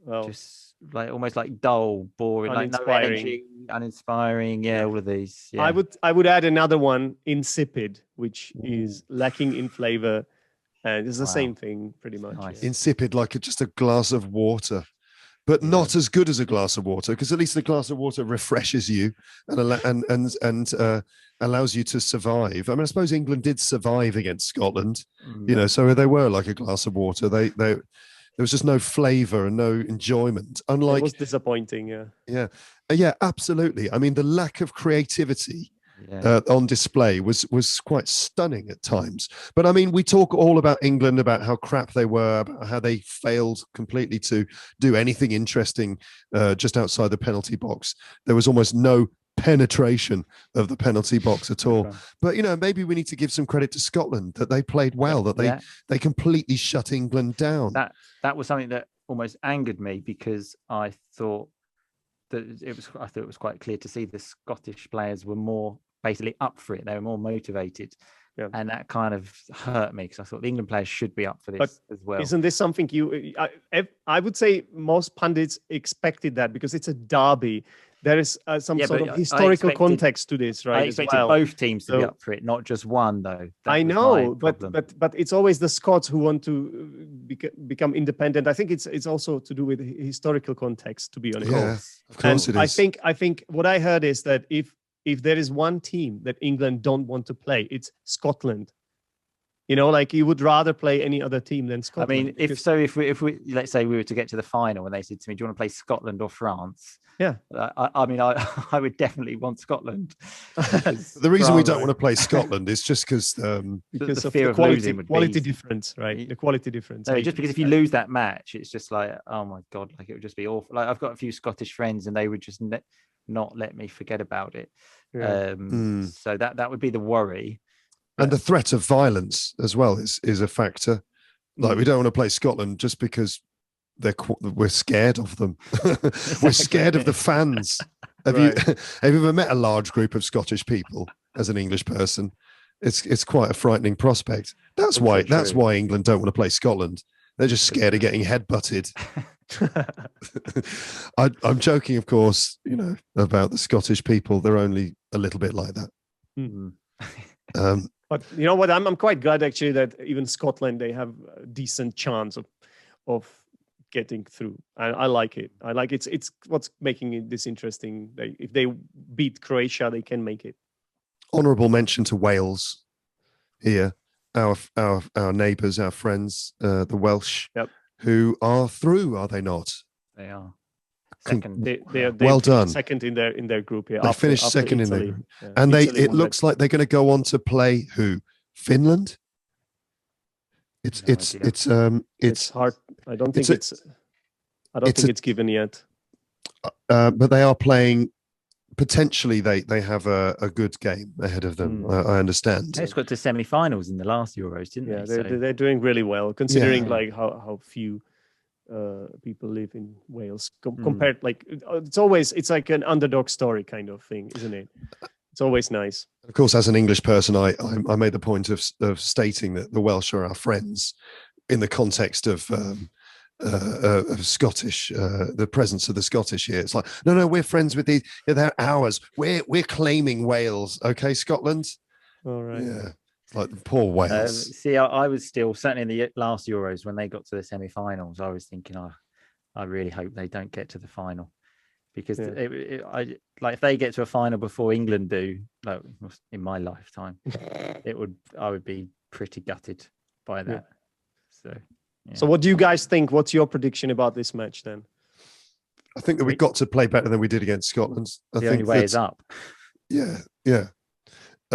[SPEAKER 2] Well,
[SPEAKER 3] Just like almost like dull, boring, like no
[SPEAKER 2] Uninspiring.
[SPEAKER 3] energy, uninspiring. Yeah, all of these. Yeah.
[SPEAKER 2] I would add another one, insipid, which is lacking in flavor, and it's the same thing pretty much.
[SPEAKER 3] Nice.
[SPEAKER 1] insipid, like just a glass of water, but not as good as a glass of water, because at least the glass of water refreshes you and allows you to survive. I mean, I suppose England did survive against Scotland, you know, so they were like a glass of water. There was just no flavor and no enjoyment. Unlike,
[SPEAKER 2] It was disappointing.
[SPEAKER 1] yeah, absolutely. I mean, the lack of creativity on display was quite stunning at times. But I mean, we talk all about England, about how crap they were, about how they failed completely to do anything interesting just outside the penalty box. There was almost no penetration of the penalty box at all. But you know, maybe we need to give some credit to Scotland, that they played well, that they completely shut England down.
[SPEAKER 3] That was something that almost angered me, because I thought it was quite clear to see the Scottish players were more basically up for it. They were more motivated. And that kind of hurt me, because I thought the England players should be up for this as well.
[SPEAKER 2] Isn't this something I would say most pundits expected that, because it's a derby. There is some sort of historical context to this, right?
[SPEAKER 3] I expected both teams to be up for it, not just one, though.
[SPEAKER 2] I know, but it's always the Scots who want to become independent. I think it's also to do with historical context, to be honest.
[SPEAKER 1] Yeah, of course it is.
[SPEAKER 2] I think what I heard is that if there is one team that England don't want to play, it's Scotland. You know, like you would rather play any other team than Scotland.
[SPEAKER 3] I mean, if we let's say we were to get to the final and they said to me, "Do you want to play Scotland or France?"
[SPEAKER 2] Yeah,
[SPEAKER 3] I mean, I would definitely want Scotland.
[SPEAKER 1] The reason we don't want to play Scotland is just because
[SPEAKER 3] the
[SPEAKER 2] of
[SPEAKER 3] fear
[SPEAKER 2] the
[SPEAKER 3] of
[SPEAKER 2] quality,
[SPEAKER 3] losing would
[SPEAKER 2] quality
[SPEAKER 3] be
[SPEAKER 2] difference, right? The quality difference.
[SPEAKER 3] No, just because if you lose that match, it's just like, oh my god, like it would just be awful. Like I've got a few Scottish friends, and they would just not let me forget about it. So that would be the worry.
[SPEAKER 1] And the threat of violence as well is a factor. Like we don't want to play Scotland just because we're scared of them. We're scared of the fans. Have you ever met a large group of Scottish people as an English person? It's quite a frightening prospect. That's why England don't want to play Scotland. They're just scared of getting headbutted. I'm joking, of course, you know, about the Scottish people. They're only a little bit like that.
[SPEAKER 2] But you know what? I'm quite glad actually that even Scotland, they have a decent chance of getting through. I like it. I like it's what's making this interesting. If they beat Croatia, they can make it.
[SPEAKER 1] Honourable mention to Wales here, our neighbours, our friends, the Welsh, who are through, are they not?
[SPEAKER 3] They are. Second.
[SPEAKER 2] They're
[SPEAKER 1] well done.
[SPEAKER 2] Second in their group here.
[SPEAKER 1] They finished second in their group, and it looks like they're going to go on to play who? Finland. It's
[SPEAKER 2] hard. I don't think it's given yet.
[SPEAKER 1] But they are playing. Potentially, they have a good game ahead of them. I understand.
[SPEAKER 3] They just got to semi-finals in the last Euros, didn't they?
[SPEAKER 2] Yeah, they're doing really well, considering like how few people live in Wales compared. Like it's like an underdog story kind of thing, isn't it? It's always nice.
[SPEAKER 1] Of course, as an English person, I made the point of stating that the Welsh are our friends in the context of Scottish, the presence of the Scottish here. It's like, no, we're friends with these. Yeah, they're ours. We're claiming Wales. Okay, Scotland.
[SPEAKER 2] All right.
[SPEAKER 1] Yeah. Like the poor Wales.
[SPEAKER 3] See, I was still, certainly in the last Euros when they got to the semi-finals, I was thinking, I really hope they don't get to the final, because if they get to a final before England do, like in my lifetime, I would be pretty gutted by that. So. Yeah.
[SPEAKER 2] So what do you guys think? What's your prediction about this match then?
[SPEAKER 1] I think that we've got to play better than we did against Scotland.
[SPEAKER 3] The only way is up.
[SPEAKER 1] Yeah.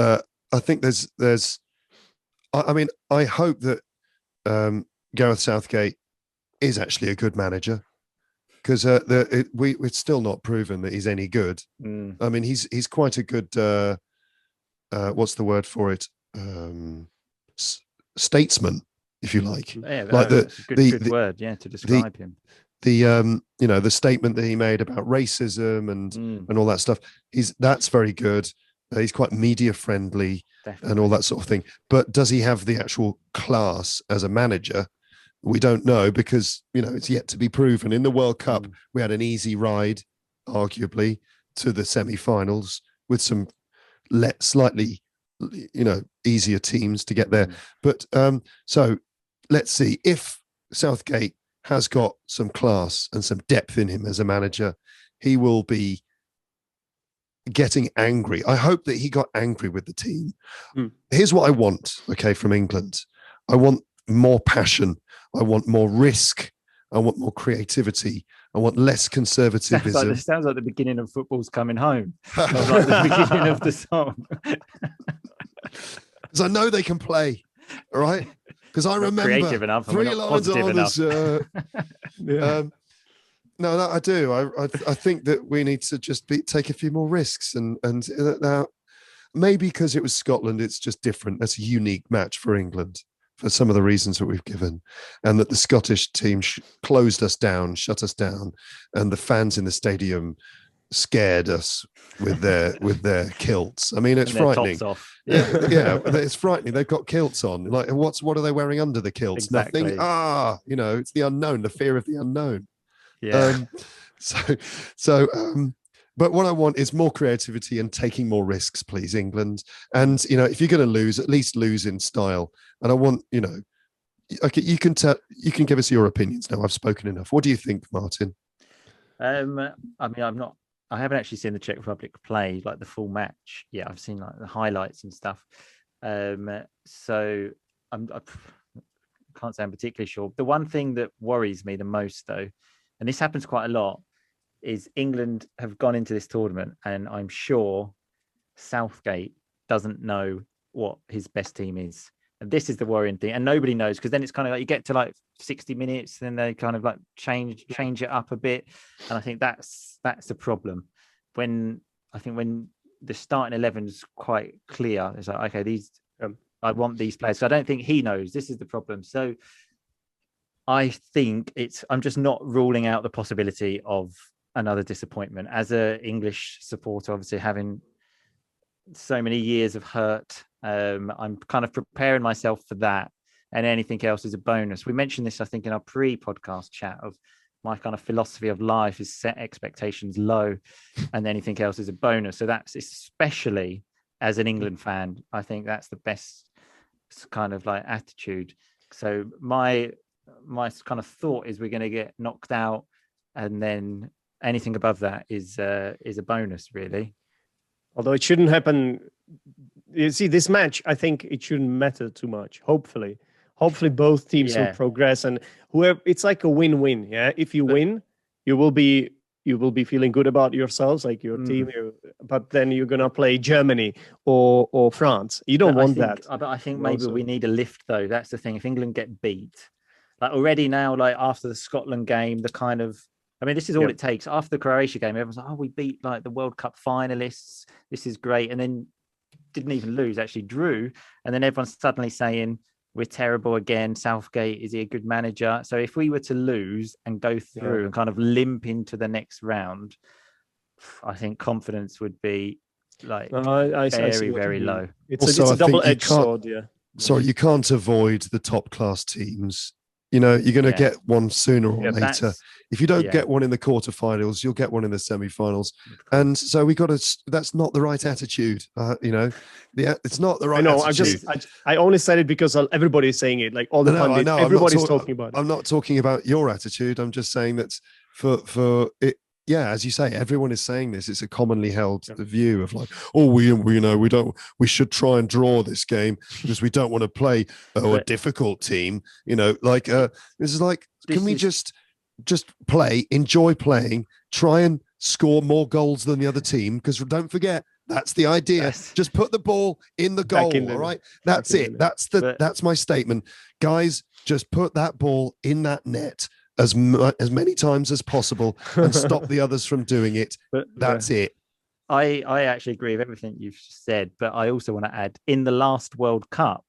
[SPEAKER 1] I think there's. I mean, I hope that Gareth Southgate is actually a good manager, because it's still not proven that he's any good. I mean, he's quite a good. What's the word for it? Statesman. if you like.
[SPEAKER 3] Yeah,
[SPEAKER 1] Like
[SPEAKER 3] that's a good word, to describe him.
[SPEAKER 1] The statement that he made about racism and all that stuff, that's very good. He's quite media friendly. Definitely. And all that sort of thing. But does he have the actual class as a manager? We don't know, because it's yet to be proven. In the World Cup, we had an easy ride, arguably, to the semi-finals with some slightly easier teams to get there. But so let's see if Southgate has got some class and some depth in him as a manager. He will be getting angry. I hope that he got angry with the team. Here's what I want, from England. I want more passion. I want more risk. I want more creativity. I want less conservatism.
[SPEAKER 3] Sounds like the beginning of Football's Coming Home. Like the beginning of the song.
[SPEAKER 1] Because I know they can play, all right? Because I remember
[SPEAKER 3] creative enough,
[SPEAKER 1] 3 lines on this. No, I do. I think that we need to just take a few more risks, and now maybe because it was Scotland, it's just different. That's a unique match for England for some of the reasons that we've given, and that the Scottish team closed us down, shut us down, and the fans in the stadium scared us with their kilts. I mean, it's frightening.
[SPEAKER 3] Tops off.
[SPEAKER 1] Yeah, it's frightening. They've got kilts on. Like, what are they wearing under the kilts?
[SPEAKER 3] Exactly.
[SPEAKER 1] Nothing. It's the unknown, the fear of the unknown.
[SPEAKER 3] Yeah.
[SPEAKER 1] But what I want is more creativity and taking more risks, please, England. And if you're going to lose, at least lose in style. And I want, okay, you can give us your opinions now. I've spoken enough. What do you think, Martin?
[SPEAKER 3] I mean, I haven't actually seen the Czech Republic play like the full match. Yeah, I've seen like the highlights and stuff. So I can't say I'm particularly sure. The one thing that worries me the most, though, and this happens quite a lot, is England have gone into this tournament, and I'm sure Southgate doesn't know what his best team is. And this is the worrying thing. And nobody knows, because then it's kind of like you get to like 60 minutes, then they kind of like change it up a bit. And I think that's the problem. When the starting 11 is quite clear, it's like, okay, I want these players. So I don't think he knows. This is the problem. So I think I'm just not ruling out the possibility of another disappointment. As an English supporter, obviously having so many years of hurt, I'm kind of preparing myself for that, and anything else is a bonus. We mentioned this, I think, in our pre-podcast chat, of my kind of philosophy of life is set expectations low, and anything else is a bonus. So that's, especially as an England fan, I think that's the best kind of like attitude. So my kind of thought is we're going to get knocked out, and then anything above that is a bonus, really.
[SPEAKER 2] Although it shouldn't happen. You see, this match, I think it shouldn't matter too much. Hopefully both teams will progress, and it's like a win-win. Yeah, if you win, you will be feeling good about yourselves, like your team. But then you're gonna play Germany or France. You don't want that.
[SPEAKER 3] But I think maybe we need a lift, though. That's the thing. If England get beat, like already now, like after the Scotland game, the kind of, I mean, this is all it takes. After the Croatia game, everyone's like, oh, we beat like the World Cup finalists. This is great. And then didn't even lose, actually drew. And then everyone's suddenly saying, we're terrible again. Southgate, is he a good manager? So if we were to lose and go through and kind of limp into the next round, I think confidence would be like very low.
[SPEAKER 2] It's a double-edged sword,
[SPEAKER 1] Sorry, you can't avoid the top class teams. You're going to get one sooner or later. If you don't get one in the quarterfinals, you'll get one in the semi-finals. And so that's not the right attitude. It's not the right attitude.
[SPEAKER 2] I only said it because everybody is saying it. Like all the pundits, everybody's talking about it.
[SPEAKER 1] I'm not talking about your attitude. I'm just saying that for it. Yeah, as you say, everyone is saying this. It's a commonly held view of like, oh, we should try and draw this game because we don't want to play a difficult team. This is like, can we just play, enjoy playing, try and score more goals than the other team? Because don't forget, that's the idea. Yes. Just put the ball in the goal. All right, that's it. That's my statement, guys. Just put that ball in that net as many times as possible and stop the others from doing it. That's it.
[SPEAKER 3] I actually agree with everything you've said, but I also want to add, in the last World Cup,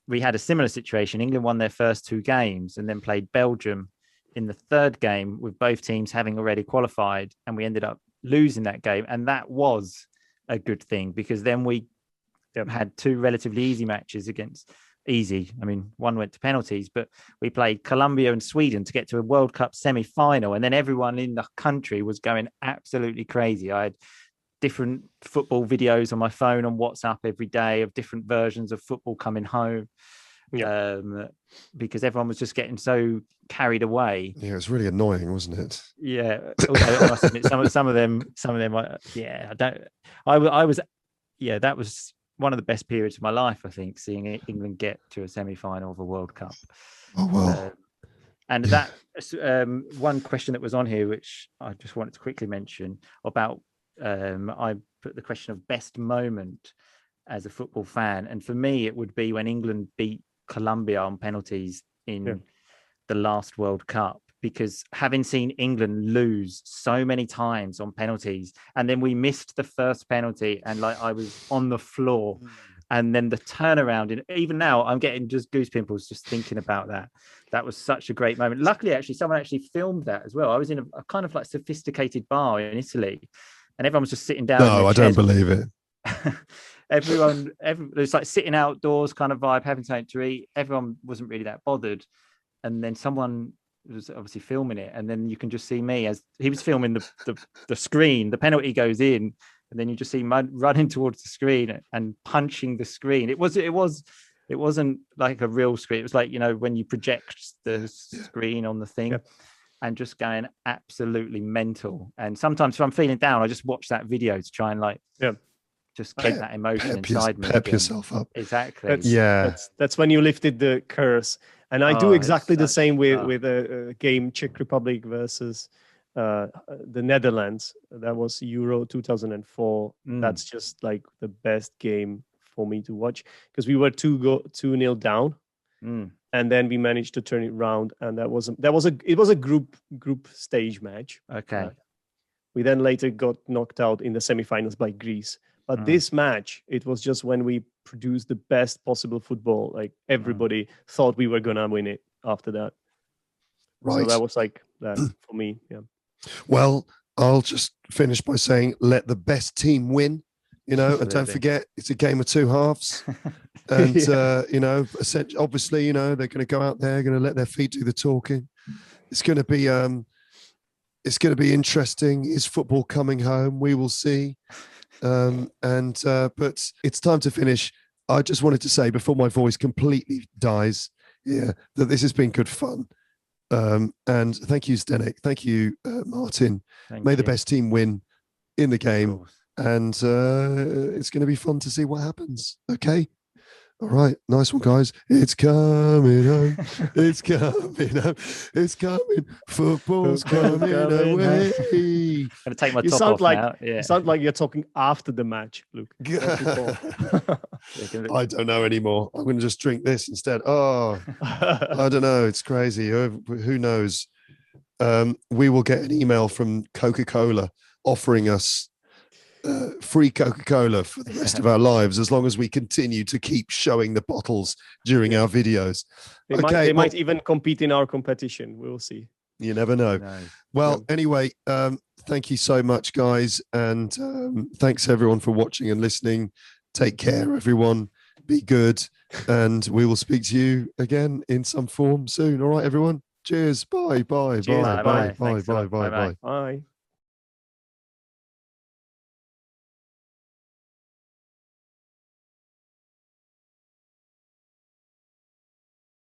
[SPEAKER 3] we had a similar situation. England won their first 2 games and then played Belgium in the 3rd game with both teams having already qualified, and we ended up losing that game. And that was a good thing, because then we had 2 relatively easy matches against I mean, one went to penalties, but we played Colombia and Sweden to get to a World Cup semi-final, and then everyone in the country was going absolutely crazy. I had different football videos on my phone on WhatsApp every day of different versions of football coming home. Because everyone was just getting so carried away.
[SPEAKER 1] Yeah, it was really annoying, wasn't it?
[SPEAKER 3] Yeah. Also, I must admit, some of them, that was one of the best periods of my life, I think, seeing England get to a semi-final of a World Cup.
[SPEAKER 1] Oh, wow.
[SPEAKER 3] And that one question that was on here, which I just wanted to quickly mention about, I put the question of best moment as a football fan. And for me, it would be when England beat Colombia on penalties in the last World Cup, because having seen England lose so many times on penalties, and then we missed the first penalty, and like I was on the floor, and then the turnaround, and even now I'm getting just goose pimples just thinking about that. That was such a great moment. Luckily, actually, someone actually filmed that as well. I was in a kind of like sophisticated bar in Italy, and everyone was just sitting down.
[SPEAKER 1] No, I don't believe it.
[SPEAKER 3] Everyone, it was like sitting outdoors kind of vibe, having something to eat. Everyone wasn't really that bothered. And then someone was obviously filming it. And then you can just see me as he was filming the screen. The penalty goes in, and then you just see Mud running towards the screen and punching the screen. It wasn't like a real screen. It was like, you know, when you project the screen on the thing. And just going absolutely mental. And sometimes if I'm feeling down, I just watch that video to try and just keep that emotion inside me.
[SPEAKER 1] Pep yourself up.
[SPEAKER 3] Exactly.
[SPEAKER 2] That's when you lifted the curse. And I do exactly the same with a game, Czech Republic versus the Netherlands. That was Euro 2004. That's just like the best game for me to watch, because we were 2-0 down. And then we managed to turn it around, and it was a group stage match.
[SPEAKER 3] Okay.
[SPEAKER 2] We then later got knocked out in the semifinals by Greece. But this match, it was just when we produced the best possible football. Like everybody thought we were gonna win it after that.
[SPEAKER 1] Right.
[SPEAKER 2] So that was like that for me. Yeah.
[SPEAKER 1] Well, I'll just finish by saying, let the best team win. You know, and don't forget, it's a game of 2 halves. And, you know, obviously, you know, they're going to go out there, going to let their feet do the talking. It's going to be interesting. Is football coming home? We will see. But it's time to finish. I just wanted to say, before my voice completely dies, that this has been good fun. And thank you, Zdenek. Thank you, Martin. May the best team win in the game. And it's going to be fun to see what happens. Okay. All right. Nice one, guys. It's coming home. It's coming home. It's coming. Football's coming away.
[SPEAKER 3] I'm going to take my top off now. Yeah.
[SPEAKER 2] You sound like you're talking after the match, Luke.
[SPEAKER 1] I don't know anymore. I'm going to just drink this instead. Oh, I don't know. It's crazy. Who knows? We will get an email from Coca-Cola offering us free Coca-Cola for the rest of our lives, as long as we continue to keep showing the bottles during our videos.
[SPEAKER 2] They might even compete in our competition. We'll see.
[SPEAKER 1] You never know. Well, anyway, thank you so much, guys. And thanks everyone for watching and listening. Take care, everyone. Be good. And we will speak to you again in some form soon. All right, everyone. Cheers. Bye. Bye.
[SPEAKER 3] Cheers.
[SPEAKER 1] Bye. Bye. Bye. Bye. Bye. Bye.
[SPEAKER 2] Bye.